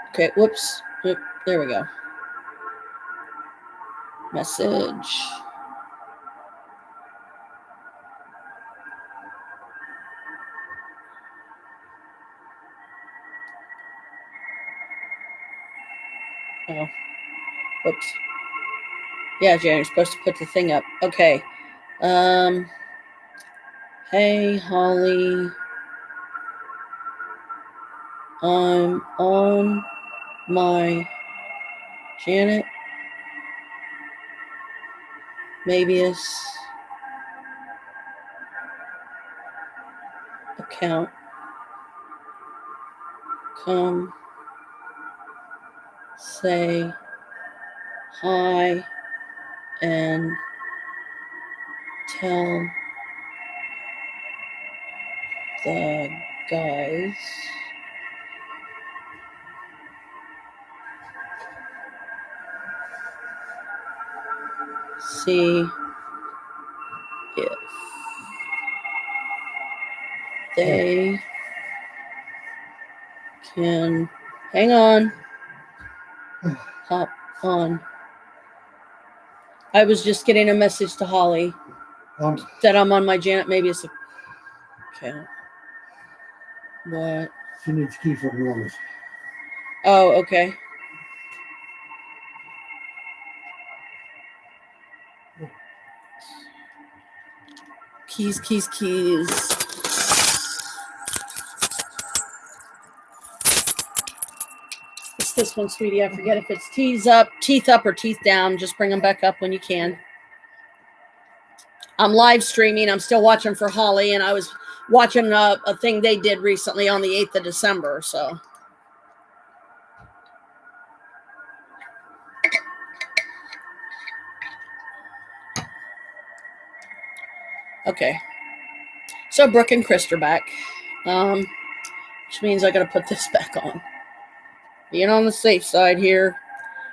Okay, whoops. Oop, there we go. Message. Oh, whoops. Yeah, Jan, you're supposed to put the thing up. Okay. Hey, Holly. I'm on my Janet Mabius account. Come say hi and tell the guys see if they can hang on. Hop on. I was just getting a message to Holly that I'm on my Janet Mabius account. What? She needs key for enormous. Oh, okay. Keys. It's this one, sweetie. I forget if it's teeth up or teeth down. Just bring them back up when you can. I'm live streaming. I'm still watching for Holly, and I was watching a thing they did recently on the 8th of December, so. Okay. So Brooke and Krist are back, which means I got to put this back on. Being on the safe side here,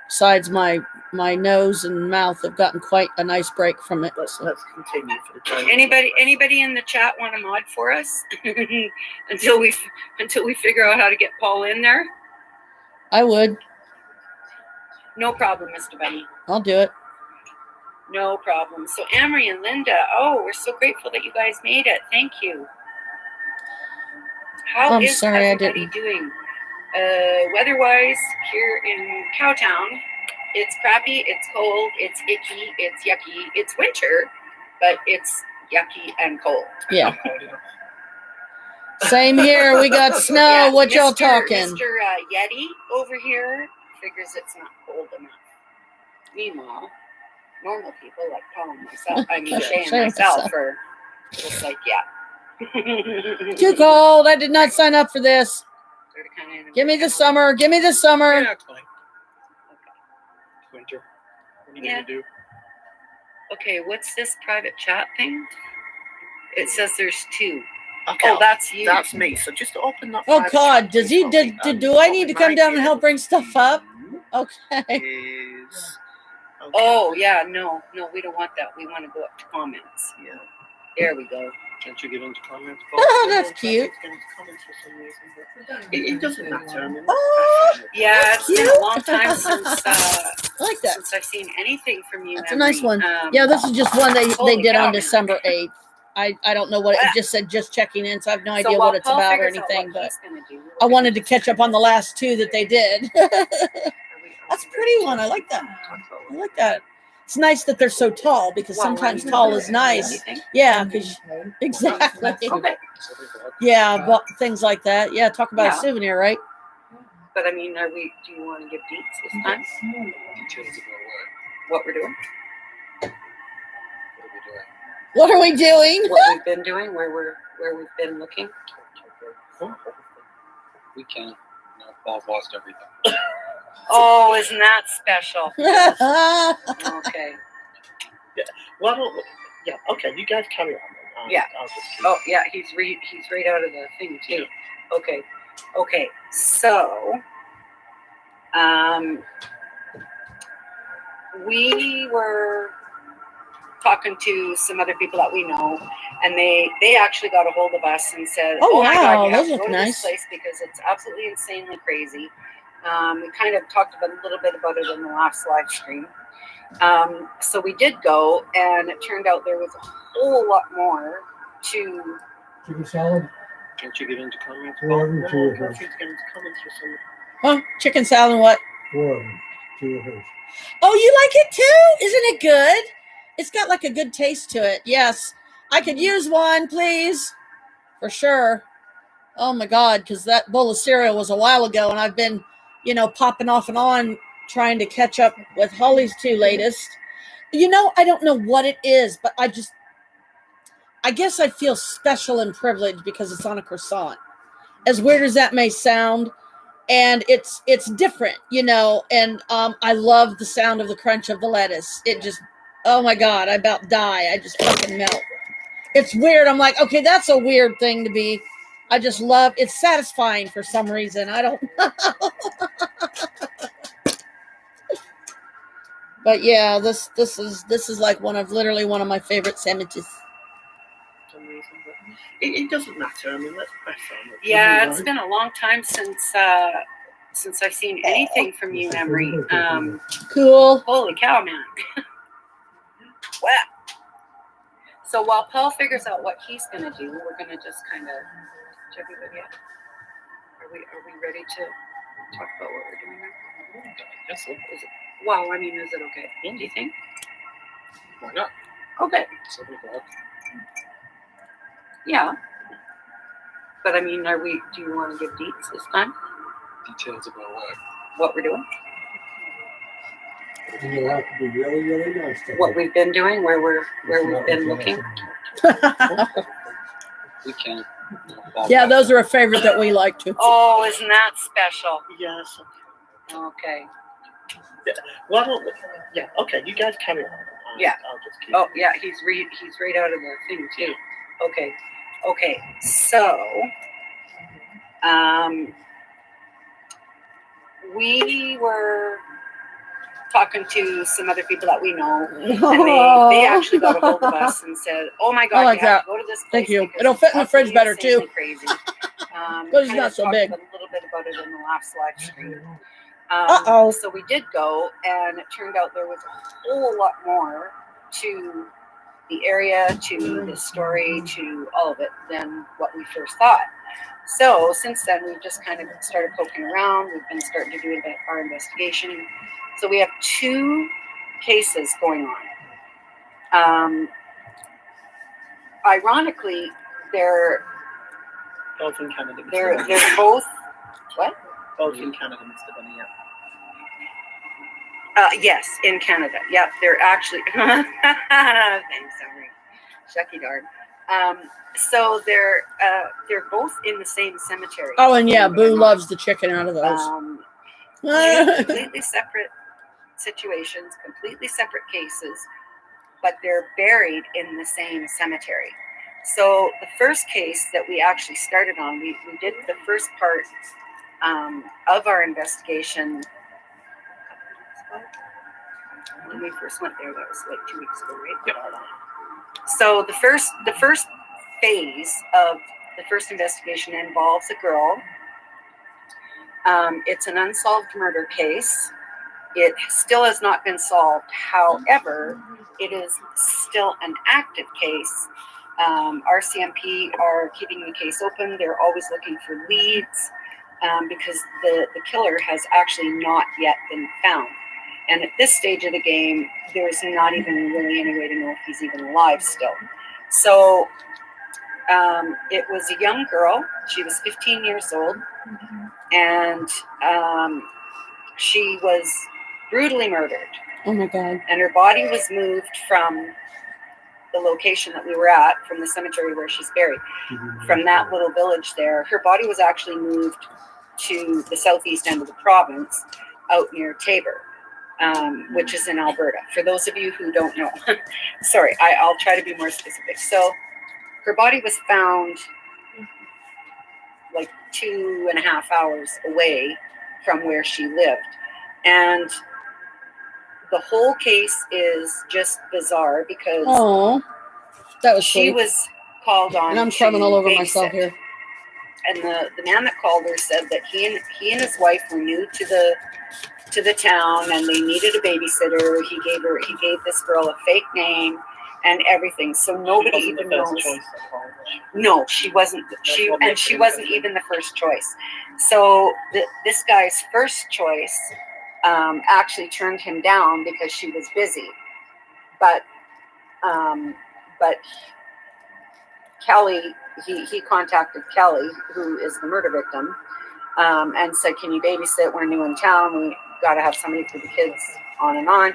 besides my nose and mouth have gotten quite a nice break from it. Let's continue for the time. Anybody in the chat want to mod for us until we figure out how to get Paul in there? I would. No problem, Mr. Bunny. I'll do it. No problem. So Amory and Linda, we're so grateful that you guys made it. Thank you. How is everybody doing? Weather-wise, here in Cowtown, it's crappy, it's cold, it's icky, it's yucky, it's winter, but it's yucky and cold. Yeah. Same here. We got snow. Yeah, what y'all talking? Mr. Yeti over here figures it's not cold enough. Meanwhile, normal people like Paul and myself, Shay and myself are just like, yeah. Too cold. I did not sign up for this. Give me the summer. Give me the summer. Yeah, it's fine. Okay. Winter. What are you gonna do? Okay, what's this private chat thing? It says there's two. Okay, oh, that's you. That's me. So just to open that. Oh God, does he? Do I need to come down and help bring stuff up? Okay. Okay. Oh yeah, no, we don't want that. We want to go up to comments. Yeah. There we go. Can't you get into comments? Oh, that's cute. It doesn't matter. I mean, yeah, it's been a long time since I like that. Since I've seen anything from you. That's a nice one. Yeah, this is just one they did on December 8th. I don't know what it just said. Just checking in, so I have no idea what it's about or anything. But I wanted to catch up on the last two that they did. That's a pretty one. I like that. I like that. It's nice that they're so tall because sometimes tall is nice. Yeah, because exactly. Yeah, but things like that. Yeah, talk about a souvenir, right? But I mean, do you want to give deets this time? What we're doing? What are we doing? What we've been doing? Where we've been looking? We can't. Paul's lost everything. Oh, isn't that special? Okay. Yeah. Well, yeah. Okay, you guys carry on. Yeah. Oh, yeah. He's right out of the thing too. Yeah. Okay. So, we were talking to some other people that we know, and they actually got a hold of us and said, Oh, my wow, God, you have those to look go to nice. this place because it's absolutely insanely crazy. We kind of talked about a little bit about it in the last live stream. So we did go, and it turned out there was a whole lot more to... Chicken salad? Can't you get into comments? Four of them, No, two of I can't hers. seem to get into comments for some. Huh? Chicken salad and what? 4 of them, 2 of hers. Oh, you like it too? Isn't it good? It's got like a good taste to it. Yes. I could use one, please. For sure. Oh my God, because that bowl of cereal was a while ago, and I've been, popping off and on trying to catch up with Holly's 2 latest. I don't know what it is, but I guess I feel special and privileged because it's on a croissant. As weird as that may sound, and it's different, and I love the sound of the crunch of the lettuce. It just, oh my God, I about die. I just fucking melt. It's weird. I'm like, okay, that's a weird thing to be. I just love, it's satisfying for some reason. I don't know. But yeah, this is like literally one of my favorite sandwiches. It doesn't matter. I mean, let's press on. Yeah, it's been a long time since I've seen anything from you, Emery. Cool. Holy cow, man. Wow. So while Paul figures out what he's gonna do, we're gonna just kind of check everybody out. Are we ready to talk about what we're doing now? Yes, so. Is it? Well, I mean, is it okay? Do you think? Why not? Okay. 7 o'clock. Yeah. But I mean, do you want to give deets this time? Details about what? What we're doing? You'll have to be really, really nice to What we've been doing, where we've been looking? We can. Yeah, those are a favorite that we like to. Oh, isn't that special? Yes. Okay. Yeah. Why don't we? Yeah. Okay. You guys carry on. Yeah. I'll just keep. Oh, yeah. He's right out of the thing too. Okay. Okay. So, we were talking to some other people that we know, and they actually got a hold of us and said, "Oh my God, like you have that. to go to this place." Thank you. because It'll it's fit in the fridge better, absolutely too. Crazy. Because it's Kind not of so talked big. A little bit about it in the last live stream. Uh-oh. So we did go, and it turned out there was a whole lot more to the area, to the story, to all of it than what we first thought. So since then, we've just kind of started poking around. We've been starting to do our investigation. So we have 2 cases going on. Ironically, they're Both in Canada. they're both what? Both in Canada, Mr. Bunny. Yeah. Yes, in Canada. Yep, they're actually. Thanks, Emery. Shucky darn. So they're both in the same cemetery. Oh, and yeah, Boo loves the chicken out of those. Completely separate situations, completely separate cases, but they're buried in the same cemetery. So the first case that we actually started on, we did the first part of our investigation. When we first went there, that was like 2 weeks ago, right? Yep. So the first phase of the first investigation involves a girl. It's an unsolved murder case. It still has not been solved. However, it is still an active case. RCMP are keeping the case open. They're always looking for leads because the killer has actually not yet been found. And at this stage of the game, there's not even really any way to know if he's even alive still. So it was a young girl. She was 15 years old. And she was brutally murdered. Oh my God. And her body was moved from the location that we were at, from the cemetery where she's buried, from that little village there. Her body was actually moved to the southeast end of the province, out near Tabor, which is in Alberta. For those of you who don't know, sorry, I'll try to be more specific. So her body was found like 2.5 hours away from where she lived. And the whole case is just bizarre because Oh, that was she sweet. was called on. And I'm crumbing all over babysit. myself here. And the man that called her said that he and his wife were new to the town and they needed a babysitter. He gave this girl a fake name and everything. So nobody even knows. No, she wasn't. She wasn't even the first choice. So this guy's first choice actually turned him down because she was busy. But Kelly, he contacted Kelly, who is the murder victim, and said, "Can you babysit? We're new in town. We got to have somebody for the kids." On and on.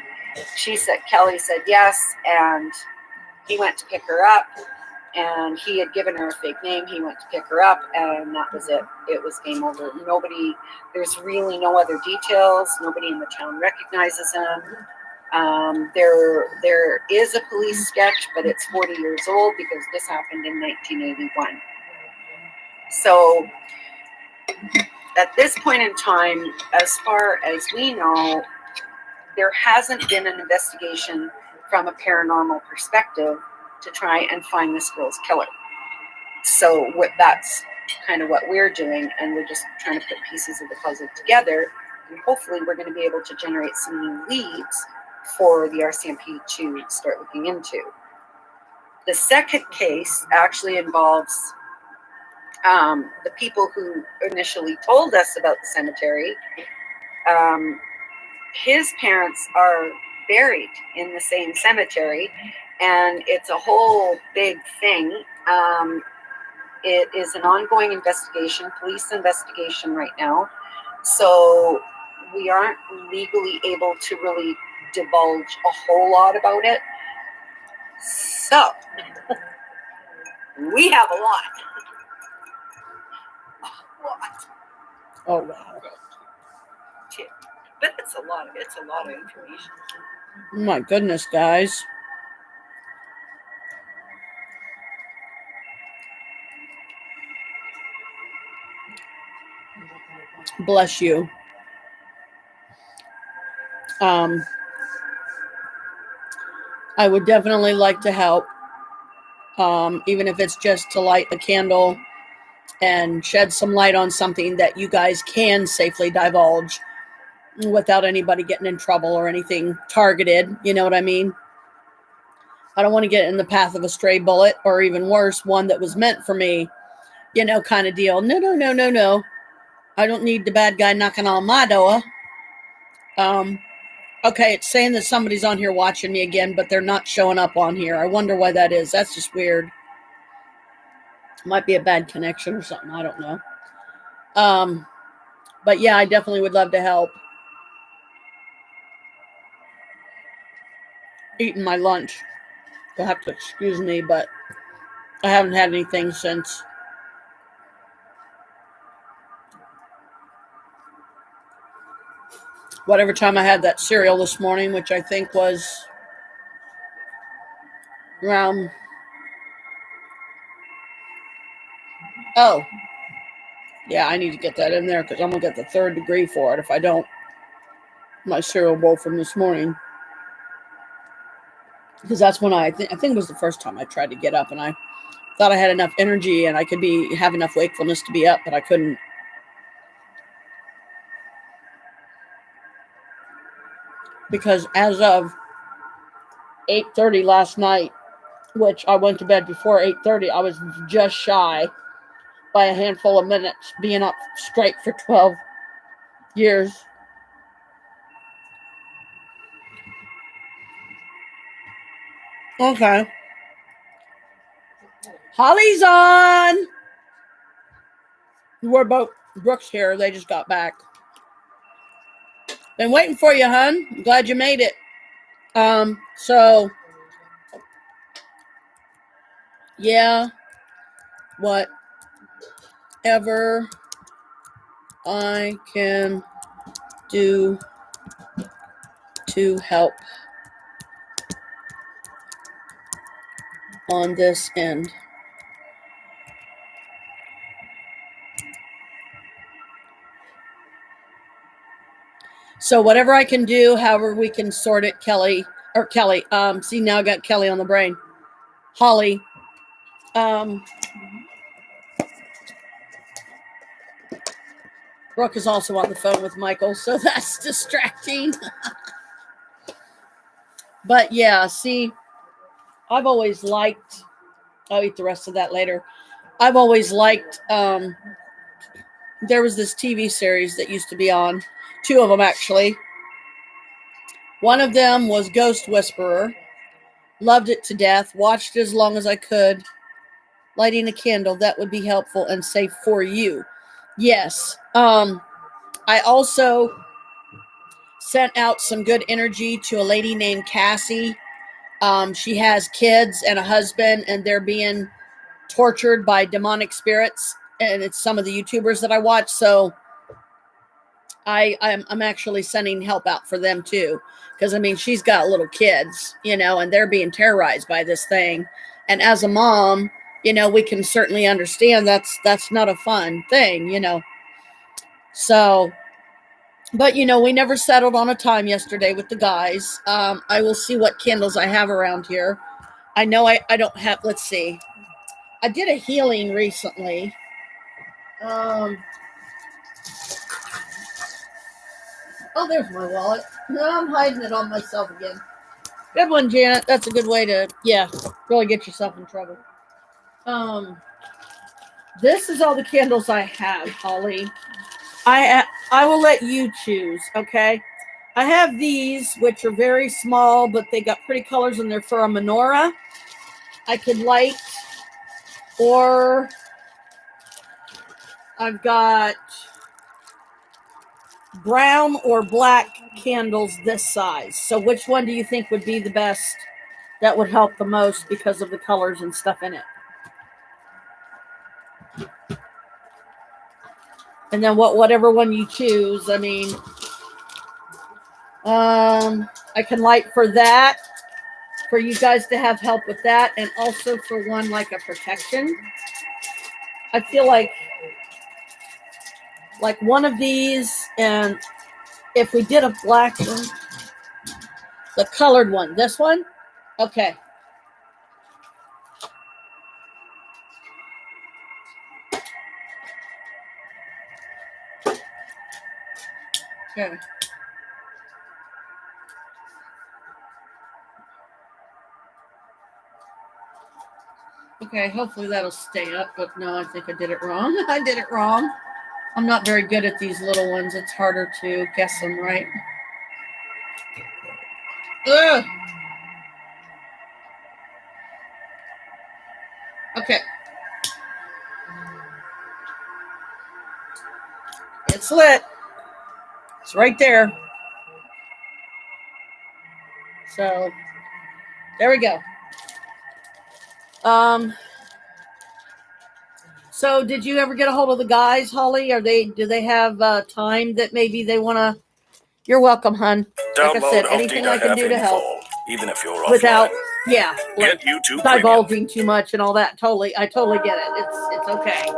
Kelly said yes, and he went to pick her up. And he had given her a fake name. He went to pick her up, and that was it. It was game over. There's really no other details. Nobody in the town recognizes him. There is a police sketch, but it's 40 years old because this happened in 1981. So at this point in time, as far as we know, there hasn't been an investigation from a paranormal perspective to try and find this girl's killer. So that's kind of what we're doing, and we're just trying to put pieces of the puzzle together, and hopefully we're going to be able to generate some new leads for the RCMP to start looking into. The second case actually involves the people who initially told us about the cemetery. His parents are buried in the same cemetery, and it's a whole big thing. It is an ongoing investigation, police investigation right now. So we aren't legally able to really divulge a whole lot about it. So we have a lot. Oh wow. But it's a lot of information. Oh my goodness, guys. Bless you. I would definitely like to help, even if it's just to light a candle and shed some light on something that you guys can safely divulge without anybody getting in trouble or anything targeted. You know what I mean? I don't want to get in the path of a stray bullet, or even worse, one that was meant for me, kind of deal. No. I don't need the bad guy knocking on my door. Okay, it's saying that somebody's on here watching me again, but they're not showing up on here. I wonder why that is. That's just weird. Might be a bad connection or something. I don't know. But yeah, I definitely would love to help. Eating my lunch. You'll have to excuse me, but I haven't had anything since whatever time I had that cereal this morning, which I think was around... Oh. Yeah, I need to get that in there because I'm going to get the 3rd degree for it if I don't. My cereal bowl from this morning. Because that's when I think it was the first time I tried to get up, and I thought I had enough energy and I could have enough wakefulness to be up, but I couldn't. Because as of 8:30 last night, which I went to bed before 8:30, I was just shy by a handful of minutes being up straight for 12 years. Okay. Holly's on! We're both Brooks here. They just got back. Been waiting for you, hon. I'm glad you made it. So yeah, whatever I can do to help on this end. So whatever I can do, however we can sort it, Kelly. See, now I got Kelly on the brain. Holly. Brooke is also on the phone with Michael, so that's distracting. But yeah, see, I've always liked, I'll eat the rest of that later. I've always liked, there was this TV series that used to be on, 2 of them actually. One of them was Ghost Whisperer. Loved it to death. Watched it as long as I could. Lighting a candle, that would be helpful and safe for you. Yes. I also sent out some good energy to a lady named Cassie. She has kids and a husband, and they're being tortured by demonic spirits. And it's some of the YouTubers that I watch. So I'm actually sending help out for them too. Because, I mean, she's got little kids, you know, and they're being terrorized by this thing. And as a mom, you know, we can certainly understand that's not a fun thing, you know. So, but, you know, we never settled on a time yesterday with the guys. I will see what candles I have around here. I know I don't have, let's see. I did a healing recently. Oh, there's my wallet. No, I'm hiding it on myself again. Good one, Janet. That's a good way to, yeah, really get yourself in trouble. This is all the candles I have, Holly. I will let you choose, okay? I have these, which are very small, but they got pretty colors in there for a menorah. I could light, or I've got brown or black candles this size. So which one do you think would be the best, that would help the most because of the colors and stuff in it? And then whatever one you choose, I mean, I can light for that, for you guys to have help with that, and also for one like a protection. I feel like one of these, and if we did a black one, the colored one, this one, okay. Okay. Okay, hopefully that'll stay up, but no, I think I did it wrong. I did it wrong. I'm not very good at these little ones. It's harder to guess them right. Ugh. Okay. It's lit. It's right there. So, there we go. So did you ever get a hold of the guys, Holly? Do they have time that maybe they want to? You're welcome, hun. Like I said, anything I can do to help, even if you're without, offline. yeah, like Get YouTube divulging too much and all that. I totally get it. It's okay.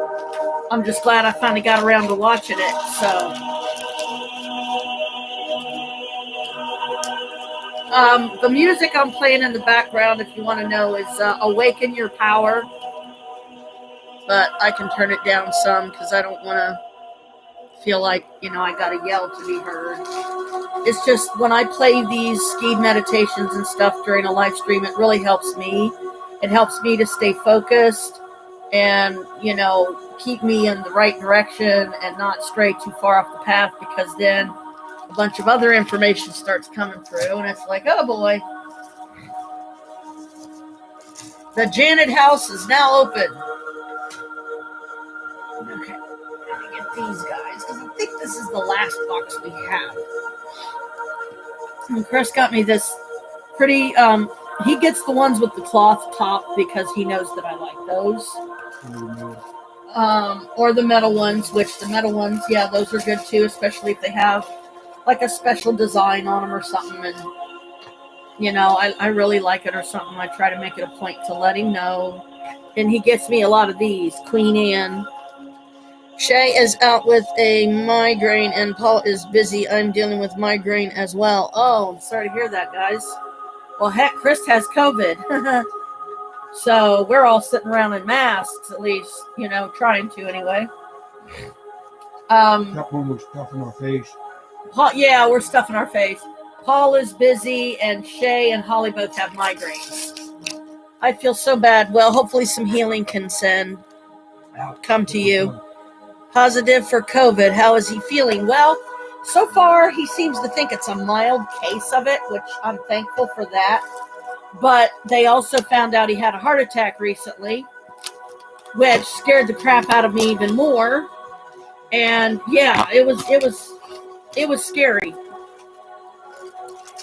I'm just glad I finally got around to watching it. So, the music I'm playing in the background, if you want to know, is "Awaken Your Power." But I can turn it down some because I don't want to feel like, you know, I got to yell to be heard. It's just when I play these ski meditations and stuff during a live stream, it really helps me. It helps me to stay focused and, you know, keep me in the right direction and not stray too far off the path, because then a bunch of other information starts coming through and it's like, oh boy. The Janet house is now open. Okay, let me get these guys, because I think this is the last box we have. And Chris got me this pretty, he gets the ones with the cloth top because he knows that I like those. Or the metal ones, which the metal ones, yeah, those are good too, especially if they have like a special design on them or something. And, you know, I really like it or something. I try to make it a point to let him know. And he gets me a lot of these, Queen Anne. Shay is out with a migraine, and Paul is busy. I'm dealing with migraine as well. Oh, I'm sorry to hear that, guys. Well, heck, Krist has COVID. So we're all sitting around in masks, at least, trying to anyway. That one was stuffing our face. Paul, yeah, we're stuffing our face. Paul is busy, and Shay and Holly both have migraines. I feel so bad. Well, hopefully some healing can come to you. Positive for COVID. How is he feeling? Well, so far he seems to think it's a mild case of it, which I'm thankful for that. But they also found out he had a heart attack recently, which scared the crap out of me even more. And yeah, it was scary.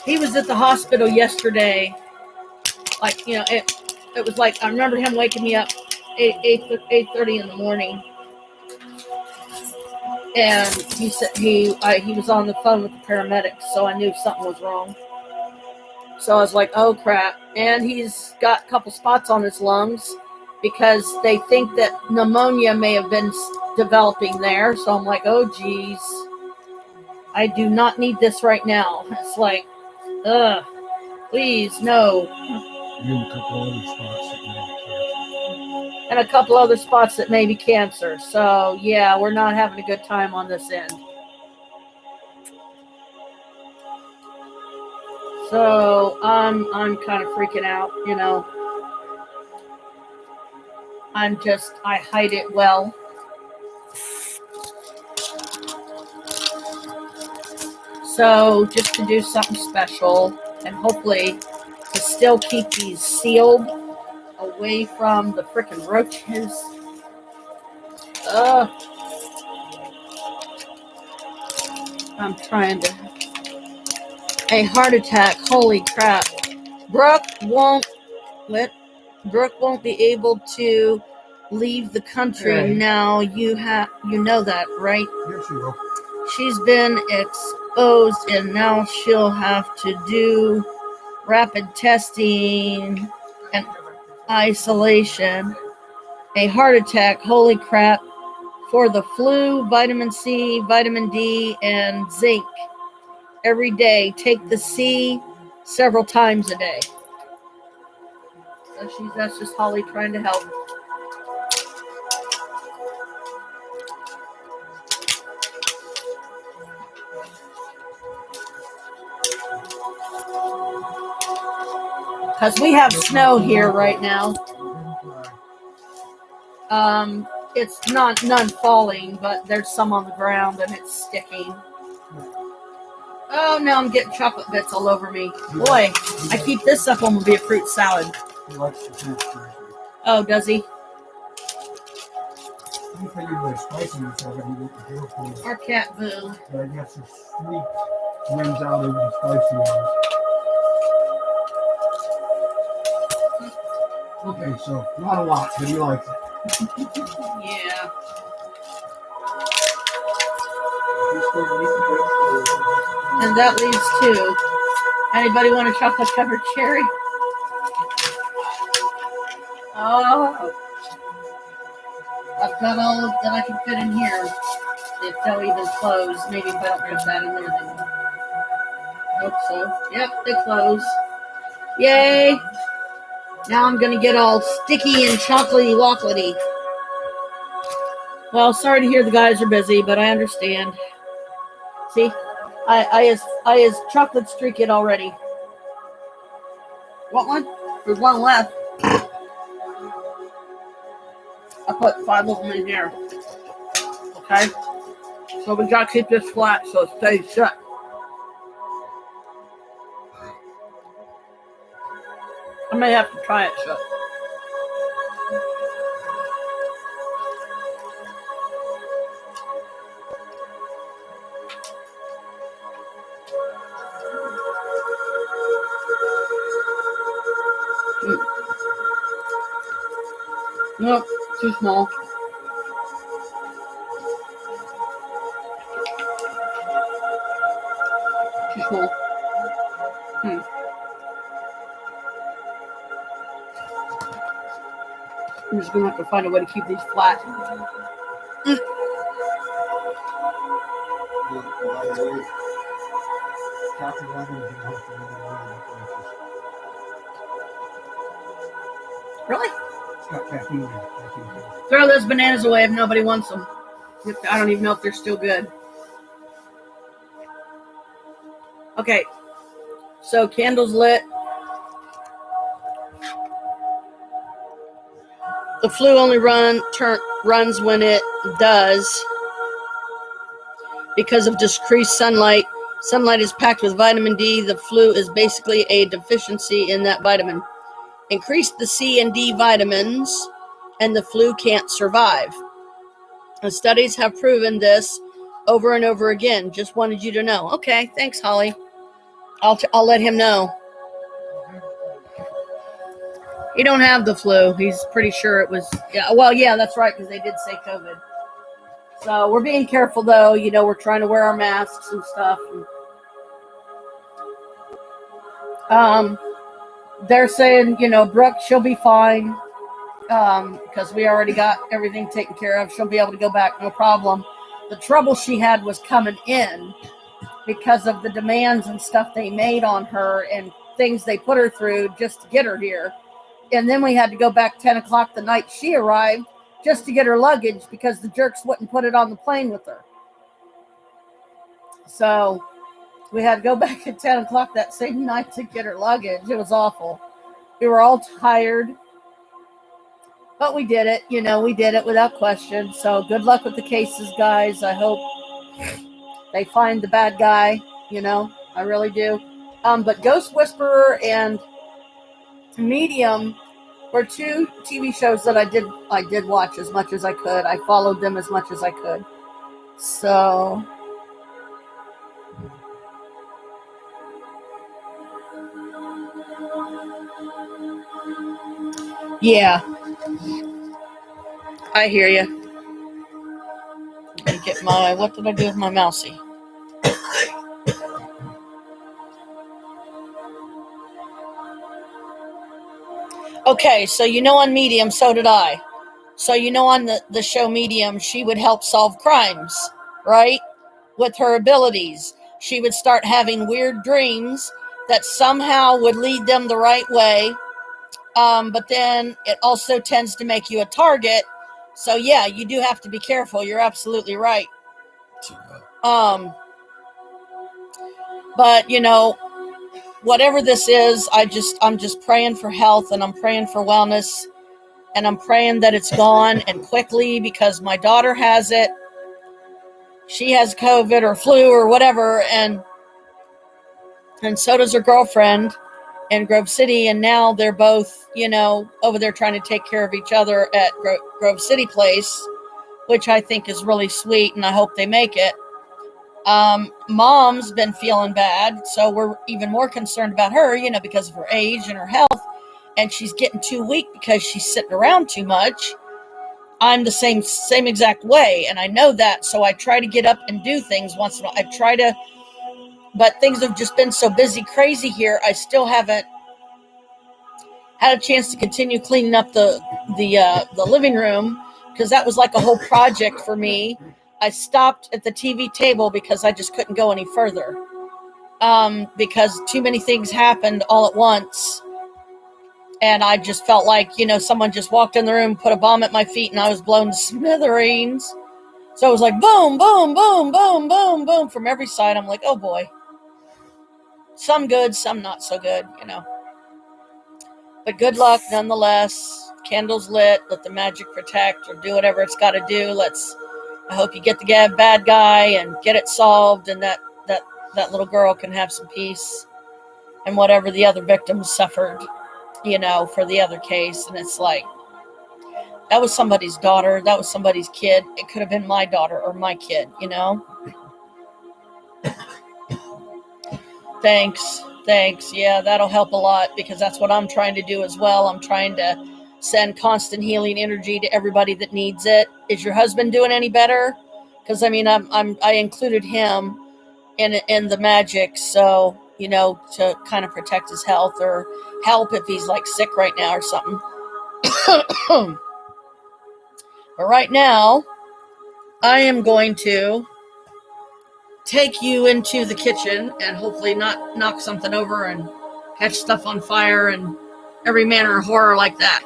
He was at the hospital yesterday. Like, it was like, I remember him waking me up 8:30 in the morning. And he said he was on the phone with the paramedics, so I knew something was wrong. So I was like, oh crap. And he's got a couple spots on his lungs because they think that pneumonia may have been developing there. So I'm like, oh geez, I do not need this right now. It's like, ugh, please, no. And a couple other spots that may be cancer. So yeah, we're not having a good time on this end. So I'm kind of freaking out, I hide it well. So just to do something special and hopefully to still keep these sealed away from the frickin' roaches. I'm trying to. A heart attack. Holy crap. Brooke won't be able to leave the country now. You know that, right? Yes, she will. She's been exposed and now she'll have to do rapid testing and isolation. A heart attack. Holy crap. For the flu, vitamin C, vitamin D, and zinc every day. Take the C several times a day. So that's just Holly trying to help. Because we have snow here right now. It's none falling, but there's some on the ground and it's sticking. Oh, now I'm getting chocolate bits all over me. Boy, I keep this up, I'm going to be a fruit salad. He likes the fruit. Oh, does he? He figured the spiciness of it, he wouldn't do it for you. Our cat Boo. But I guess the sweet wins out over the spicy ones. Okay, so not a lot, but he likes it. Yeah. And that leaves two. Anybody want a chocolate covered cherry? Oh. I've got all of that I can fit in here. If they'll even close. Maybe if I don't put that in there, they will. Hope so. Yep, they close. Yay! Now I'm gonna get all sticky and chocolatey-wockletty. Well, sorry to hear the guys are busy, but I understand. See, I is chocolate streak it already. Want one? There's one left. I put 5 of them in here. Okay? So we gotta keep this flat so it stays shut. I may have to try it shut. Nope, too small. Too small. I'm just gonna have to find a way to keep these flat. Really? It's got caffeine in it. Throw those bananas away if nobody wants them. I don't even know if they're still good. Okay, so candles lit. The flu only runs when it does because of decreased sunlight. Sunlight is packed with vitamin D. The flu is basically a deficiency in that vitamin. Increase the C and D vitamins, and the flu can't survive. The studies have proven this over and over again. Just wanted you to know. Okay, thanks, Holly. I'll let him know. He don't have the flu. He's pretty sure it was. Yeah, well, yeah, that's right, because they did say COVID. So we're being careful, though. You know, we're trying to wear our masks and stuff. They're saying, you know, Brooke, she'll be fine because we already got everything taken care of. She'll be able to go back, no problem. The trouble she had was coming in because of the demands and stuff they made on her and things they put her through just to get her here. And then we had to go back 10 o'clock the night she arrived just to get her luggage because the jerks wouldn't put it on the plane with her. So we had to go back at 10 o'clock that same night to get her luggage. It was awful. We were all tired. But we did it. You know, we did it without question. So good luck with the cases, guys. I hope they find the bad guy. You know, I really do. But Ghost Whisperer and Medium were two TV shows that I did watch as much as I could. I followed them as much as I could. So yeah, I hear you. Let me get my, what did I do with my mousey? Okay, so you know on Medium, so did I. So you know on the show Medium, she would help solve crimes, right? With her abilities. She would start having weird dreams that somehow would lead them the right way. But then it also tends to make you a target. So yeah, you do have to be careful. You're absolutely right. But you know, whatever this is, I'm just praying for health and I'm praying for wellness and I'm praying that it's gone and quickly because my daughter has it. She has COVID or flu or whatever, and so does her girlfriend in Grove City, and now they're both, you know, over there trying to take care of each other at Grove City Place, which I think is really sweet, and I hope they make it. Mom's been feeling bad, so we're even more concerned about her, you know, because of her age and her health, and she's getting too weak because she's sitting around too much. I'm the same exact way, and I know that, so I try to get up and do things once in a while. But things have just been so busy, crazy here. I still haven't had a chance to continue cleaning up the living room because that was like a whole project for me. I stopped at the TV table because I just couldn't go any further because too many things happened all at once. And I just felt like, you know, someone just walked in the room, put a bomb at my feet, and I was blown to smithereens. So it was like boom, boom, boom, boom, boom, boom from every side. I'm like, oh boy. Some good, some not so good, you know. But good luck nonetheless. Candles lit. Let the magic protect or do whatever it's got to do. I hope you get the bad guy and get it solved and that little girl can have some peace and whatever the other victims suffered, you know, for the other case. And it's like, that was somebody's daughter. That was somebody's kid. It could have been my daughter or my kid, you know? Thanks. Yeah, that'll help a lot because that's what I'm trying to do as well. I'm trying to send constant healing energy to everybody that needs it. Is your husband doing any better? Because I mean, I included him in the magic, so you know, to kind of protect his health or help if he's like sick right now or something. But right now, I am going to take you into the kitchen and hopefully not knock something over and catch stuff on fire and every manner of horror like that.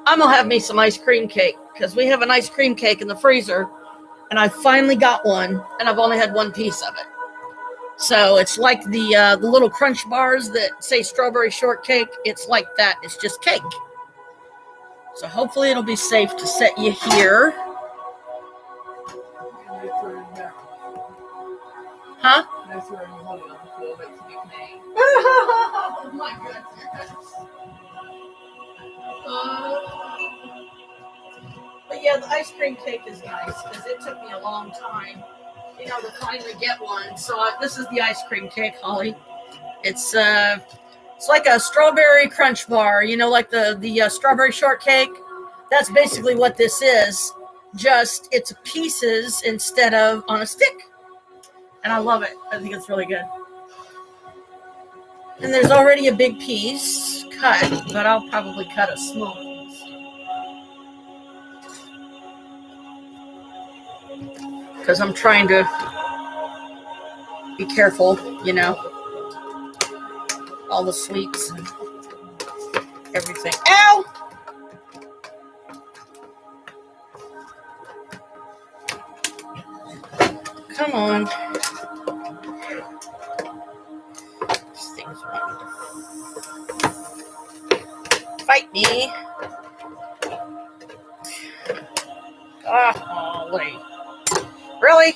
I'm gonna have me some ice cream cake because we have an ice cream cake in the freezer, and I finally got one, and I've only had one piece of it. So it's like the little crunch bars that say strawberry shortcake. It's like that. It's just cake. So hopefully it'll be safe to set you here. Huh? Oh my goodness. But yeah, the ice cream cake is nice because it took me a long time, to finally get one. So this is the ice cream cake, Holly. It's like a strawberry crunch bar, like the strawberry shortcake. That's basically what this is. Just it's pieces instead of on a stick. And I love it. I think it's really good. And there's already a big piece cut, but I'll probably cut a small piece. Because I'm trying to be careful, all the sweets and everything. Ow! Come on. These things want to fight me. Golly. Really?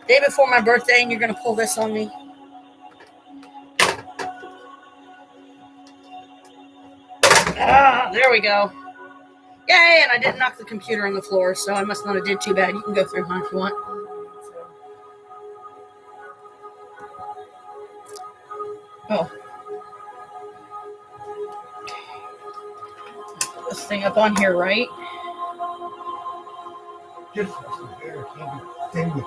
Day before my birthday and you're going to pull this on me? There we go. Yay, and I didn't knock the computer on the floor, so I must not have did too bad. You can go through, huh, if you want. Oh. Put this thing up on here, right? Just thing.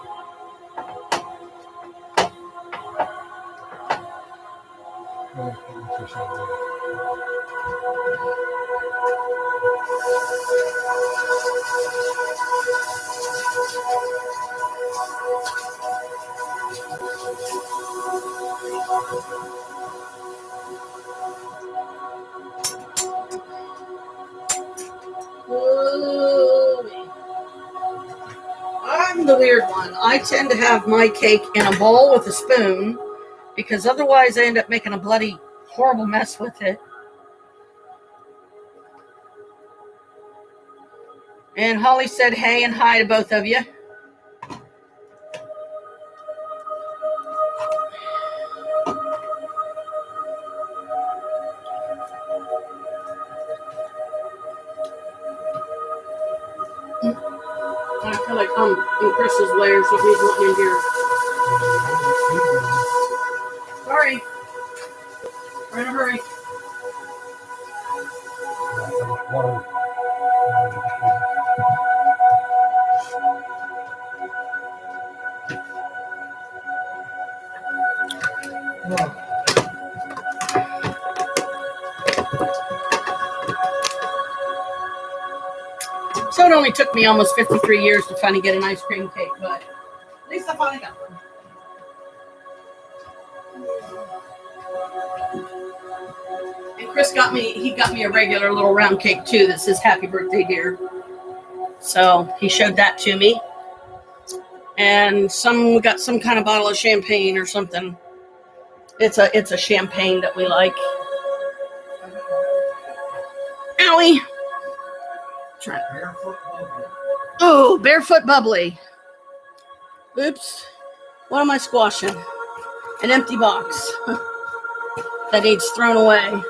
I'm the weird one. I tend to have my cake in a bowl with a spoon because otherwise I end up making a bloody horrible mess with it. And Holly said hey and hi to both of you. I feel like I'm in Chris's lair, so he's not in here. Sorry. We're in a hurry. So it only took me almost 53 years to finally get an ice cream cake, but at least I finally got one. And Krist got me a regular little round cake too that says happy birthday, dear. So he showed that to me. And we got some kind of bottle of champagne or something. It's a champagne that we like. Owie. Oh, barefoot bubbly. Oops. What am I squashing? An empty box that needs thrown away.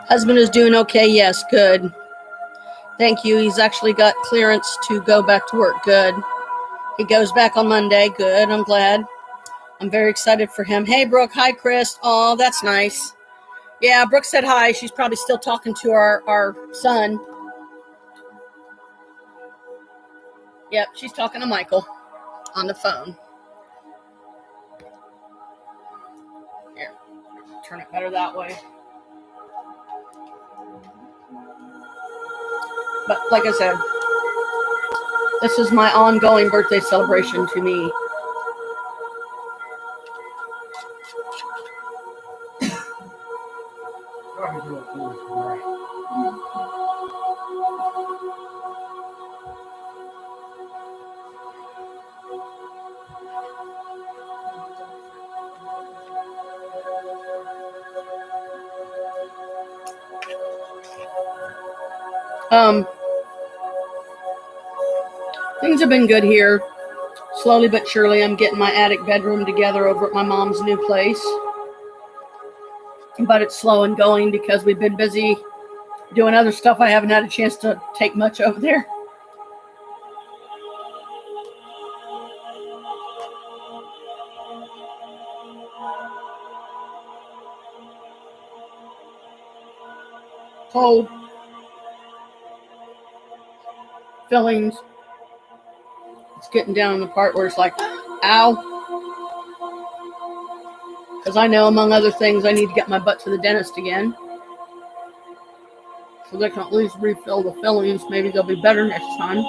Husband is doing okay. Yes, good. Thank you. He's actually got clearance to go back to work. Good. He goes back on Monday. Good. I'm glad. I'm very excited for him. Hey, Brooke. Hi, Krist. Oh, that's nice. Yeah, Brooke said hi. She's probably still talking to our son. Yep, she's talking to Michael on the phone. turn it better that way. But like I said, this is my ongoing birthday celebration to me. Things have been good here. Slowly but surely, I'm getting my attic bedroom together over at my mom's new place. But it's slow and going because we've been busy doing other stuff. I haven't had a chance to take much over there. Cold. Fillings. It's getting down to the part where it's like, ow. Because I know, among other things, I need to get my butt to the dentist again. So they can at least refill the fillings. Maybe they'll be better next time.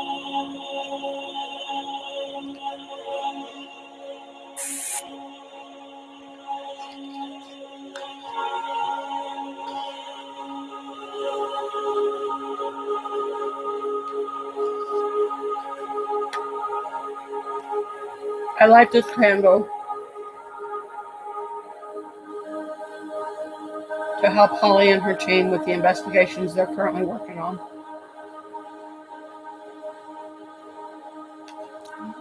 I light this candle to help Holly and her team with the investigations they're currently working on.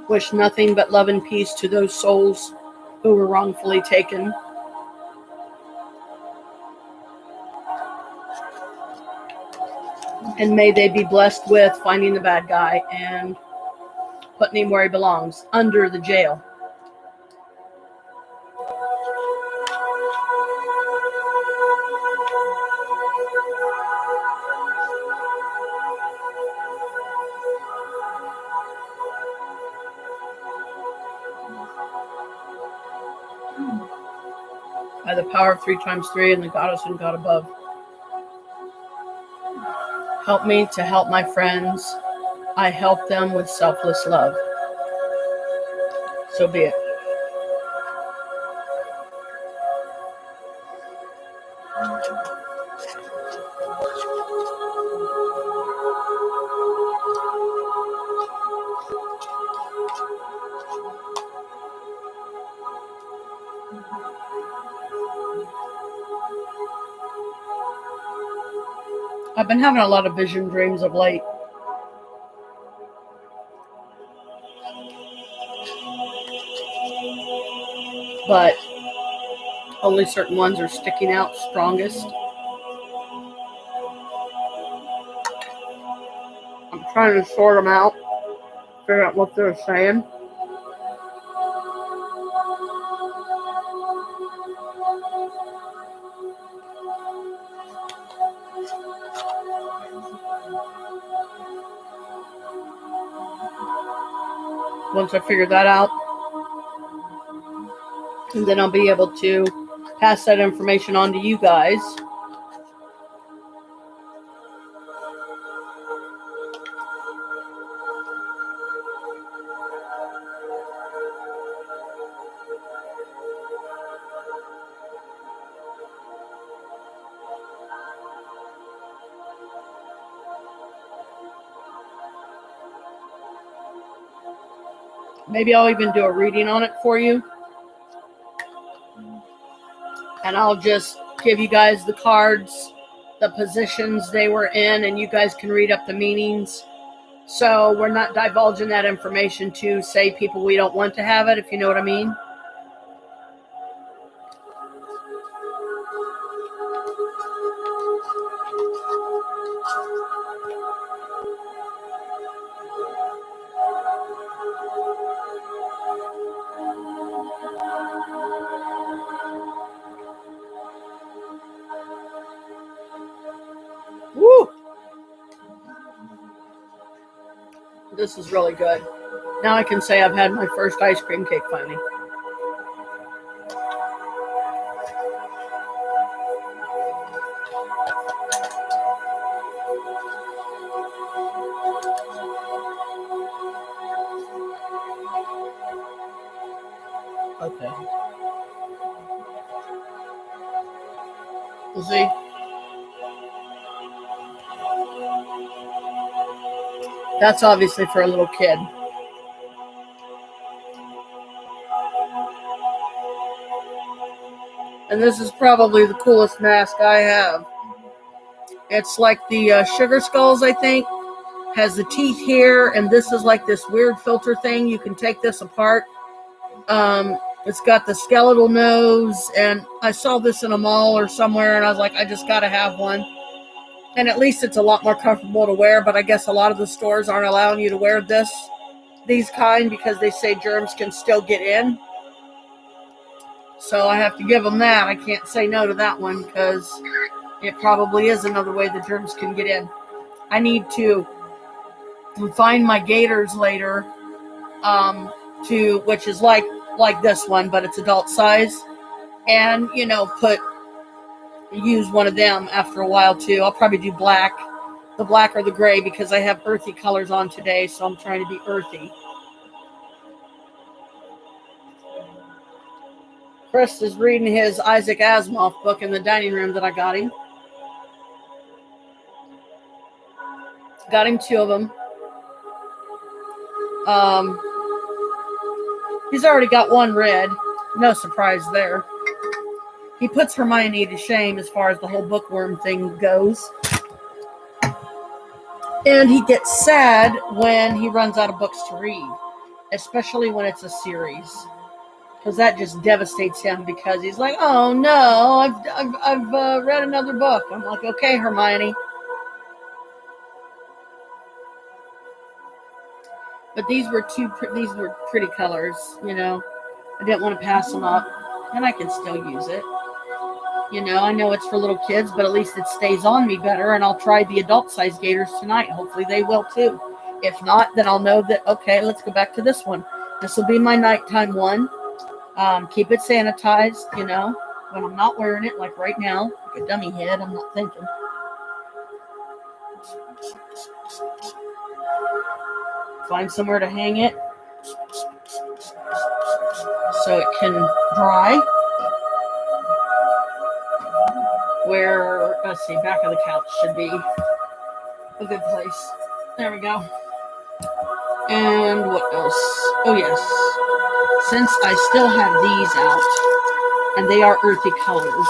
Wish nothing but love and peace to those souls who were wrongfully taken. And may they be blessed with finding the bad guy and putting him where he belongs, under the jail. By the power of 3 times 3 and the goddess and God above. Help me to help my friends. I help them with selfless love. So be it. I've been having a lot of vision dreams of late. But only certain ones are sticking out strongest. I'm trying to sort them out, figure out what they're saying. Once I figure that out, and then I'll be able to pass that information on to you guys. Maybe I'll even do a reading on it for you. And I'll just give you guys the cards, the positions they were in, and you guys can read up the meanings. So we're not divulging that information to, say, people we don't want to have it, if you know what I mean. Woo! This is really good. Now I can say I've had my first ice cream cake finally. Okay. You see? That's obviously for a little kid. And this is probably the coolest mask I have. It's like the sugar skulls, I think. Has the teeth here, and this is like this weird filter thing. You can take this apart. It's got the skeletal nose, and I saw this in a mall or somewhere, and I was like, I just gotta have one. And at least it's a lot more comfortable to wear, but I guess a lot of the stores aren't allowing you to wear these kind, because they say germs can still get in. So I have to give them that. I can't say no to that one, because it probably is another way the germs can get in. I need to find my gaiters later, which is like this one, but it's adult size, and use one of them after a while too. I'll probably do the black or the gray, because I have earthy colors on today, so I'm trying to be earthy. Krist is reading his Isaac Asimov book in the dining room that I got him. Got him 2 of them. He's already got one read. No surprise there. He puts Hermione to shame as far as the whole bookworm thing goes. And he gets sad when he runs out of books to read, especially when it's a series, because that just devastates him, because he's like, oh no, I've read another book. I'm like, okay, Hermione. But these were pretty colors, I didn't want to pass them up, and I can still use it. I know it's for little kids, but at least it stays on me better, and I'll try the adult size gaiters tonight. Hopefully they will too. If not, then I'll know that, okay, let's go back to this one. This will be my nighttime one. Keep it sanitized, when I'm not wearing it, like right now, like a dummy head, I'm not thinking. Find somewhere to hang it so it can dry. Where, let's see, back of the couch should be a good place. There we go. And what else? Oh, yes. Since I still have these out, and they are earthy colors,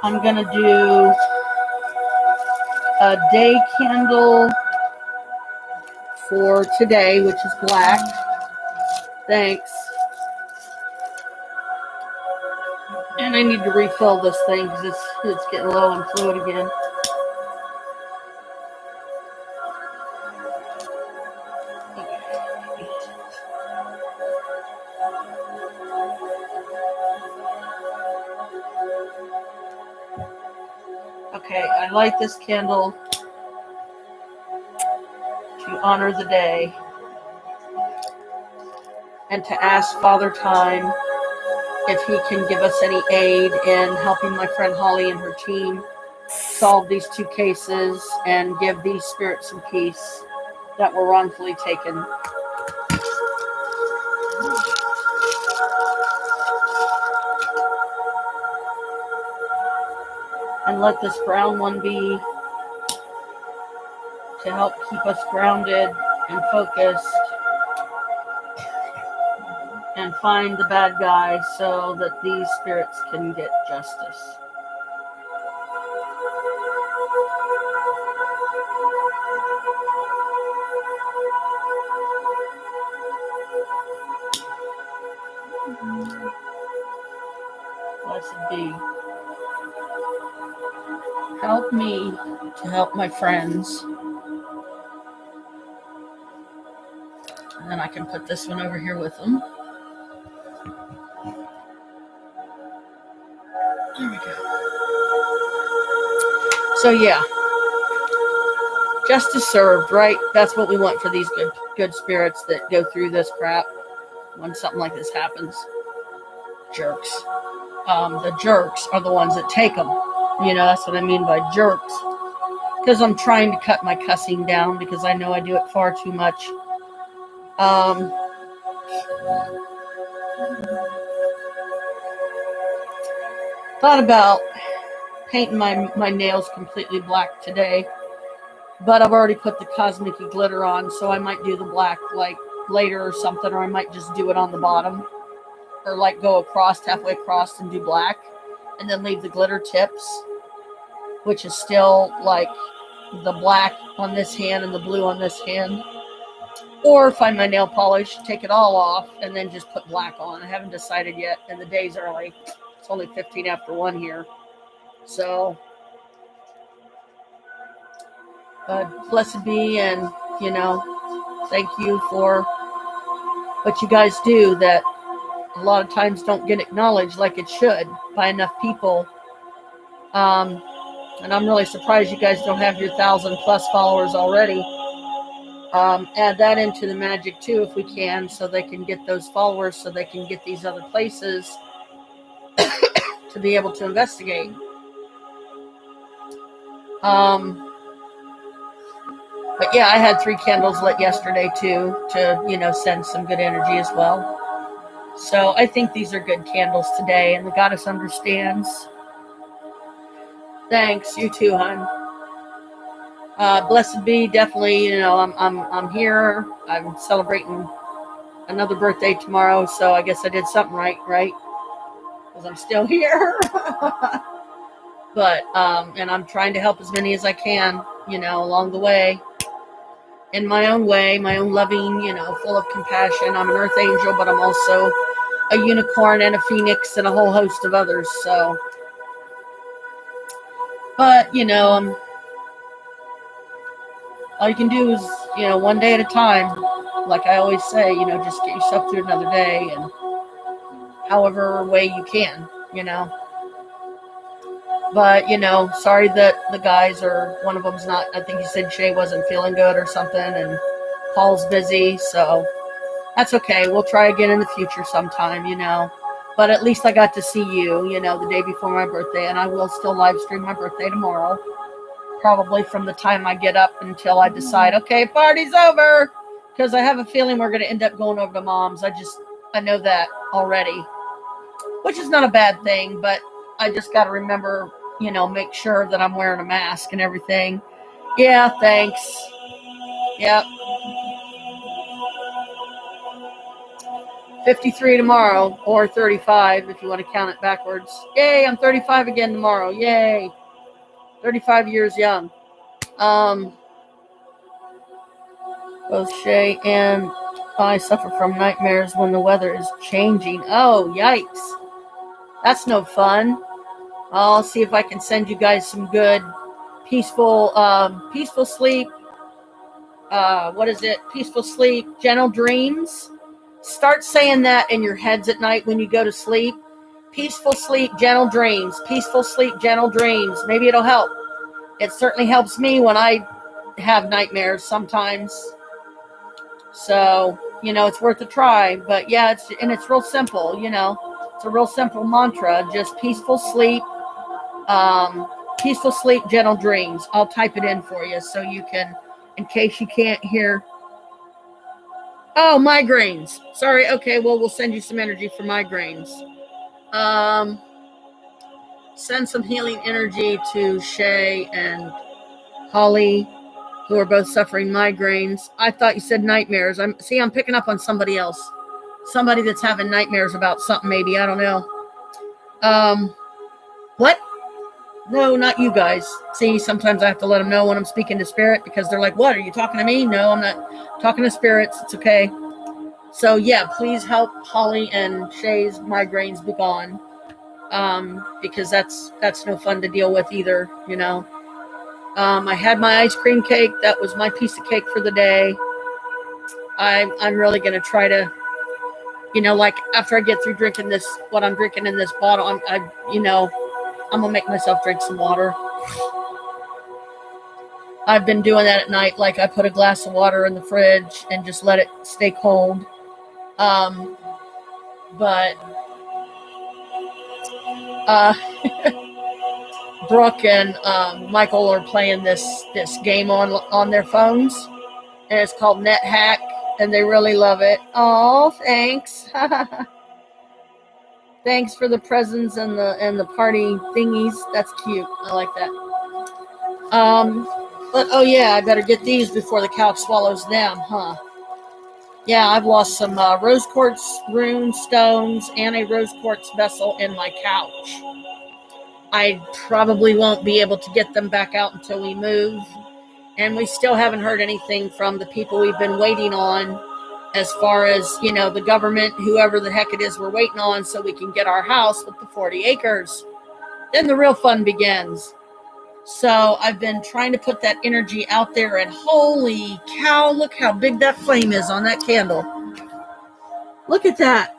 I'm going to do a day candle for today, which is black. Thanks. And I need to refill this thing because it's getting low on fluid again. Okay, I light this candle to honor the day and to ask Father Time if he can give us any aid in helping my friend Holly and her team solve these 2 cases and give these spirits some peace that were wrongfully taken. And let this brown one be to help keep us grounded and focused and find the bad guy so that these spirits can get justice. Blessed be. Help me to help my friends. And then I can put this one over here with them. There we go. So yeah, justice served, right? That's what we want for these good spirits that go through this crap when something like this happens. Jerks. The jerks are the ones that take them. That's what I mean by jerks. Because I'm trying to cut my cussing down, because I know I do it far too much. Um, thought about painting my nails completely black today, but I've already put the cosmic glitter on, so I might do the black like later or something, or I might just do it on the bottom, or like go across, halfway across and do black, and then leave the glitter tips, which is still like the black on this hand and the blue on this hand. Or find my nail polish, take it all off, and then just put black on. I haven't decided yet, and the day's early. It's only 15 after 1 here. So, blessed be, and, you know, thank you for what you guys do that a lot of times don't get acknowledged like it should by enough people. And I'm really surprised you guys don't have your 1,000+ followers already. Add that into the magic too if we can, so they can get those followers, so they can get these other places to be able to investigate. But yeah, I had 3 candles lit yesterday too, to, you know, send some good energy as well. So I think these are good candles today, and the goddess understands. Thanks, you too, hon. Blessed be, definitely. You know, I'm here. I'm celebrating another birthday tomorrow, so I guess I did something right? Because I'm still here. But and I'm trying to help as many as I can, you know, along the way, in my own way, my own loving, you know, full of compassion. I'm an earth angel, but I'm also a unicorn and a phoenix and a whole host of others. So, but you know, all you can do is, you know, one day at a time. Like I always say, you know, just get yourself through another day, and however way you can, you know. But, you know, sorry that the guys, or one of them's not, I think he said Shay wasn't feeling good or something, and Paul's busy, so that's okay. We'll try again in the future sometime, you know. But at least I got to see you, you know, the day before my birthday, and I will still live stream my birthday tomorrow. Probably from the time I get up until I decide, okay, party's over. Because I have a feeling we're going to end up going over to Mom's. I know that already. Which is not a bad thing, but I just got to remember, you know, make sure that I'm wearing a mask and everything. Yeah, thanks. Yep. 53 tomorrow, or 35 if you want to count it backwards. Yay, I'm 35 again tomorrow. Yay. 35 years young. Both Shay and I suffer from nightmares when the weather is changing. Oh, yikes. That's no fun. I'll see if I can send you guys some good peaceful sleep. What is it? Peaceful sleep, gentle dreams. Start saying that in your heads at night when you go to sleep. Peaceful sleep, gentle dreams. Peaceful sleep, gentle dreams. Maybe it'll help. It certainly helps me when I have nightmares sometimes. So, you know, it's worth a try. But yeah, it's real simple, you know. It's a real simple mantra. Just peaceful sleep, gentle dreams. I'll type it in for you so you can, in case you can't hear. Oh, migraines. Sorry. Okay, well, we'll send you some energy for migraines. Send some healing energy to Shay and Holly, who are both suffering migraines. I thought you said nightmares. I'm picking up on somebody else. Somebody that's having nightmares about something, maybe. I don't know. What? No, not you guys. See, sometimes I have to let them know when I'm speaking to spirit, because they're like, what, are you talking to me? No, I'm not talking to spirits. It's okay. So yeah, please help Holly and Shay's migraines be gone. Because that's no fun to deal with either, you know. I had my ice cream cake. That was my piece of cake for the day. I'm really going to try to, you know, like after I get through drinking this, what I'm drinking in this bottle, I'm going to make myself drink some water. I've been doing that at night. Like I put a glass of water in the fridge and just let it stay cold. But Brooke and Michael are playing this game on their phones, and it's called Net Hack. and they really love it. Oh, thanks. Thanks for the presents and the party thingies. That's cute. I like that. But oh yeah, I better get these before the couch swallows them, huh? Yeah, I've lost some rose quartz rune stones and a rose quartz vessel in my couch. I probably won't be able to get them back out until we move. And we still haven't heard anything from the people we've been waiting on as far as, the government, whoever the heck it is we're waiting on so we can get our house with the 40 acres. Then the real fun begins. So I've been trying to put that energy out there, and holy cow, look how big that flame is on that candle. Look at that.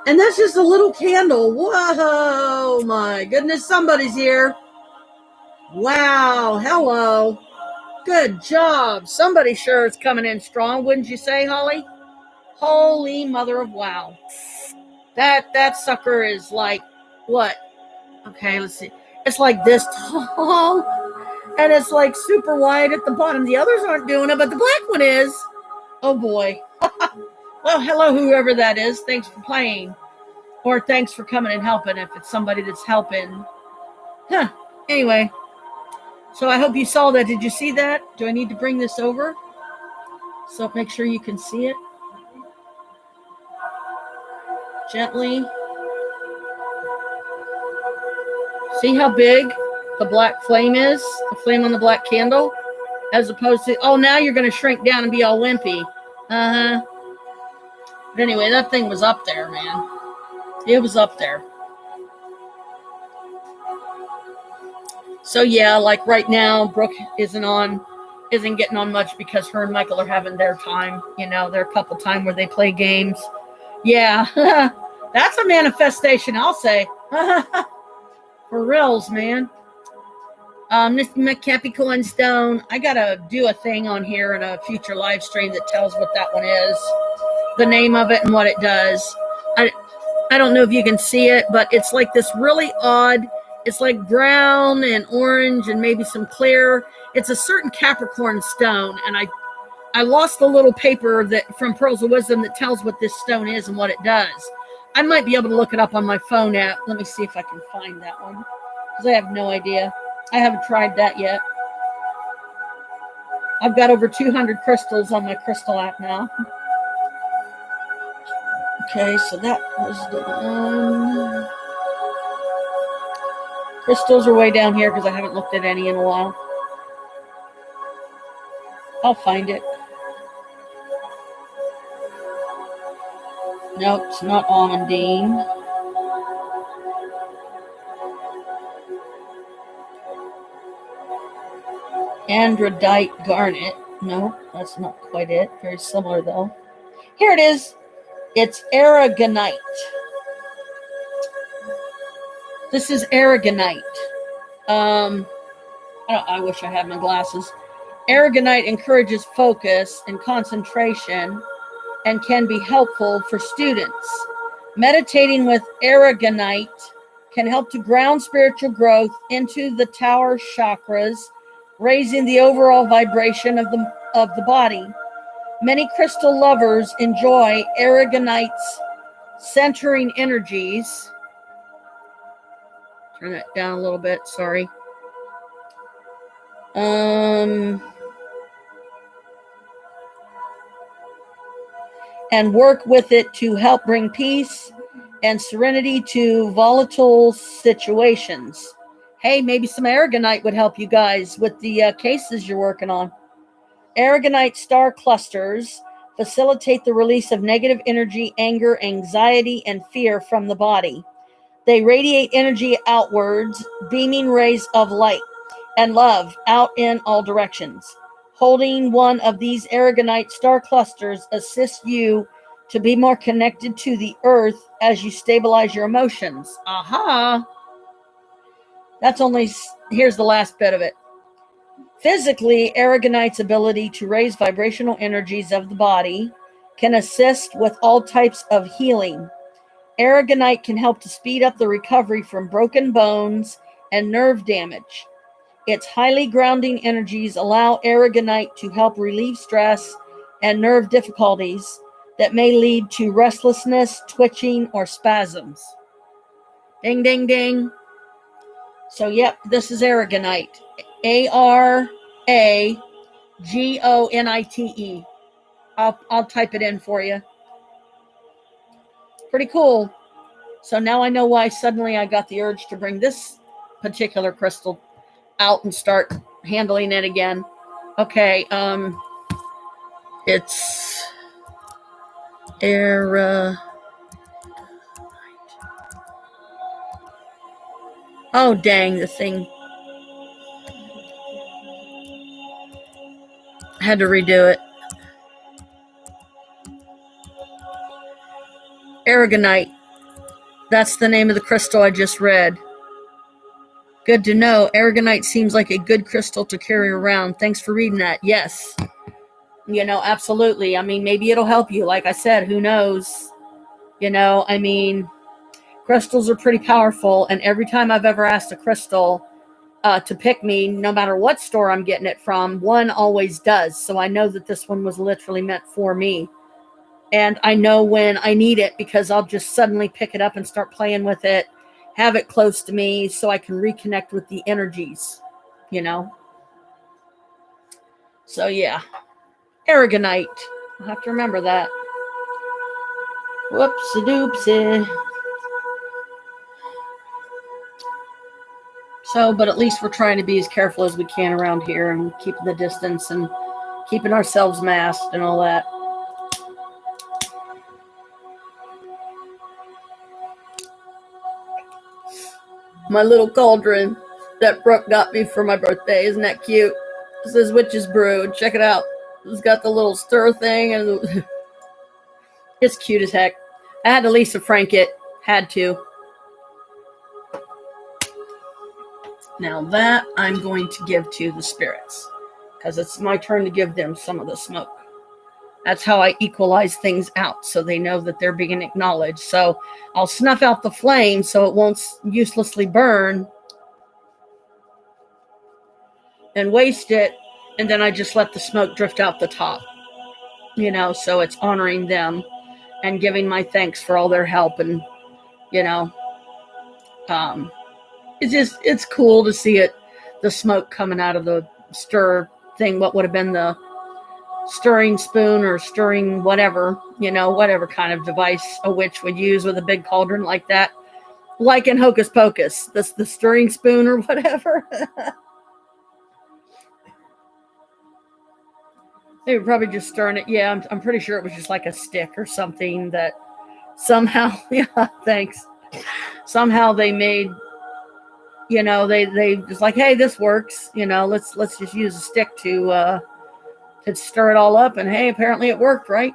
And that's just a little candle. Whoa, my goodness, somebody's here. Wow, hello. Good job. Somebody sure is coming in strong, wouldn't you say, Holly? Holy mother of wow. That sucker is like, what? Okay, let's see. It's like this tall, and it's like super wide at the bottom. The others aren't doing it, but the black one is. Oh, boy. Well, hello, whoever that is. Thanks for playing. Or thanks for coming and helping if it's somebody that's helping. Huh. Anyway. So I hope you saw that. Did you see that? Do I need to bring this over? So make sure you can see it. Gently. See how big the black flame is? The flame on the black candle? As opposed to, oh, now you're going to shrink down and be all wimpy. Uh-huh. But anyway, that thing was up there, man. It was up there. So yeah, like right now, Brooke isn't getting on much because her and Michael are having their time, their couple time where they play games. Yeah, that's a manifestation, I'll say. For reals, man. This Capricorn Stone, I gotta do a thing on here in a future live stream that tells what that one is, the name of it and what it does. I don't know if you can see it, but it's like this really odd. It's like brown and orange and maybe some clear. It's a certain Capricorn stone, and I lost the little paper that from Pearls of Wisdom that tells what this stone is and what it does. I might be able to look it up on my phone app. Let me see if I can find that one, because I have no idea. I haven't tried that yet. I've got over 200 crystals on my crystal app now. Okay, so that was the one. Crystals are way down here because I haven't looked at any in a while. I'll find it. Nope, it's not almondine. Androdite garnet. No, that's not quite it. Very similar though. Here it is. It's aragonite. This is aragonite. I wish I had my glasses. Aragonite encourages focus and concentration and can be helpful for students. Meditating with aragonite can help to ground spiritual growth into the tower chakras, raising the overall vibration of the body. Many crystal lovers enjoy aragonite's centering energies. Turn that down a little bit, sorry. And work with it to help bring peace and serenity to volatile situations. Hey, maybe some aragonite would help you guys with the cases you're working on. Aragonite star clusters facilitate the release of negative energy, anger, anxiety, and fear from the body. They radiate energy outwards, beaming rays of light and love out in all directions. Holding one of these aragonite star clusters assists you to be more connected to the earth as you stabilize your emotions. Aha! Here's the last bit of it. Physically, aragonite's ability to raise vibrational energies of the body can assist with all types of healing. Aragonite can help to speed up the recovery from broken bones and nerve damage. Its highly grounding energies allow aragonite to help relieve stress and nerve difficulties that may lead to restlessness, twitching, or spasms. Ding, ding, ding. So, yep, this is aragonite. ARAGONITE. I'll type it in for you. Pretty cool. So now I know why suddenly I got the urge to bring this particular crystal out and start handling it again. Okay, it's oh dang, the thing. I had to redo it. Aragonite. That's the name of the crystal I just read. Good to know. Aragonite seems like a good crystal to carry around. Thanks for reading that. Yes. You know, absolutely. I mean, maybe it'll help you. Like I said, who knows? You know, I mean, crystals are pretty powerful. And every time I've ever asked a crystal to pick me, no matter what store I'm getting it from, one always does. So I know that this one was literally meant for me. And I know when I need it because I'll just suddenly pick it up and start playing with it, have it close to me so I can reconnect with the energies, you know? So, yeah. Aragonite. I'll have to remember that. Whoopsie-doopsie. So, but at least we're trying to be as careful as we can around here and keeping the distance and keeping ourselves masked and all that. My little cauldron that Brooke got me for my birthday. Isn't that cute? This is Witch's Brew. Check it out. It's got the little stir thing, and it's cute as heck. I had to Lisa Frank it. Had to. Now that I'm going to give to the spirits, because it's my turn to give them some of the smoke. That's how I equalize things out, so they know that they're being acknowledged. So I'll snuff out the flame so it won't uselessly burn and waste it, and then I just let the smoke drift out the top. You know, so it's honoring them and giving my thanks for all their help. And, you know, it's cool to see it, the smoke coming out of the stir thing, what would have been the stirring spoon or stirring whatever, you know, whatever kind of device a witch would use with a big cauldron like that. Like in Hocus Pocus, the stirring spoon or whatever. They were probably just stirring it. Yeah, I'm pretty sure it was just like a stick or something that somehow, yeah, thanks. Somehow they made, you know, they just like, hey, this works. You know, let's just use a stick to stir it all up. And hey, apparently it worked, right?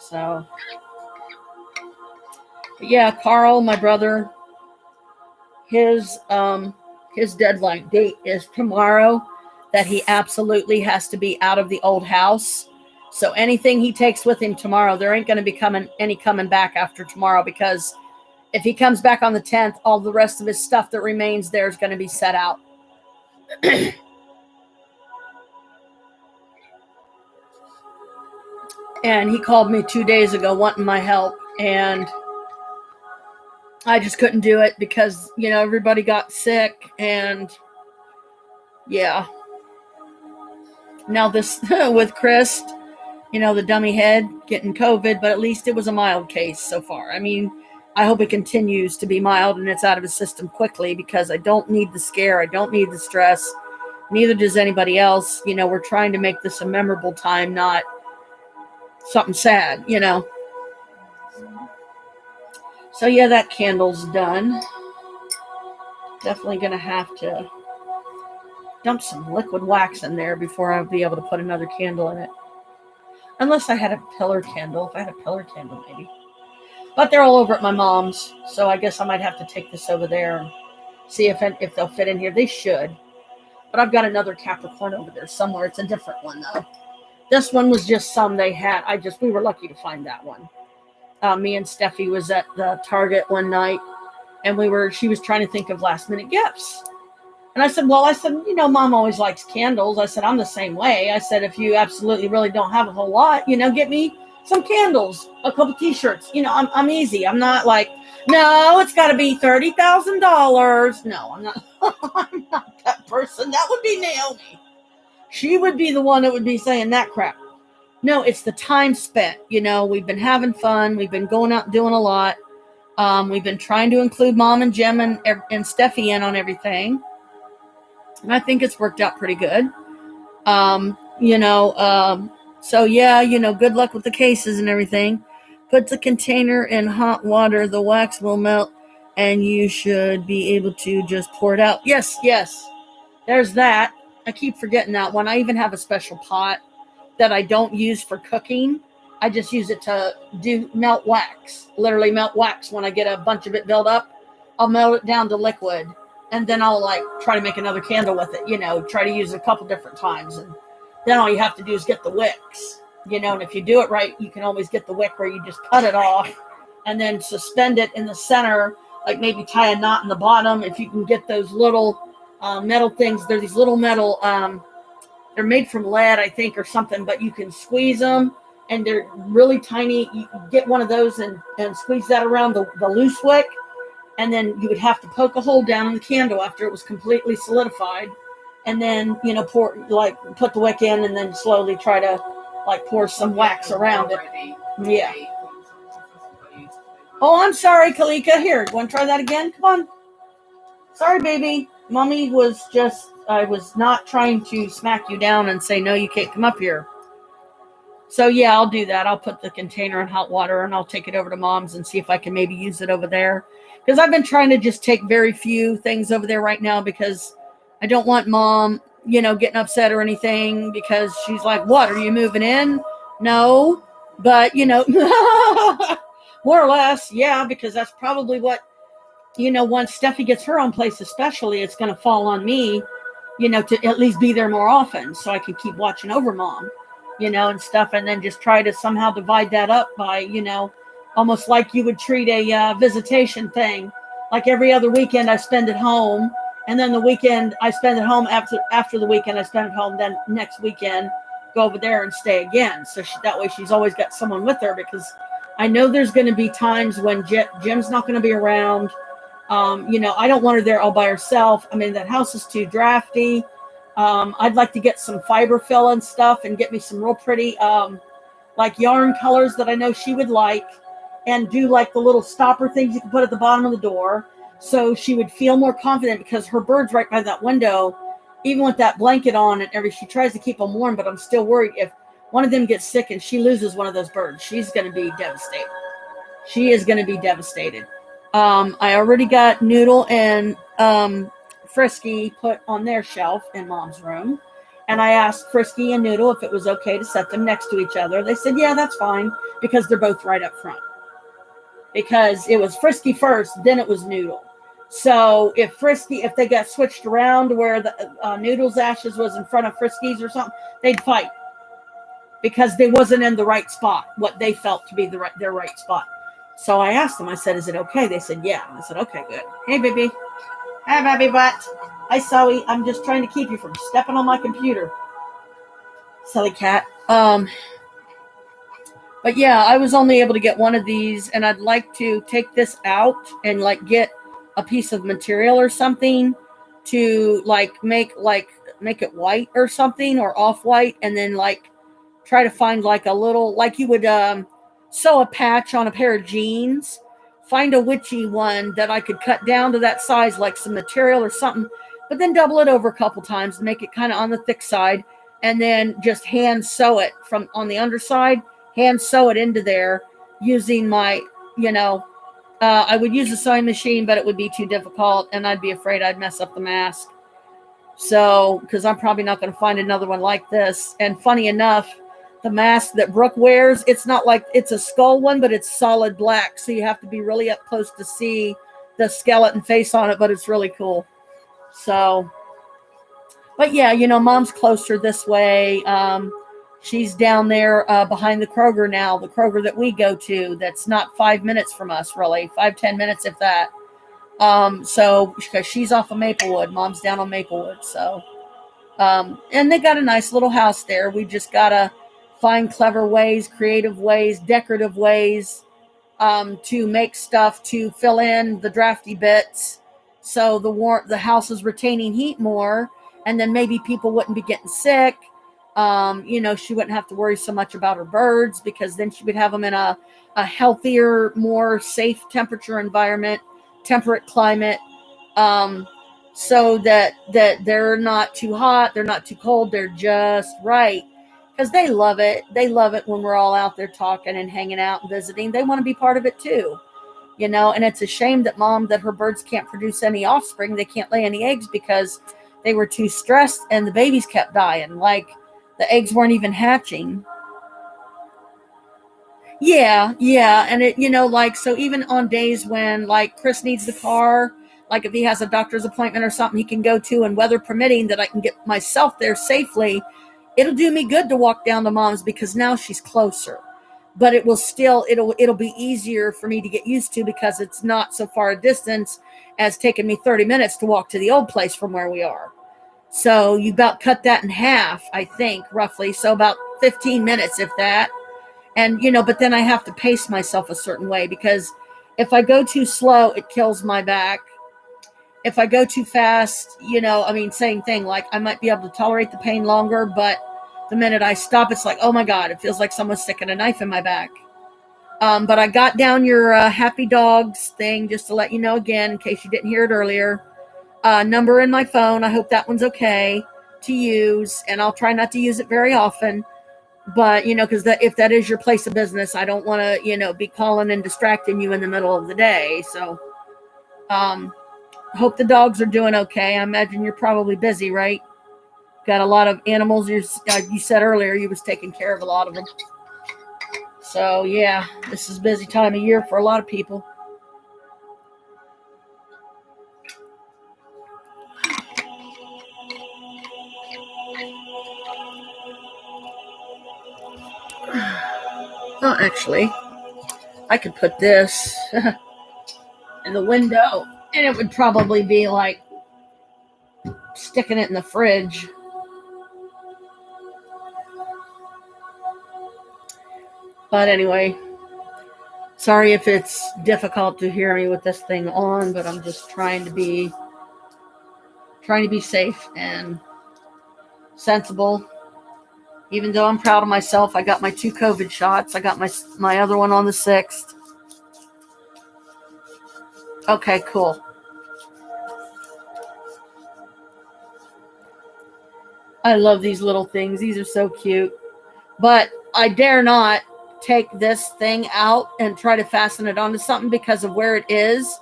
So, but yeah, Carl, my brother, his deadline date is tomorrow. That he absolutely has to be out of the old house. So anything he takes with him tomorrow, there ain't going to be any coming back after tomorrow, because if he comes back on the 10th, all the rest of his stuff that remains there is going to be set out. And he called me 2 days ago wanting my help, and I just couldn't do it because, you know, everybody got sick, and yeah. Now this with Krist, you know, the dummy head getting COVID, but at least it was a mild case so far. I mean, I hope it continues to be mild and it's out of his system quickly, because I don't need the scare. I don't need the stress. Neither does anybody else. You know, we're trying to make this a memorable time, not something sad, you know. So yeah, that candle's done. Definitely going to have to dump some liquid wax in there before I'll be able to put another candle in it. Unless I had a pillar candle. If I had a pillar candle, maybe. But they're all over at my mom's, so I guess I might have to take this over there and see if they'll fit in here. They should. But I've got another Capricorn over there somewhere. It's a different one, though. This one was just some they had. We were lucky to find that one. Me and Steffi was at the Target one night, and she was trying to think of last minute gifts. And I said, well, you know, Mom always likes candles. I said, I'm the same way. I said, if you absolutely really don't have a whole lot, you know, get me some candles, a couple t-shirts. You know, I'm easy. I'm not like, no, it's got to be $30,000. No, I'm not. I'm not that person. That would be Naomi. She would be the one that would be saying that crap. No, it's the time spent. You know, we've been having fun. We've been going out and doing a lot. We've been trying to include Mom and Jim and Steffi in on everything. And I think it's worked out pretty good. So yeah, you know, good luck with the cases and everything. Put the container in hot water, the wax will melt, and you should be able to just pour it out. Yes, there's that. I keep forgetting that one. I even have a special pot that I don't use for cooking. I just use it to melt wax, literally melt wax. When I get a bunch of it built up, I'll melt it down to liquid. And then I'll like try to make another candle with it, you know, try to use it a couple different times. And then all you have to do is get the wicks, you know, and if you do it right, you can always get the wick where you just cut it off and then suspend it in the center, like maybe tie a knot in the bottom. If you can get those little metal things, they're these little metal, they're made from lead, I think, or something, but you can squeeze them and they're really tiny. You can get one of those and squeeze that around the loose wick. And then you would have to poke a hole down in the candle after it was completely solidified. And then, you know, put the wick in and then slowly try to like pour some wax around it. Yeah. Oh, I'm sorry, Kalika. Here, you want to try that again? Come on. Sorry, baby. Mommy I was not trying to smack you down and say, no, you can't come up here. So yeah, I'll do that. I'll put the container in hot water and I'll take it over to Mom's and see if I can maybe use it over there. Because I've been trying to just take very few things over there right now because I don't want Mom, you know, getting upset or anything because she's like, what, are you moving in? No, but, you know, more or less, yeah, because that's probably what, you know, once Steffi gets her own place especially, it's going to fall on me, you know, to at least be there more often so I can keep watching over Mom, you know, and stuff, and then just try to somehow divide that up by, you know, almost like you would treat a visitation thing. Like every other weekend I spend at home, and then the weekend I spend at home after the weekend I spend at home, then next weekend go over there and stay again. So that way she's always got someone with her, because I know there's going to be times when Jim's not going to be around. You know, I don't want her there all by herself. I mean, that house is too drafty. I'd like to get some fiber fill and stuff and get me some real pretty like yarn colors that I know she would like, and do like the little stopper things you can put at the bottom of the door, so she would feel more confident, because her bird's right by that window. Even with that blanket on and she tries to keep them warm, but I'm still worried if one of them gets sick and she loses one of those birds, she's going to be devastated. She is going to be devastated. I already got Noodle and Frisky put on their shelf in Mom's room. And I asked Frisky and Noodle if it was okay to set them next to each other. They said, yeah, that's fine, because they're both right up front. Because it was Frisky first, then it was Noodle. So if they got switched around where the Noodle's ashes was in front of Frisky's or something, they'd fight. Because they wasn't in the right spot, what they felt to be their right spot. So I asked them, I said, is it okay? They said, yeah. I said, okay, good. Hey, baby. Hi, baby butt. Hi, Zoe. I'm just trying to keep you from stepping on my computer. Silly cat. But yeah, I was only able to get one of these, and I'd like to take this out and like get a piece of material or something to like make it white or something, or off-white, and then like try to find like a little, like you would sew a patch on a pair of jeans. Find a witchy one that I could cut down to that size, like some material or something, but then double it over a couple times to make it kind of on the thick side, and then just hand sew it from on the underside, hand sew it into there using my, you know, I would use a sewing machine, but it would be too difficult, and I'd be afraid I'd mess up the mask. So, because I'm probably not going to find another one like this. And funny enough, the mask that Brooke wears, it's not like it's a skull one, but it's solid black. So you have to be really up close to see the skeleton face on it, but it's really cool. So, but yeah, you know, Mom's closer this way. She's down there behind the Kroger now, the Kroger that we go to. That's not 5 minutes from us, really. 5-10 minutes, if that. So because she's off of Maplewood, mom's down on Maplewood. So, and they got a nice little house there. We just gotta find clever ways, creative ways, decorative ways, to make stuff to fill in the drafty bits, so the house is retaining heat more, and then maybe people wouldn't be getting sick. She wouldn't have to worry so much about her birds, because then she would have them in a healthier, more safe temperature environment, temperate climate, so that they're not too hot, they're not too cold, they're just right. Because they love it. They love it when we're all out there talking and hanging out and visiting. They want to be part of it too, and it's a shame that her birds can't produce any offspring. They can't lay any eggs because they were too stressed and the babies kept dying. Like, the eggs weren't even hatching. Yeah. And it, so even on days when, like, Chris needs the car, like if he has a doctor's appointment or something he can go to, and weather permitting, that I can get myself there safely, it'll do me good to walk down to mom's, because now she's closer. But it will still, it'll be easier for me to get used to, because it's not so far a distance as taking me 30 minutes to walk to the old place from where we are. So you about cut that in half, I think, roughly. So about 15 minutes, if that. And, but then I have to pace myself a certain way, because if I go too slow, it kills my back. If I go too fast, same thing. Like, I might be able to tolerate the pain longer, but the minute I stop, it's like, oh my God, it feels like someone's sticking a knife in my back. But I got down your happy dogs thing, just to let you know again, in case you didn't hear it earlier. Number in my phone. I hope that one's okay to use, and I'll try not to use it very often. But, because if that is your place of business, I don't want to, be calling and distracting you in the middle of the day. So, hope the dogs are doing okay. I imagine you're probably busy, right? Got a lot of animals. You said earlier you was taking care of a lot of them. So, yeah, this is a busy time of year for a lot of people. Well, actually, I could put this in the window, and it would probably be like sticking it in the fridge. But anyway, sorry if it's difficult to hear me with this thing on, but I'm just trying to be safe and sensible. Even though I'm proud of myself, I got my 2 COVID shots. I got my other one on the 6th. Okay, cool. I love these little things. These are so cute. But I dare not take this thing out and try to fasten it onto something, because of where it is.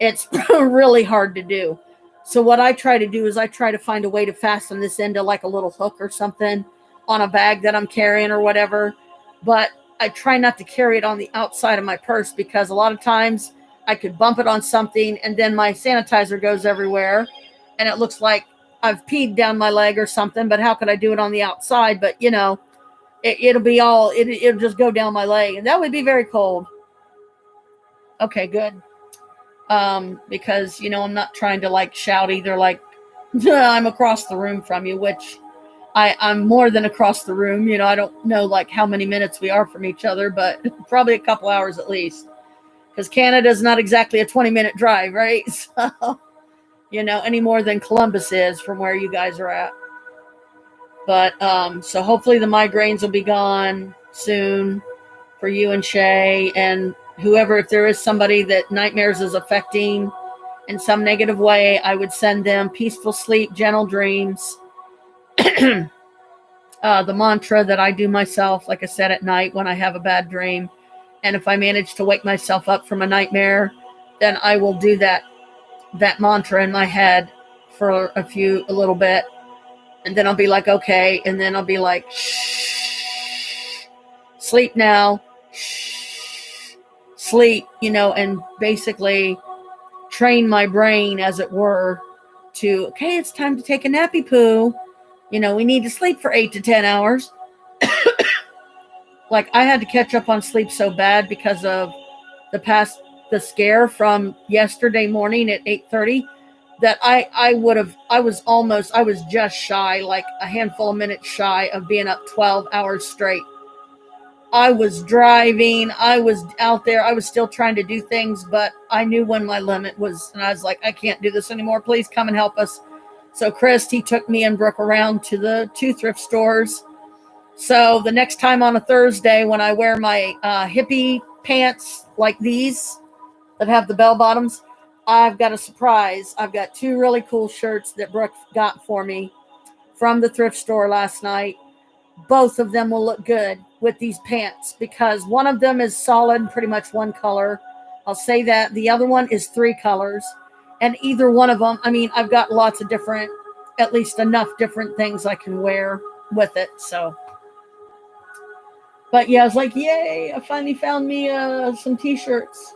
It's really hard to do. So what I try to do is I try to find a way to fasten this into like a little hook or something on a bag that I'm carrying or whatever. But I try not to carry it on the outside of my purse, because a lot of times I could bump it on something and then my sanitizer goes everywhere and it looks like I've peed down my leg or something. But how could I do it on the outside? But it'll be all, it'll just go down my leg, and that would be very cold. Okay, good. Because, I'm not trying to like shout either, like, I'm across the room from you, which I'm more than across the room. I don't know like how many minutes we are from each other, but probably a couple hours at least, because Canada's not exactly a 20-minute drive, right? So, any more than Columbus is from where you guys are at. But, so hopefully the migraines will be gone soon for you and Shay, and whoever, if there is somebody that nightmares is affecting in some negative way, I would send them peaceful sleep, gentle dreams. The mantra that I do myself, like I said, at night when I have a bad dream. And if I manage to wake myself up from a nightmare, then I will do that mantra in my head for a little bit. And then I'll be like, okay. And then I'll be like, shh, sleep now. Shh, sleep, and basically train my brain, as it were, to, okay, it's time to take a nappy poo. We need to sleep for 8 to 10 hours. Like, I had to catch up on sleep so bad because of the past the scare from yesterday morning at 8:30 that I was just shy, like a handful of minutes shy of being up 12 hours straight. I was driving, I was out there, I was still trying to do things, but I knew when my limit was, and I was like, I can't do this anymore. Please come and help us. So Krist, he took me and Brooke around to the 2 thrift stores. So the next time on a Thursday when I wear my hippie pants like these that have the bell bottoms, I've got a surprise. I've got 2 really cool shirts that Brooke got for me from the thrift store last night. Both of them will look good with these pants because one of them is solid, pretty much one color. I'll say that. The other one is 3 colors. And either one of them, I mean, I've got lots of different, at least enough different things I can wear with it. So, but yeah, I was like, yay, I finally found me some t-shirts.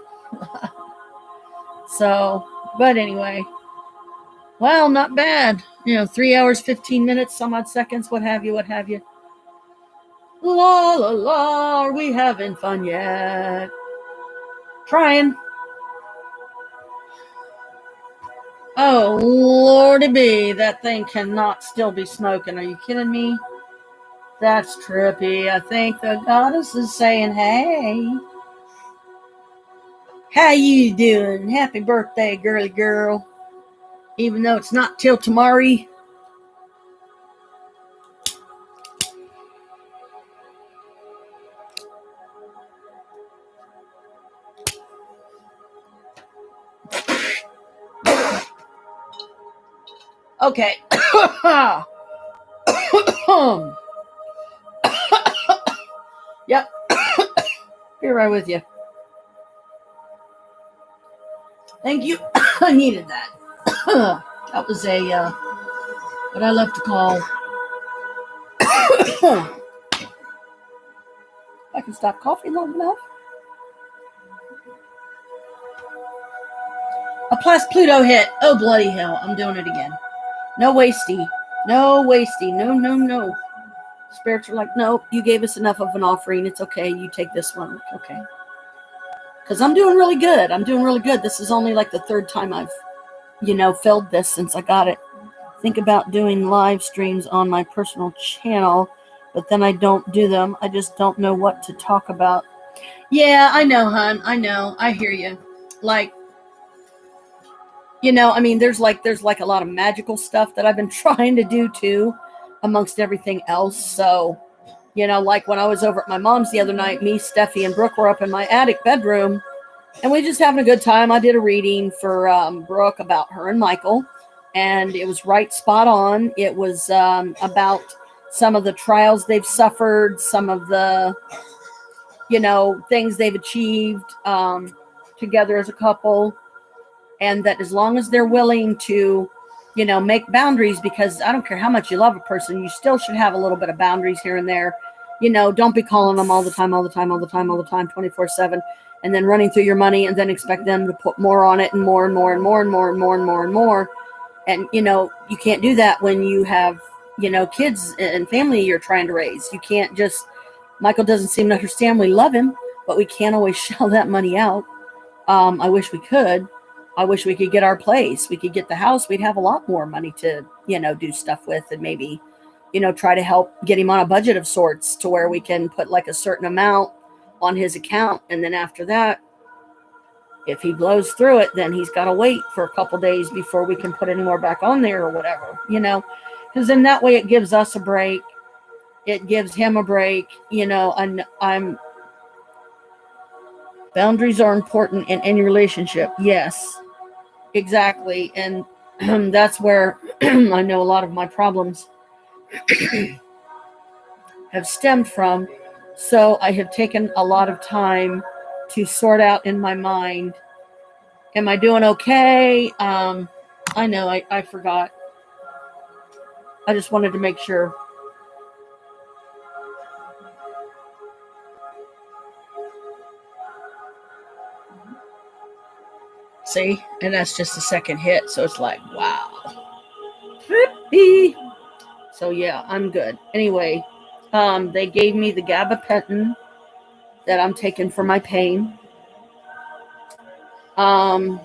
So, but anyway, well, not bad. 3 hours, 15 minutes, some odd seconds, what have you. La la la, are we having fun yet? Trying. Oh, Lordy B, that thing cannot still be smoking. Are you kidding me? That's trippy. I think the goddess is saying, hey. How you doing? Happy birthday, girly girl. Even though it's not till tomorrow. Okay. Yep. Be right with you. Thank you. I needed that. That was what I love to call. I can stop coughing long enough. A plus Pluto hit. Oh, bloody hell. I'm doing it again. No wasty. No wasty. No. Spirits are like, no, you gave us enough of an offering. It's okay. You take this one. Okay. Because I'm doing really good. This is only like the 3rd time I've, filled this since I got it. Think about doing live streams on my personal channel, but then I don't do them. I just don't know what to talk about. Yeah, I know, hon. I know. I hear you. Like, there's like a lot of magical stuff that I've been trying to do too, amongst everything else. So, like when I was over at my mom's the other night, me, Steffi, and Brooke were up in my attic bedroom, and we just having a good time. I did a reading for Brooke about her and Michael, and it was right spot on. It was about some of the trials they've suffered, some of the, things they've achieved together as a couple. And that as long as they're willing to, make boundaries, because I don't care how much you love a person, you still should have a little bit of boundaries here and there. Don't be calling them all the time, 24/7, and then running through your money and then expect them to put more on it and more and more and more and more and more and more and more. And, you can't do that when you have, kids and family you're trying to raise. You can't just, Michael doesn't seem to understand we love him, but we can't always shell that money out. I wish we could. I wish we could get our place. We could get the house. We'd have a lot more money to, do stuff with, and maybe, try to help get him on a budget of sorts to where we can put like a certain amount on his account. And then after that, if he blows through it, then he's got to wait for a couple days before we can put any more back on there or whatever, because then that way it gives us a break. It gives him a break, and boundaries are important in any relationship. Yes. Exactly. And that's where I know a lot of my problems have stemmed from. So I have taken a lot of time to sort out in my mind, am I doing okay? I know I forgot. I just wanted to make sure. See, and that's just the second hit. So it's like, wow. Trippy. So yeah, I'm good. Anyway, they gave me the gabapentin that I'm taking for my pain. I'm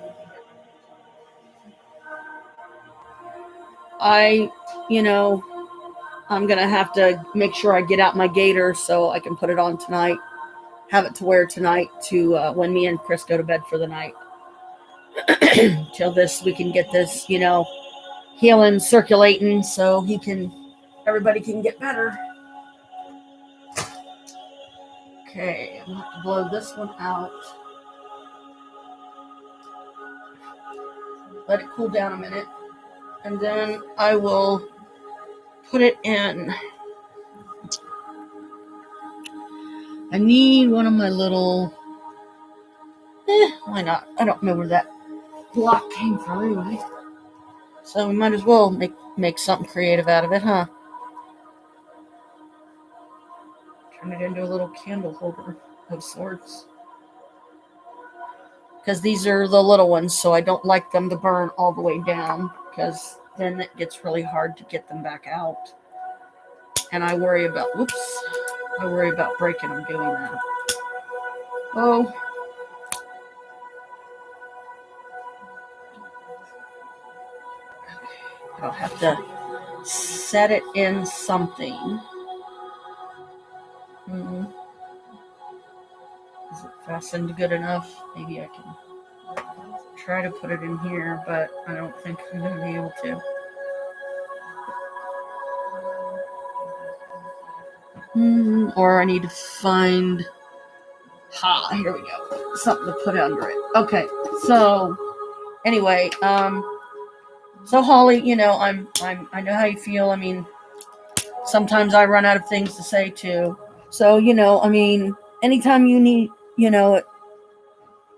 going to have to make sure I get out my gator so I can put it on tonight. Have it to wear tonight to when me and Krist go to bed for the night. Till we can get this, healing, circulating, so everybody can get better. Okay, I'm going to have to blow this one out. Let it cool down a minute. And then I will put it in. I need one of my little... why not? I don't know where that block came from anyway. So we might as well make something creative out of it, huh? Turn it into a little candle holder of sorts. Because these are the little ones, so I don't like them to burn all the way down, because then it gets really hard to get them back out. And I worry about breaking them doing that. Oh. I'll have to set it in something. Is it fastened good enough? Maybe I can try to put it in here, but I don't think I'm going to be able to. Or I need to find... here we go. Something to put under it. Okay, so anyway, so Holly, I know how you feel. I mean, sometimes I run out of things to say too. So, anytime you need, I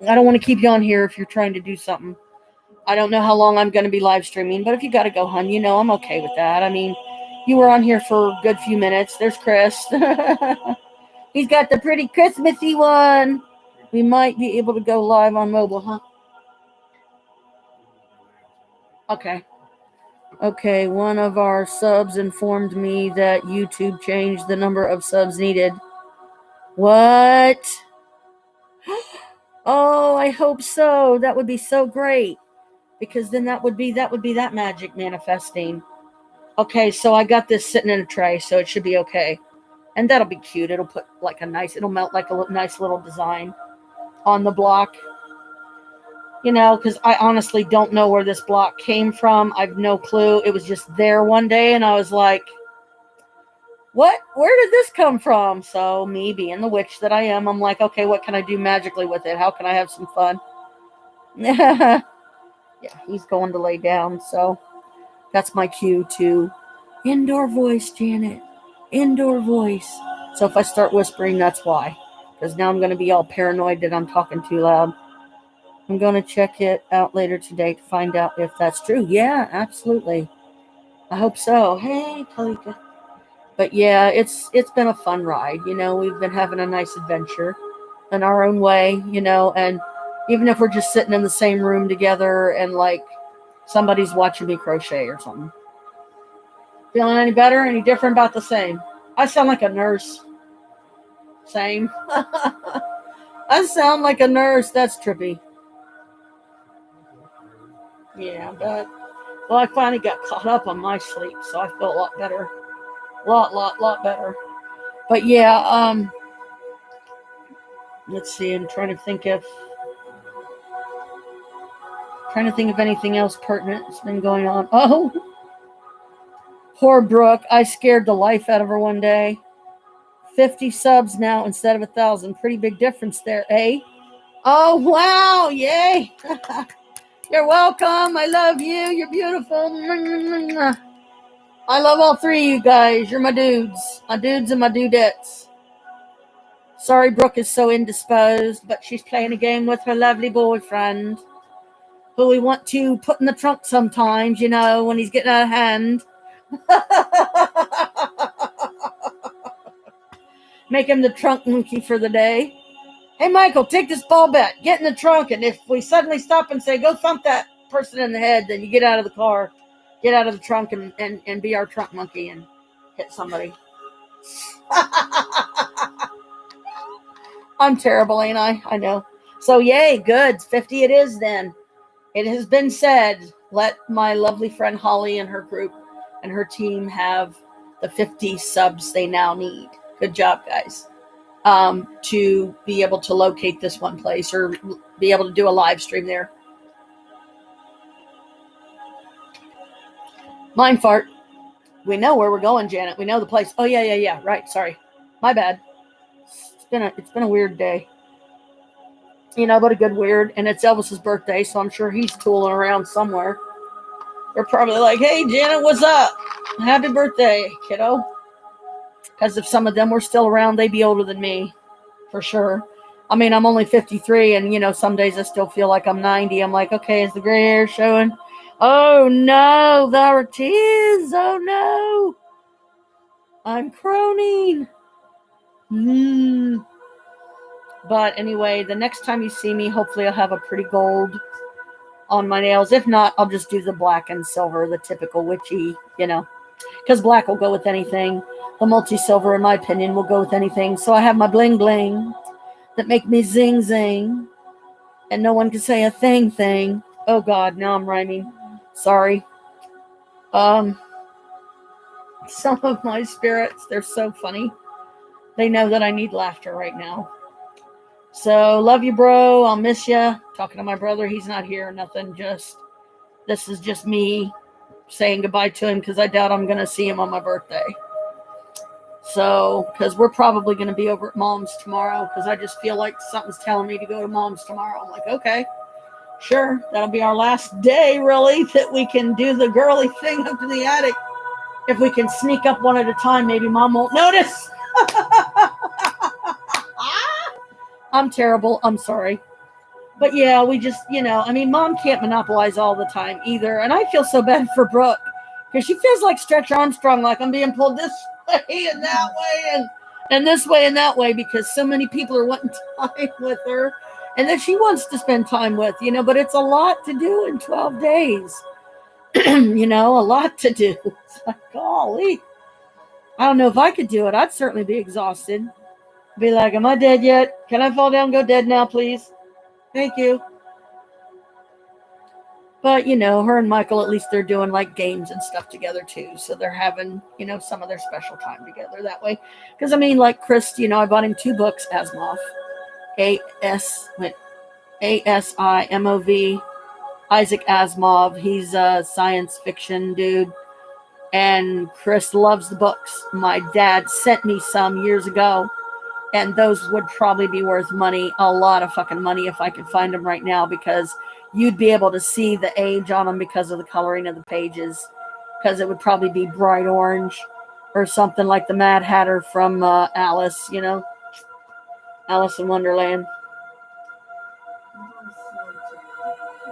don't want to keep you on here if you're trying to do something. I don't know how long I'm going to be live streaming, but if you got to go, hon, I'm okay with that. I mean, you were on here for a good few minutes. There's Krist. He's got the pretty Christmassy one. We might be able to go live on mobile, huh? Okay, one of our subs informed me that YouTube changed the number of subs needed. What? Oh, I hope so. That would be so great. Because then that would be that magic manifesting. Okay, so I got this sitting in a tray, so it should be okay. And that'll be cute. It'll melt like a nice little design on the block. Because I honestly don't know where this block came from. I've no clue. It was just there one day, and I was like, what? Where did this come from? So me being the witch that I am, I'm like, okay, what can I do magically with it? How can I have some fun? Yeah, he's going to lay down, so that's my cue to indoor voice, Janet. Indoor voice. So if I start whispering, that's why. Because now I'm going to be all paranoid that I'm talking too loud. I'm going to check it out later today to find out if that's true. Yeah, absolutely. I hope so. Hey, Kalika. But yeah, it's been a fun ride. We've been having a nice adventure in our own way, and even if we're just sitting in the same room together and like somebody's watching me crochet or something. Feeling any better? Any different? About the same? I sound like a nurse. Same. I sound like a nurse. That's trippy. Yeah, but I finally got caught up on my sleep, so I feel a lot better. Lot better. But yeah, let's see. I'm trying to think of anything else pertinent that's been going on. Oh, poor Brooke. I scared the life out of her one day. 50 subs now instead of 1,000. Pretty big difference there, eh? Oh, wow. Yay. You're welcome. I love you. You're beautiful. I love all three of you guys. You're my dudes. My dudes and my dudettes. Sorry Brooke is so indisposed, but she's playing a game with her lovely boyfriend, who we want to put in the trunk sometimes, when he's getting out of hand. Make him the trunk monkey for the day. Hey, Michael, take this ball bat. Get in the trunk, and if we suddenly stop and say, go thump that person in the head, then you get out of the car, get out of the trunk, and be our trunk monkey and hit somebody. I'm terrible, ain't I? I know. So yay, good. 50 it is then. It has been said, let my lovely friend Holly and her group and her team have the 50 subs they now need. Good job, guys. To be able to locate this one place or be able to do a live stream there. Mind fart. We know where we're going, Janet. We know the place. Oh yeah. Right. Sorry. My bad. It's been a weird day. But a good weird. And it's Elvis's birthday, so I'm sure he's tooling around somewhere. They're probably like, hey, Janet, what's up? Happy birthday, kiddo. Because if some of them were still around, they'd be older than me. For sure. I mean, I'm only 53, and, some days I still feel like I'm 90. I'm like, okay, is the gray hair showing? Oh, no, there it is. Oh, no. I'm croning. But anyway, the next time you see me, hopefully I'll have a pretty gold on my nails. If not, I'll just do the black and silver, the typical witchy, because black will go with anything. The multi-silver, in my opinion, will go with anything. So I have my bling bling that make me zing zing, and no one can say a thing. Oh God, now I'm rhyming. Sorry. Some of my spirits, they're so funny. They know that I need laughter right now. So, love you, bro. I'll miss you. Talking to my brother. He's not here. Nothing. This is just me saying goodbye to him because I doubt I'm going to see him on my birthday. So, because we're probably going to be over at Mom's tomorrow because I just feel like something's telling me to go to Mom's tomorrow. I'm like, okay, sure. That'll be our last day, really, that we can do the girly thing up in the attic. If we can sneak up one at a time, maybe Mom won't notice. I'm terrible. I'm sorry. But yeah, we just, Mom can't monopolize all the time either. And I feel so bad for Brooke because she feels like Stretch Armstrong, like I'm being pulled this way and that way and this way and that way because so many people are wanting time with her and that she wants to spend time with, but it's a lot to do in 12 days. A lot to do. It's like, golly. I don't know if I could do it. I'd certainly be exhausted. Be like, am I dead yet? Can I fall down and go dead now, please? Thank you. But, her and Michael, at least they're doing like games and stuff together too. So they're having, some of their special time together that way. Because, like Krist, I bought him 2 books, Asimov. Asimov. Isaac Asimov. He's a science fiction dude. And Krist loves the books. My dad sent me some years ago. And those would probably be worth money, a lot of fucking money if I could find them right now because you'd be able to see the age on them because of the coloring of the pages. Because it would probably be bright orange or something like the Mad Hatter from Alice, Alice in Wonderland.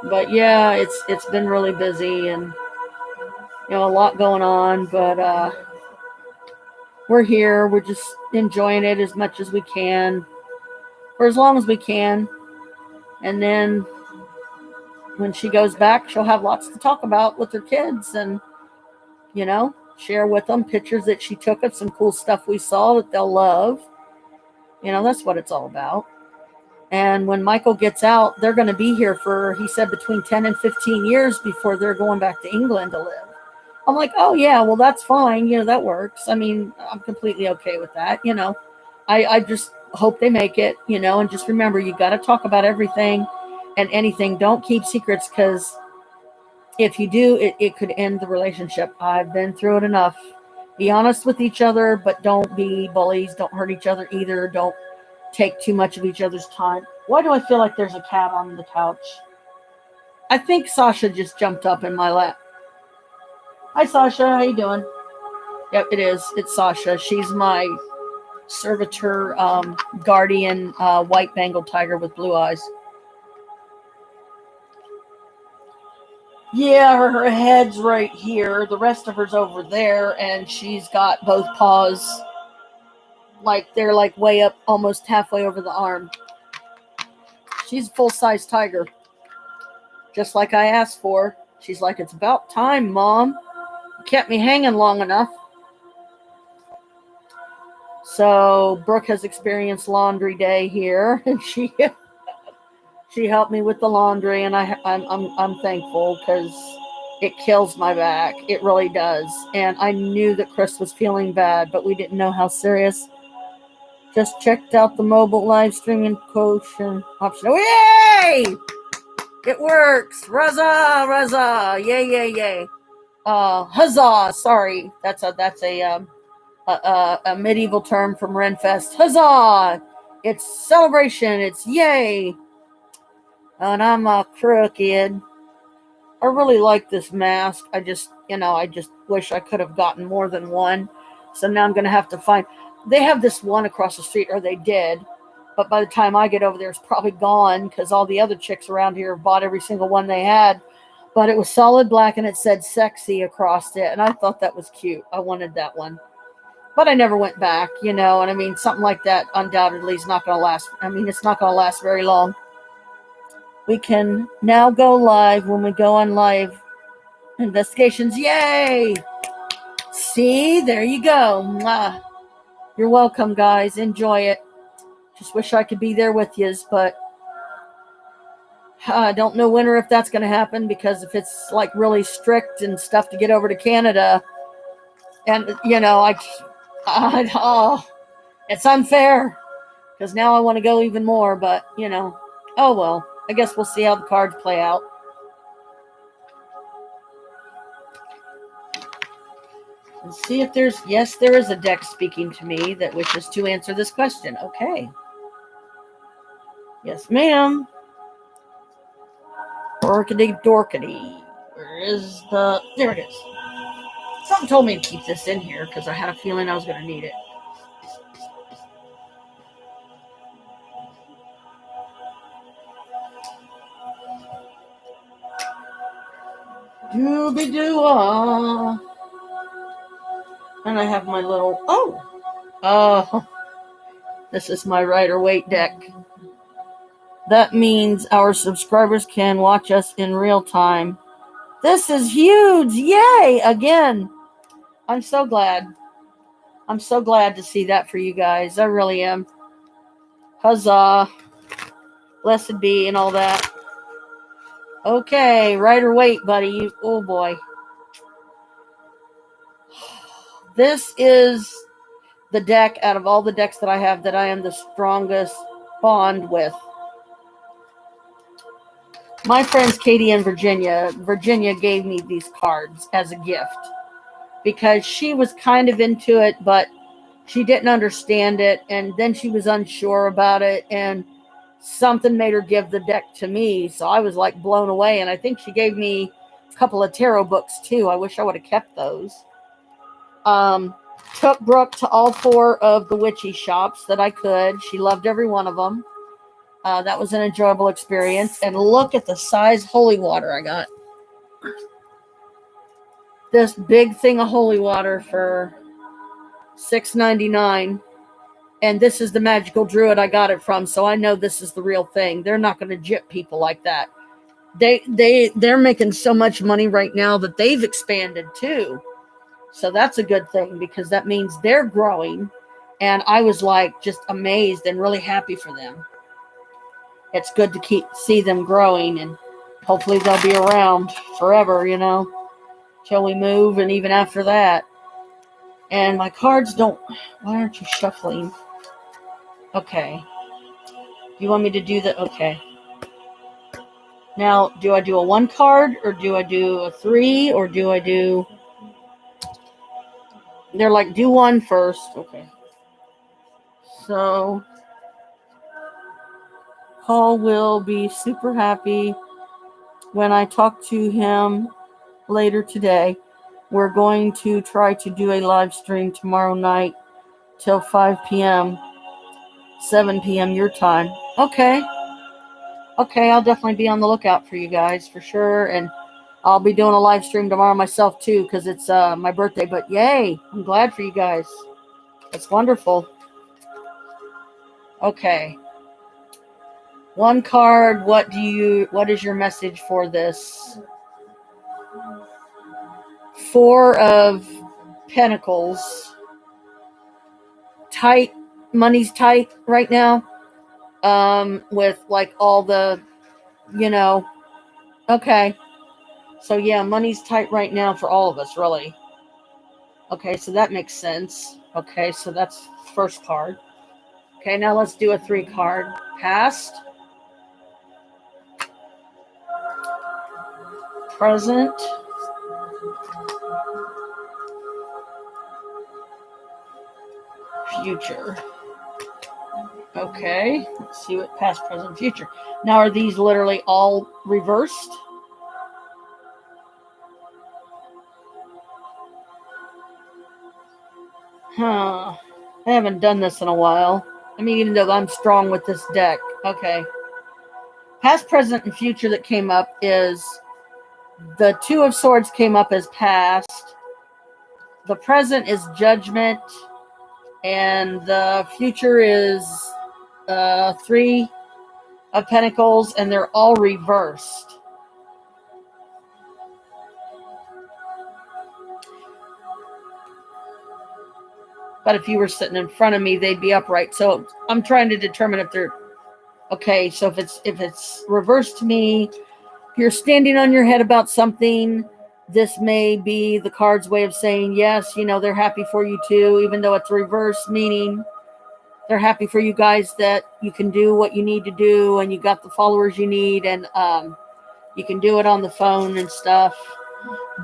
But yeah, it's been really busy and, a lot going on. But we're here. We're just enjoying it as much as we can. For as long as we can. And then when she goes back, she'll have lots to talk about with her kids and, share with them pictures that she took of some cool stuff we saw that they'll love. That's what it's all about. And when Michael gets out, they're going to be here for, he said, between 10 and 15 years before they're going back to England to live. I'm like, oh, yeah, well, that's fine. That works. I'm completely okay with that. I just hope they make it, and just remember, you got to talk about everything and anything. Don't keep secrets because if you do, it could end the relationship. I've been through it enough. Be honest with each other, but don't be bullies. Don't hurt each other either. Don't take too much of each other's time. Why do I feel like there's a cat on the couch? I think Sasha just jumped up in my lap. Hi, Sasha. How you doing? Yep, it is. It's Sasha. She's my servitor, guardian, white Bengal tiger with blue eyes. Yeah, her head's right here. The rest of her's over there, and she's got both paws they're way up, almost halfway over the arm. She's a full-size tiger. Just like I asked for. She's like, it's about time, Mom. You kept me hanging long enough. So Brooke has experienced laundry day here, and She helped me with the laundry, and I'm thankful because it kills my back. It really does. And I knew that Krist was feeling bad, but we didn't know how serious. Just checked out the mobile live streaming quotient option. Oh, yay! It works. Raza, raza. Yay, yay, yay. Huzzah. Sorry. That's a medieval term from Renfest. Huzzah! It's celebration. It's yay. And I'm crooked. I really like this mask. I just wish I could have gotten more than one. So now I'm going to have to find. They have this one across the street, or they did. But by the time I get over there, it's probably gone because all the other chicks around here have bought every single one they had. But it was solid black and it said sexy across it. And I thought that was cute. I wanted that one. But I never went back, and I mean, something like that undoubtedly is not going to last. I mean, it's not going to last very long. We can now go live when we go on live investigations. Yay! See, there you go. Mwah. You're welcome, guys. Enjoy it. Just wish I could be there with yous, but I don't know when or if that's going to happen, because if it's like really strict and stuff to get over to Canada, and it's unfair because now I want to go even more, but oh well. I guess we'll see how the cards play out. And see if there is a deck speaking to me that wishes to answer this question. Okay. Yes, ma'am. Orkiddy dorkity. There it is. Something told me to keep this in here because I had a feeling I was going to need it. Dooby-doo-ah. And I have my little, this is my Rider-Waite deck. That means our subscribers can watch us in real time. This is huge. Yay! Again. I'm so glad. I'm so glad to see that for you guys. I really am. Huzzah. Blessed be and all that. Okay, Rider-Waite, buddy. Oh boy. This is the deck out of all the decks that I have that I am the strongest bond with. My friends Katie and Virginia gave me these cards as a gift because she was kind of into it, but she didn't understand it, and then she was unsure about it, and something made her give the deck to me, so I was like blown away. And I think she gave me a couple of tarot books too. I wish I would have kept those. Took Brooke to all 4 of the witchy shops that I could. She loved every one of them. That was an enjoyable experience. And look at the size holy water I got. This big thing of holy water for $6.99. And this is the magical druid I got it from, so I know this is the real thing. They're not going to jip people like that. They're making so much money right now that they've expanded too. So that's a good thing, because that means they're growing. And I was like just amazed and really happy for them. It's good to see them growing, and hopefully they'll be around forever, till we move, and even after that. And my cards don't... Why aren't you shuffling? Okay. You want me to do that? Okay. Now, do I do a 1 card, or do I do a 3, or do I do... They're like, do 1 first. Okay. So, Paul will be super happy when I talk to him later today. We're going to try to do a live stream tomorrow night till 5 p.m., 7 p.m. your time. Okay. Okay, I'll definitely be on the lookout for you guys for sure. And I'll be doing a live stream tomorrow myself too, because it's my birthday. But yay, I'm glad for you guys. It's wonderful. Okay. 1 card. What is your message for this? 4 of Pentacles. Tight. Money's tight right now. With like all the you know, okay. So yeah, money's tight right now for all of us, really. Okay, so that makes sense. Okay, so that's the first card. Okay, now let's do a 3 card. Past, present, future. Okay, let's see what past, present, future. Now, are these literally all reversed? Huh. I haven't done this in a while. I mean, even though I'm strong with this deck. Okay. Past, present, and future that came up is the 2 of Swords came up as past. The present is judgment. And the future is 3 of Pentacles, and they're all reversed. But if you were sitting in front of me, they'd be upright. So I'm trying to determine if they're okay. So if it's reversed to me, if you're standing on your head about something, this may be the card's way of saying yes. You know, they're happy for you too, even though it's reversed, meaning they're happy for you guys that you can do what you need to do, and you got the followers you need, and you can do it on the phone and stuff.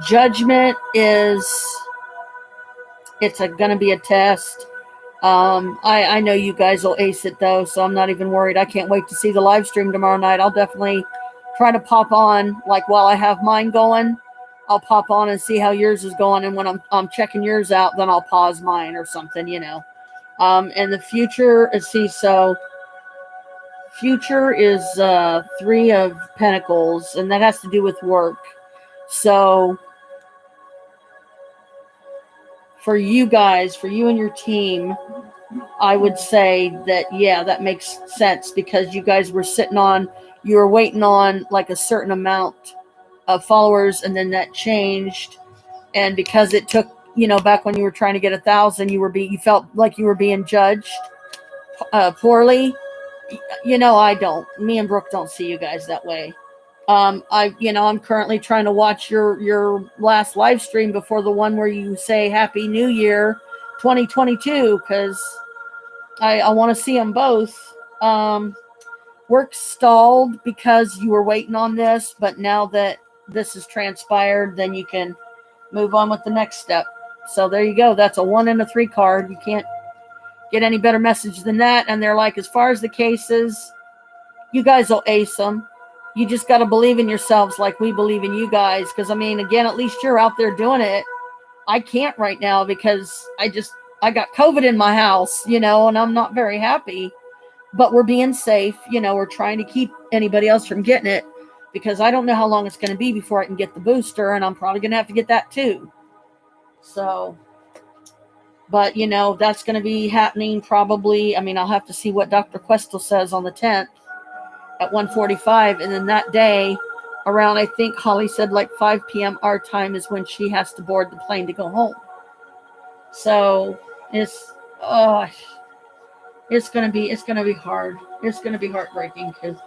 Judgment is it's going to be a test. I know you guys will ace it though, so I'm not even worried. I can't wait to see the live stream tomorrow night. I'll definitely try to pop on, like while I have mine going, I'll pop on and see how yours is going. And when I'm checking yours out, then I'll pause mine or something, you know. And the future is so future is 3 of Pentacles, and that has to do with work. So for you guys, for you and your team, I would say that, yeah, that makes sense, because you guys were you were waiting on like a certain amount of followers, and then that changed. And because it took, you know, back when you were trying to get 1,000, you felt like you were being judged poorly. You know, me and Brooke don't see you guys that way. I'm currently trying to watch your last live stream before the one where you say Happy New Year 2022, because I want to see them both. Work stalled because you were waiting on this, but now that this has transpired, then you can move on with the next step. So there you go. That's a 1 and a 3 card. You can't get any better message than that. And they're like, as far as the cases, you guys will ace them. You just got to believe in yourselves like we believe in you guys. Because, I mean, again, at least you're out there doing it. I can't right now because I got COVID in my house, you know, and I'm not very happy. But we're being safe. You know, we're trying to keep anybody else from getting it, because I don't know how long it's going to be before I can get the booster, and I'm probably going to have to get that too. So, but, you know, that's going to be happening probably. I mean, I'll have to see what Dr. Questel says on the 10th at 1:45, and then that day around, I think Holly said like 5 p.m. our time is when she has to board the plane to go home. So it's gonna be hard. It's gonna be heartbreaking, because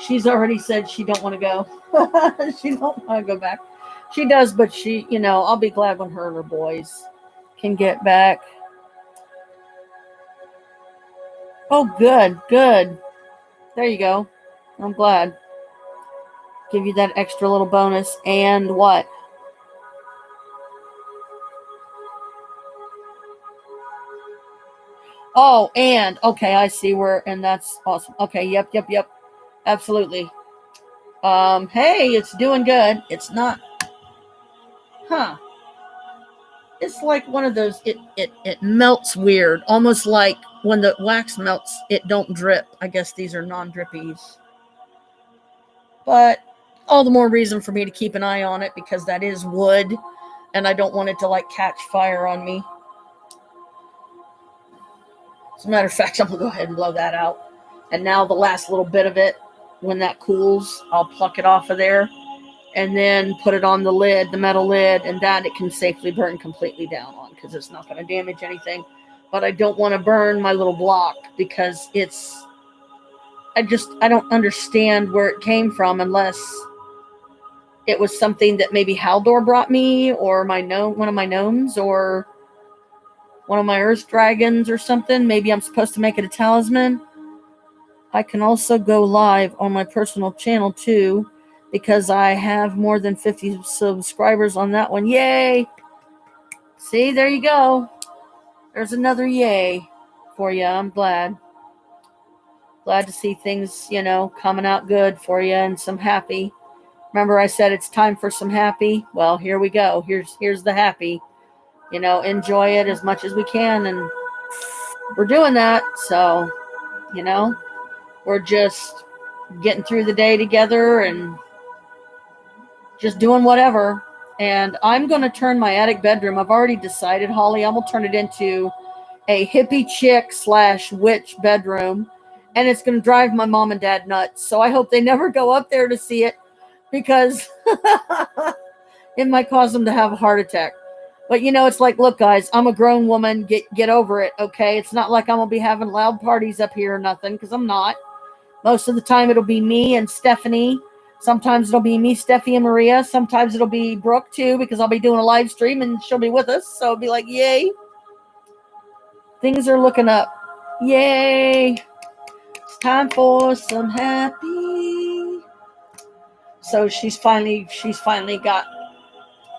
she's already said she don't want to go. She don't want to go back. She does, but she, you know, I'll be glad when her and her boys can get back. Oh, good. There you go. I'm glad. Give you that extra little bonus. And what? Oh, and okay, I see where, and that's awesome. Okay, yep. Absolutely. Hey, it's doing good. It's not. It's like one of those, it melts weird, almost like when the wax melts, it don't drip. I guess these are non-drippies. But all the more reason for me to keep an eye on it, because that is wood, and I don't want it to like catch fire on me. As a matter of fact, I'm going to go ahead and blow that out. And now the last little bit of it, when that cools, I'll pluck it off of there and then put it on the lid, the metal lid, and that it can safely burn completely down on, because it's not going to damage anything. But I don't want to burn my little block, because it's I don't understand where it came from unless it was something that maybe Haldor brought me, or one of my gnomes, or one of my earth dragons or something. Maybe I'm supposed to make it a talisman. I can also go live on my personal channel too, because I have more than 50 subscribers on that one. Yay! See, there you go. There's another yay for you. I'm glad to see things, coming out good for you, and some happy. Remember I said it's time for some happy? Well, here we go. Here's the happy. Enjoy it as much as we can, and we're doing that. So, we're just getting through the day together and just doing whatever. And I'm going to turn my attic bedroom, I've already decided, Holly, I'm going to turn it into a hippie chick / witch bedroom. And it's going to drive my mom and dad nuts. So I hope they never go up there to see it, because it might cause them to have a heart attack. But it's like, look, guys, I'm a grown woman. Get over it, okay? It's not like I'm going to be having loud parties up here or nothing, because I'm not. Most of the time it'll be me and Stephanie. Sometimes it'll be me, Steffi, and Maria. Sometimes it'll be Brooke too, because I'll be doing a live stream and she'll be with us. So it'll be like, yay. Things are looking up. Yay. It's time for some happy. So she's finally got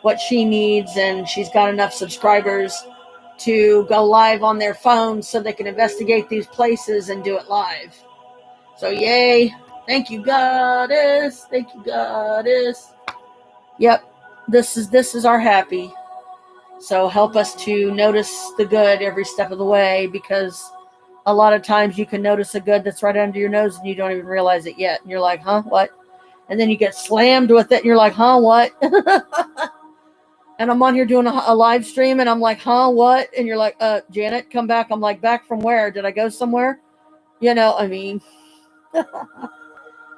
what she needs, and she's got enough subscribers to go live on their phones so they can investigate these places and do it live. So yay. Thank you, Goddess. Thank you, Goddess. Yep. This is our happy. So help us to notice the good every step of the way, because a lot of times you can notice a good that's right under your nose and you don't even realize it yet. And you're like, huh, what? And then you get slammed with it and you're like, huh, what? And I'm on here doing a live stream and I'm like, huh, what? And you're like, Janet, come back. I'm like, back from where? Did I go somewhere?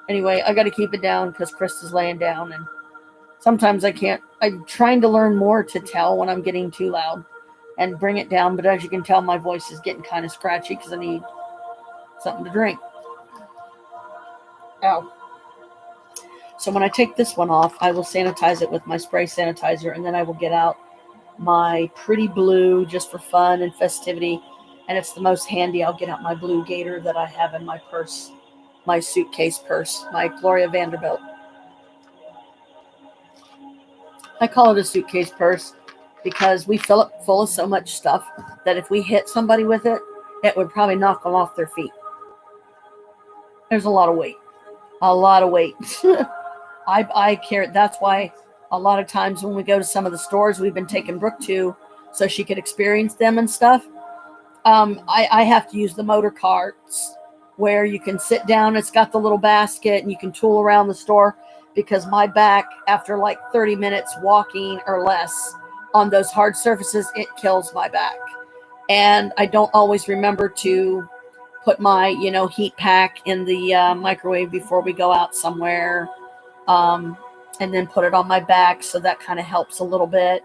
Anyway, I got to keep it down because Krist is laying down, and sometimes I can't. I'm trying to learn more to tell when I'm getting too loud and bring it down. But as you can tell, my voice is getting kind of scratchy because I need something to drink. Ow. So when I take this one off, I will sanitize it with my spray sanitizer, and then I will get out my pretty blue just for fun and festivity. And it's the most handy. I'll get out my blue gator that I have in my purse. My suitcase purse, my Gloria Vanderbilt. I call it a suitcase purse because we fill it full of so much stuff that if we hit somebody with it, it would probably knock them off their feet. There's a lot of weight. I carry. That's why a lot of times when we go to some of the stores we've been taking Brooke to so she could experience them and stuff, I have to use the motor carts where you can sit down. It's got the little basket and you can tool around the store, because my back, after like 30 minutes walking or less on those hard surfaces, it kills my back. And I don't always remember to put my, heat pack in the microwave before we go out somewhere, and then put it on my back. So that kind of helps a little bit.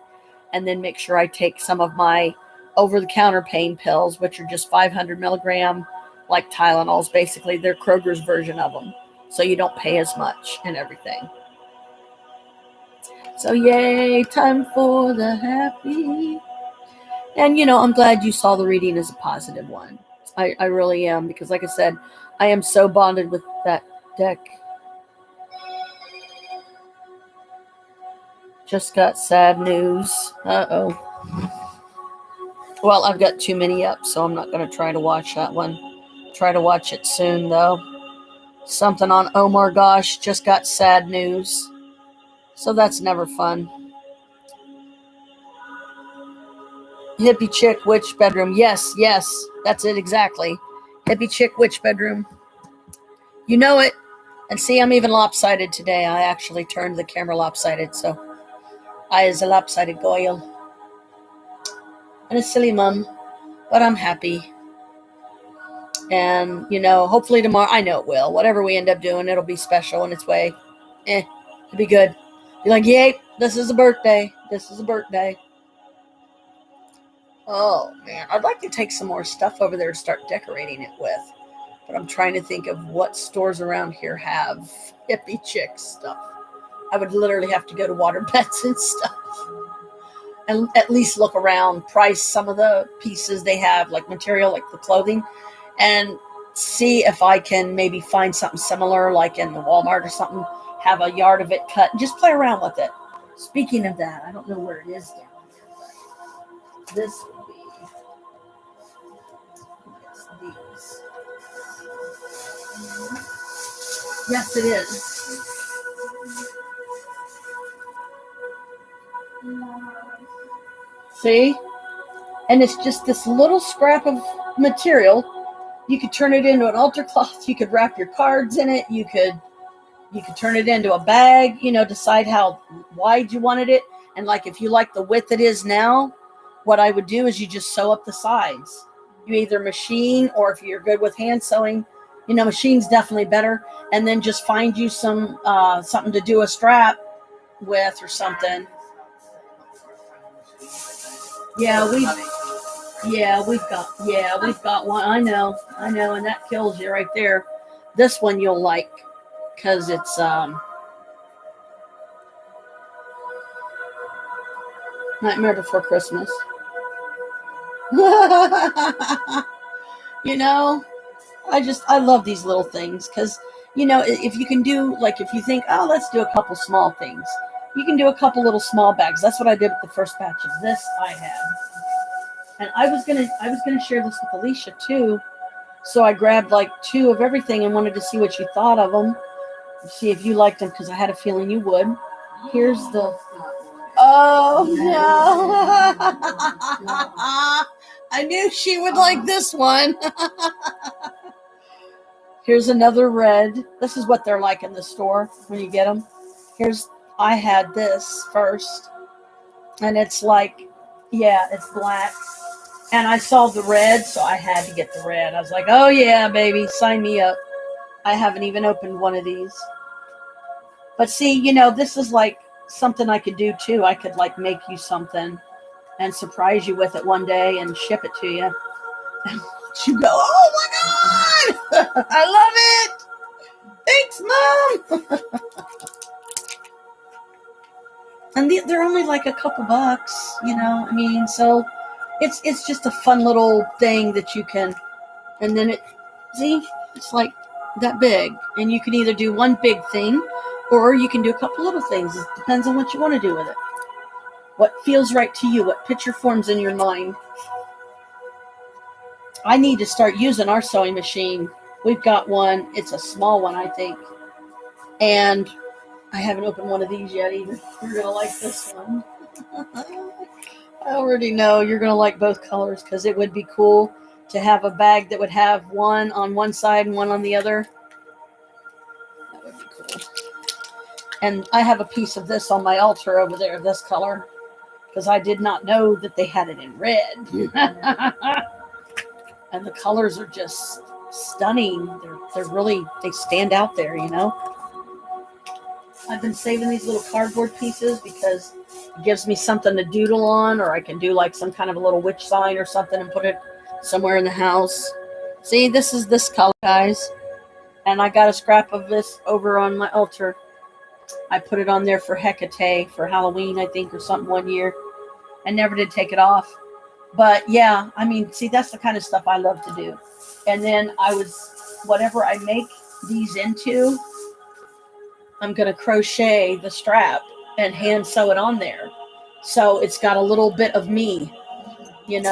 And then make sure I take some of my over-the-counter pain pills, which are just 500 milligram, like Tylenols. Basically, they're Kroger's version of them, so you don't pay as much and everything. So yay, time for the happy. And I'm glad you saw the reading as a positive one. I really am, because like I said, I am so bonded with that deck. Just got sad news. Uh-oh. Well, I've got too many up, so I'm not going to try to watch that one. Try to watch it soon, though. Something on Oh My Gosh just got sad news. So that's never fun. Hippie chick witch bedroom. Yes, that's it exactly. Hippie chick witch bedroom. You know it. And see, I'm even lopsided today. I actually turned the camera lopsided, so I is a lopsided goyle. And a silly mum, but I'm happy. And, hopefully tomorrow, I know it will. Whatever we end up doing, it'll be special in its way. It'll be good. Be like, yay, this is a birthday. This is a birthday. Oh, man. I'd like to take some more stuff over there to start decorating it with. But I'm trying to think of what stores around here have hippie chick stuff. I would literally have to go to water beds and stuff and at least look around, price some of the pieces they have, like material, like the clothing, and see if I can maybe find something similar, like in the Walmart or something, have a yard of it cut, and just play around with it. Speaking of that, I don't know where it is down here, but this would be, yes, these. Yes, it is. See? And it's just this little scrap of material. You could turn it into an altar cloth. You could wrap your cards in it. You could turn it into a bag, decide how wide you wanted it. And like, if you like the width it is now, what I would do is you just sew up the sides. You either machine, or if you're good with hand sewing, machine's definitely better. And then just find you some, something to do a strap with or something. Yeah, we've got one. I know, and that kills you right there. This one you'll like, because it's Nightmare Before Christmas. I love these little things, because if you can do, like, if you think, oh, let's do a couple small things, you can do a couple little small bags. That's what I did with the first batch of this I had. And I was gonna share this with Alicia too. So I grabbed like 2 of everything and wanted to see what you thought of them. See if you liked them, because I had a feeling you would. Here's the... Oh, no. I knew she would like this one. Here's another red. This is what they're like in the store when you get them. I had this first. And it's like, yeah, it's black. And I saw the red, so I had to get the red. I was like, oh, yeah, baby, sign me up. I haven't even opened one of these. But see, this is like something I could do, too. I could, like, make you something and surprise you with it one day and ship it to you. And you go, oh, my God! I love it! Thanks, Mom! And they're only like a couple bucks, so... It's just a fun little thing that you can, and then it's like that big, and you can either do one big thing, or you can do a couple little things. It depends on what you want to do with it. What feels right to you, what picture forms in your mind. I need to start using our sewing machine. We've got one. It's a small one, I think. And I haven't opened one of these yet either. You're going to like this one. I already know you're going to like both colors, because it would be cool to have a bag that would have one on one side and one on the other. That would be cool. And I have a piece of this on my altar over there, this color, because I did not know that they had it in red. And the colors are just stunning. They stand out there, I've been saving these little cardboard pieces because it gives me something to doodle on, or I can do like some kind of a little witch sign or something and put it somewhere in the house. See, this is this color, guys. And I got a scrap of this over on my altar. I put it on there for Hecate, for Halloween, I think, or something one year. I never did take it off. But yeah, see, that's the kind of stuff I love to do. And then whatever I make these into, I'm going to crochet the strap and hand sew it on there. So it's got a little bit of me, and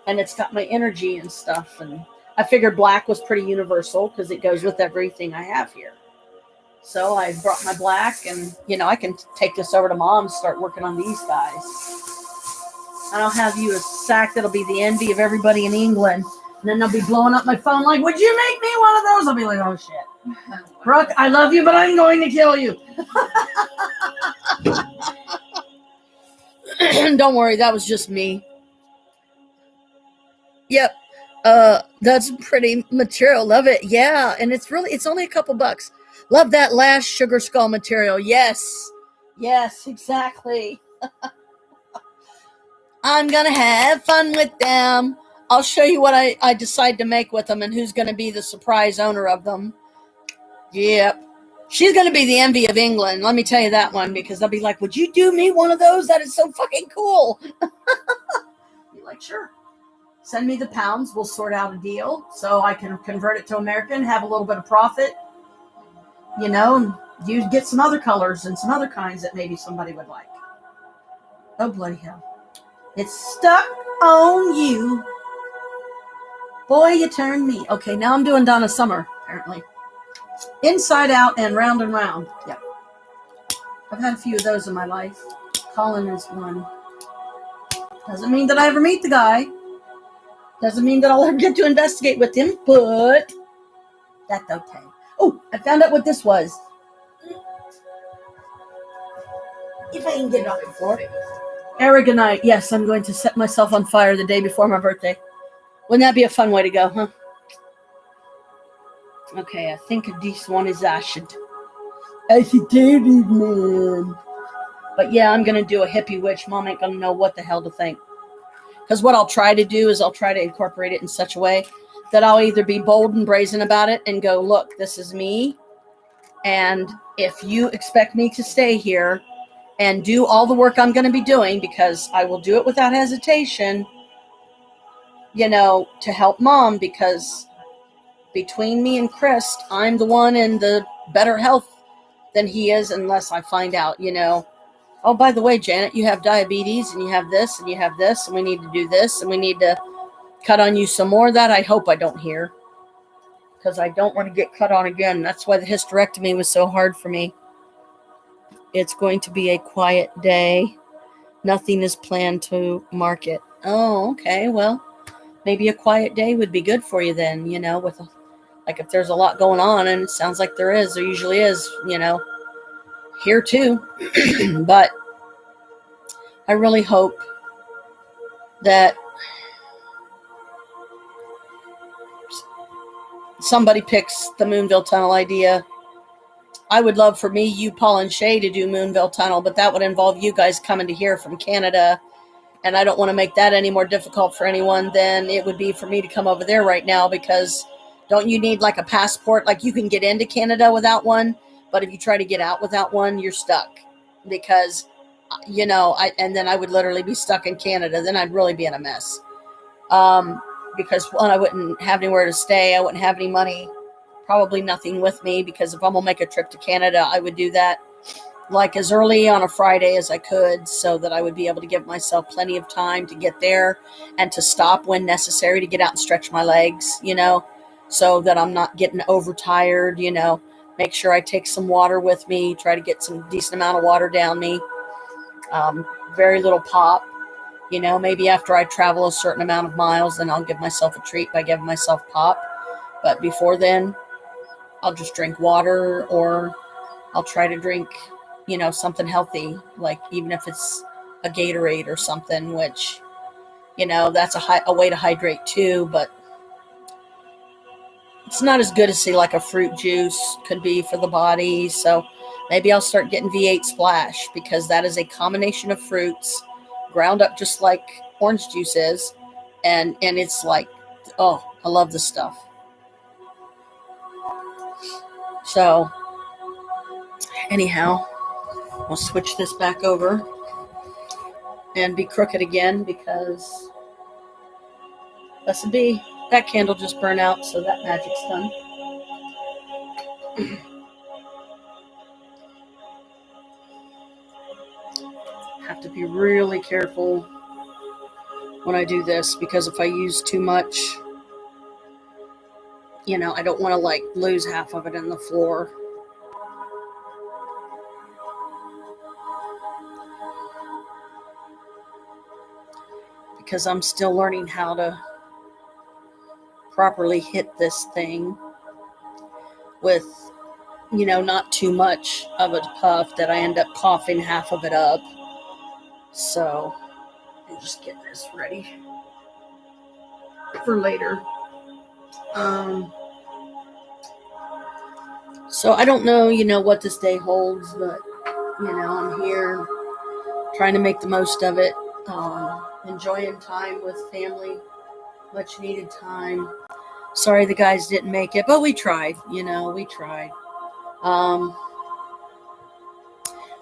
it's got my energy and stuff. And I figured black was pretty universal because it goes with everything I have here. So I brought my black, and, I can take this over to Mom and start working on these guys. And I'll have you a sack that'll be the envy of everybody in England. And then they'll be blowing up my phone like, would you make me one of those? I'll be like, oh, shit. Brooke, I love you, but I'm going to kill you. Don't worry, that was just me. Yep. That's pretty material. Love it. Yeah, and it's only a couple bucks. Love that last sugar skull material. Yes. Yes, exactly. I'm gonna have fun with them. I'll show you what I decide to make with them and who's going to be the surprise owner of them. Yep. She's going to be the envy of England. Let me tell you that one, because they'll be like, would you do me one of those? That is so fucking cool. Be like, sure. Send me the pounds. We'll sort out a deal so I can convert it to American, have a little bit of profit, you know, and you get some other colors and some other kinds that maybe somebody would like. Oh, bloody hell. It's stuck on you. Boy, you turned me. Okay, now I'm doing Donna Summer, apparently. Inside out and round. Yep. I've had a few of those in my life. Colin is one. Doesn't mean that I ever meet the guy. Doesn't mean that I'll ever get to investigate with him, but that's okay. Oh, I found out what this was. If I can get it off the floor. Aragonite. Yes, I'm going to set myself on fire the day before my birthday. Wouldn't that be a fun way to go, huh? Okay, I think this one is acid. Acidated, man. But yeah, I'm going to do a hippie witch. Mom ain't going to know what the hell to think. Because what I'll try to do is I'll try to incorporate it in such a way that I'll either be bold and brazen about it and go, look, this is me. And if you expect me to stay here and do all the work I'm going to be doing, because I will do it without hesitation, you know, to help Mom, because between me and Krist, I'm the one in the better health than he is, unless I find out, you know, oh, by the way, Janet, you have diabetes and you have this and you have this and we need to do this and we need to cut on you some more. That I hope I don't hear, because I don't want to get cut on again. That's why the hysterectomy was so hard for me. It's going to be a quiet day. Nothing is planned to mark it. Oh, okay. Well, maybe a quiet day would be good for you then, you know, with like if there's a lot going on, and it sounds like there usually is, you know, here too. But I really hope that somebody picks the Moonville Tunnel idea. I would love for me, you, Paul, and Shay to do Moonville Tunnel, but that would involve you guys coming to here from Canada, and I don't want to make that any more difficult for anyone than it would be for me to come over there right now, because don't you need like a passport? Like you can get into Canada without one, but if you try to get out without one, you're stuck, because, you know, and then I would literally be stuck in Canada. Then I'd really be in a mess. Because one, I wouldn't have anywhere to stay. I wouldn't have any money, probably nothing with me, because if I'm gonna make a trip to Canada, I would do that like as early on a Friday as I could, so that I would be able to give myself plenty of time to get there and to stop when necessary to get out and stretch my legs, you know, so that I'm not getting overtired, you know. Make sure I take some water with me, try to get some decent amount of water down me. Very little pop. You know, maybe after I travel a certain amount of miles, then I'll give myself a treat by giving myself pop. But before then, I'll just drink water, or I'll try to drink, you know, something healthy, like even if it's a Gatorade or something, which, you know, that's a way to hydrate too, but it's not as good as, say, like a fruit juice could be for the body. So maybe I'll start getting V8 Splash, because that is a combination of fruits ground up just like orange juice is, and it's like, oh, I love this stuff. So anyhow, we'll switch this back over and be crooked again, because blessed be, that candle just burned out, so that magic's done. Have to be really careful when I do this, because if I use too much, you know, I don't want to like lose half of it in the floor. Because I'm still learning how to properly hit this thing with, you know, not too much of a puff that I end up coughing half of it up. So I'm just getting this ready for later. So I don't know, you know, what this day holds, but, you know, I'm here trying to make the most of it, enjoying time with family, Much needed time. Sorry the guys didn't make it, but we tried. We tried.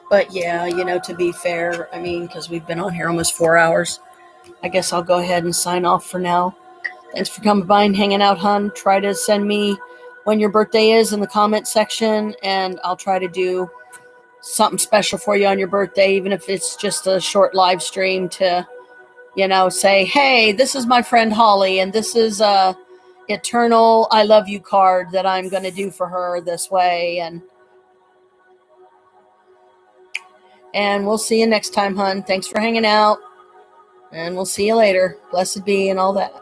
But yeah, to be fair, I mean, because we've been on here almost 4 hours, I guess I'll go ahead and sign off for now. Thanks for coming by and hanging out, hon. Try to send me when your birthday is in the comment section, and I'll try to do something special for you on your birthday, even if it's just a short live stream to, say, hey, this is my friend Holly, and this is a eternal I love you card that I'm going to do for her this way, and we'll see you next time, hun. Thanks for hanging out, and we'll see you later. Blessed be and all that.